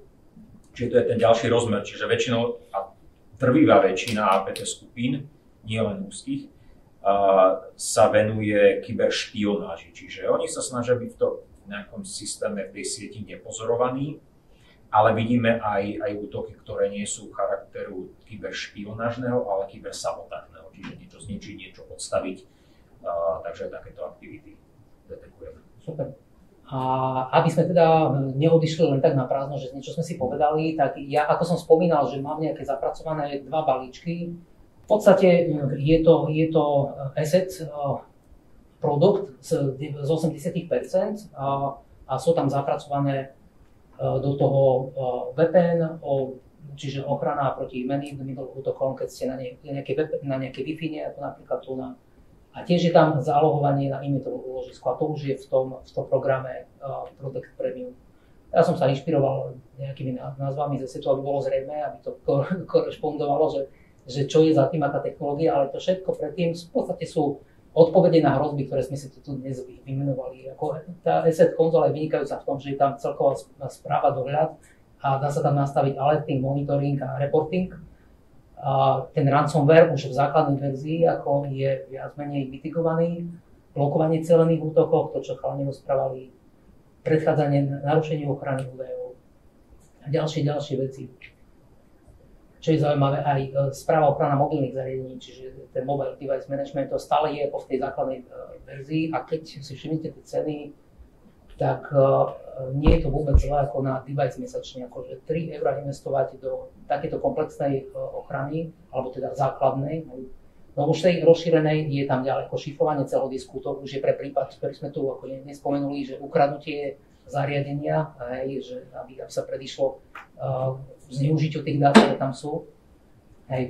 Čiže to je ten ďalší rozmer, čiže väčšinou a trvivá väčšina APT skupín, nie len úzkých, sa venuje kyberšpionáži. Čiže oni sa snažia byť v nejakom systéme v tej sieti nepozorovaní, ale vidíme aj útoky, ktoré nie sú charakteru kyberšpionážneho, ale kybersabotážneho, čiže niečo zničiť, niečo odstaviť, takže takéto aktivity detekujeme. Super. A aby sme teda neodišli len tak na prázdno, že niečo sme si povedali, tak ja, ako som spomínal, že mám nejaké zapracované 2 balíčky. V podstate je to asset produkt z 80% a sú tam zapracované do toho VPN, čiže ochrana proti man-in-the-middle útokom, keď ste na nejaké Wi-Fi, ako napríklad tu na. A tiež je tam zálohovanie na imitové úložisko a to už je v tom programe Protect Premium. Ja som sa inšpiroval nejakými názvami ze setu, aby bolo zrejme, aby to korešpondovalo, že čo je za tým aká technológia, ale to všetko predtým v podstate sú odpovede na hrozby, ktoré sme si tu dnes vymenovali. Tá asset konzola je vynikajúca v tom, že je tam celková správa, dohľad a dá sa tam nastaviť alerting, monitoring a reporting. A ten ransomware už v základnej verzii ako je viac menej mitigovaný, blokovanie celených útokov, to čo chalani rozprávali, predchádzanie narušeniu ochrany údajov a ďalšie veci. Čo je zaujímavé, aj správa ochrana mobilných zariadení, čiže ten mobile device management, to stále je po tej základnej verzii a keď si všimnete tie ceny, tak nie je to vôbec zlé ako na device mesačne, akože 3 € investovať do takéto komplexnej ochrany, alebo teda základnej. No už tej rozšírenej je tam ďalej ako šifrovanie celého disku, to už je pre prípad, ktorý sme tu ako nespomenuli, že ukradnutie zariadenia, že aby sa predišlo zneužitiu tých dát, ktoré tam sú.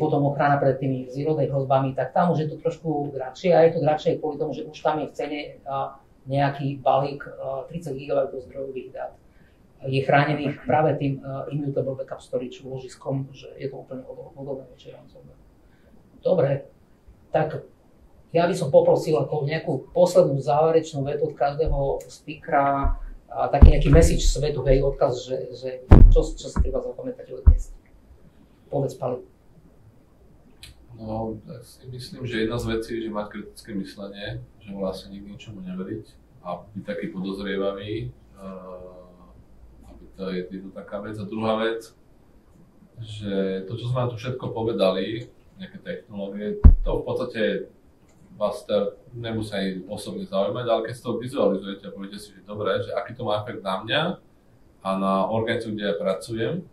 Potom ochrana pred tými zero-day hrozbami, tak tam už je to trošku drahšie a je to drahšie kvôli tomu, že už tam je v cene nejaký balík 30 GB zdrojových dát. Je chránených práve tým immutable backup storage úložiskom, že je to úplne odolné voči ransomware. Dobre, tak ja by som poprosil ako nejakú poslednú záverečnú vetu od každého speakera a taký nejaký message svetu, hej, odkaz, že čo si treba zapamätať od dnes. Povedz, Pali. No, ja si myslím, že jedna z vecí je, že mať kritické myslenie, že vlastne nikdy ničomu neveriť a byť taký podozrievavý, aby to je to taká vec. A druhá vec, že to, čo sme tu všetko povedali, nejaké technológie, to v podstate vás nemusí ani osobne zaujímať, ale keď si to vizualizujete a poviete si, že dobre, že aký to má efekt na mňa a na organizáciu, kde ja pracujem,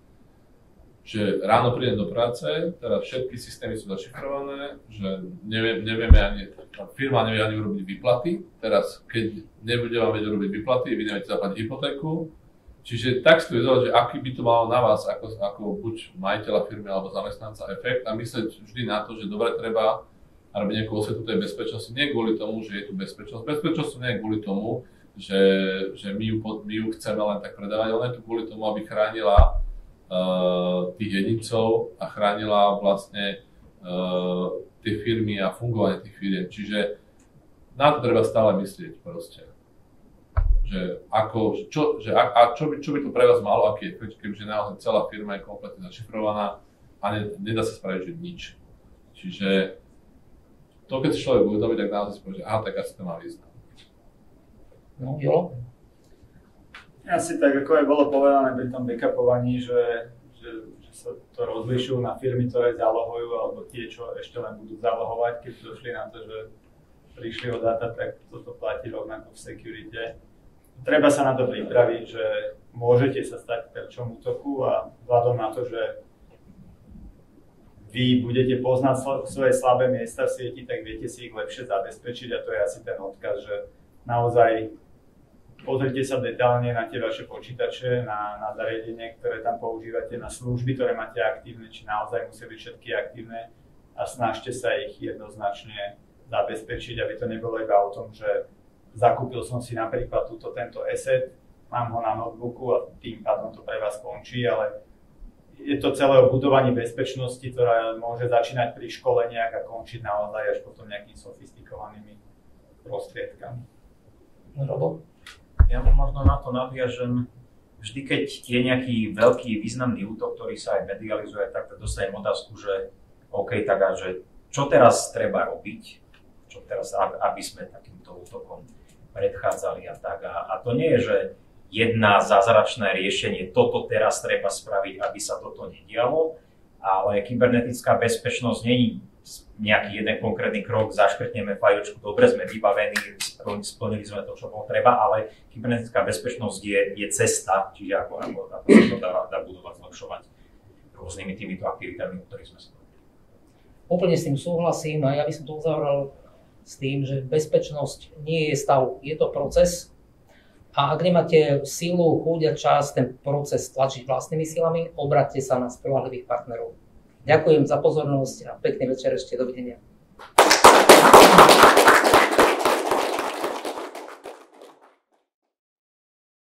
že ráno prídem do práce, teda všetky systémy sú zašifrované, že nevieme ani, firma nevie ani urobiť výplaty, teraz keď nebude vám vedieť urobiť výplaty, vy neviete zaplatiť hypotéku, čiže tak si to vyzerá, že aký by to malo na vás ako buď majiteľa firmy alebo zamestnanca efekt a myslieť vždy na to, že dobre treba robiť nejakú osvetu tej bezpečnosti, nie kvôli tomu, že je tu bezpečnosť. Bezpečnosť nie je kvôli tomu, že my ju chceme len tak predávať, ale je tu kvôli tomu, aby chránila tých jedincov a chránila vlastne tie firmy a fungovanie tých firiem. Čiže na to treba stále myslieť proste. Čo by to pre vás malo, aký efekt, keďže naozaj celá firma je kompletne zašifrovaná a nedá sa spraviť, že nič. Čiže to, keď si človek uvedomí, tak naozaj si povie, že aha, tak asi to má význam. No, jo. Asi tak, ako aj bolo povedané pri tom backupovaní, že sa to rozlišujú na firmy, ktoré zálohujú, alebo tie, čo ešte len budú zálohovať, keď došli na to, že prišli o dáta, tak toto platí rovnako v security. Treba sa na to pripraviť, že môžete sa stať terčom útoku a vzhľadom na to, že vy budete poznať svoje slabé miesta v sieti, tak viete si ich lepšie zabezpečiť a to je asi ten odkaz, že naozaj pozrite sa detailne na tie vaše počítače, na zariadenie, ktoré tam používate, na služby, ktoré máte aktívne, či naozaj musia byť všetky aktívne a snažte sa ich jednoznačne zabezpečiť, aby to nebolo iba o tom, že zakúpil som si napríklad tento asset, mám ho na notebooku a tým pádom to pre vás končí, ale je to celé o budovaní bezpečnosti, ktorá môže začínať pri školeniach a končiť naozaj až potom nejakými sofistikovanými prostriedkami. Robo? Ja možno na to nadviažem, vždy keď je nejaký veľký významný útok, ktorý sa aj medializuje, tak dostanem otázku, že OK, tak a že čo teraz treba robiť, čo teraz, aby sme takýmto útokom predchádzali a tak. A to nie je, že jedna zázračné riešenie, toto teraz treba spraviť, aby sa toto nedialo, ale kybernetická bezpečnosť nie je nejaký jeden konkrétny krok, zaškrtneme fajločku, dobre sme vybavení, splnili sme to, čo bolo treba, ale kybernetická bezpečnosť je cesta, čiže ako sa to dá budovať, zlepšovať rôznymi týmito aktivitami, o ktorých sme sa. Úplne s tým súhlasím a ja by som to uzavrel s tým, že bezpečnosť nie je stav, je to proces. A ak nemáte sílu, chuť a čas ten proces tlačiť vlastnými silami, obráťte sa na spoľahlivých partnerov. Ďakujem za pozornosť a pekný večer ešte, dovidenia.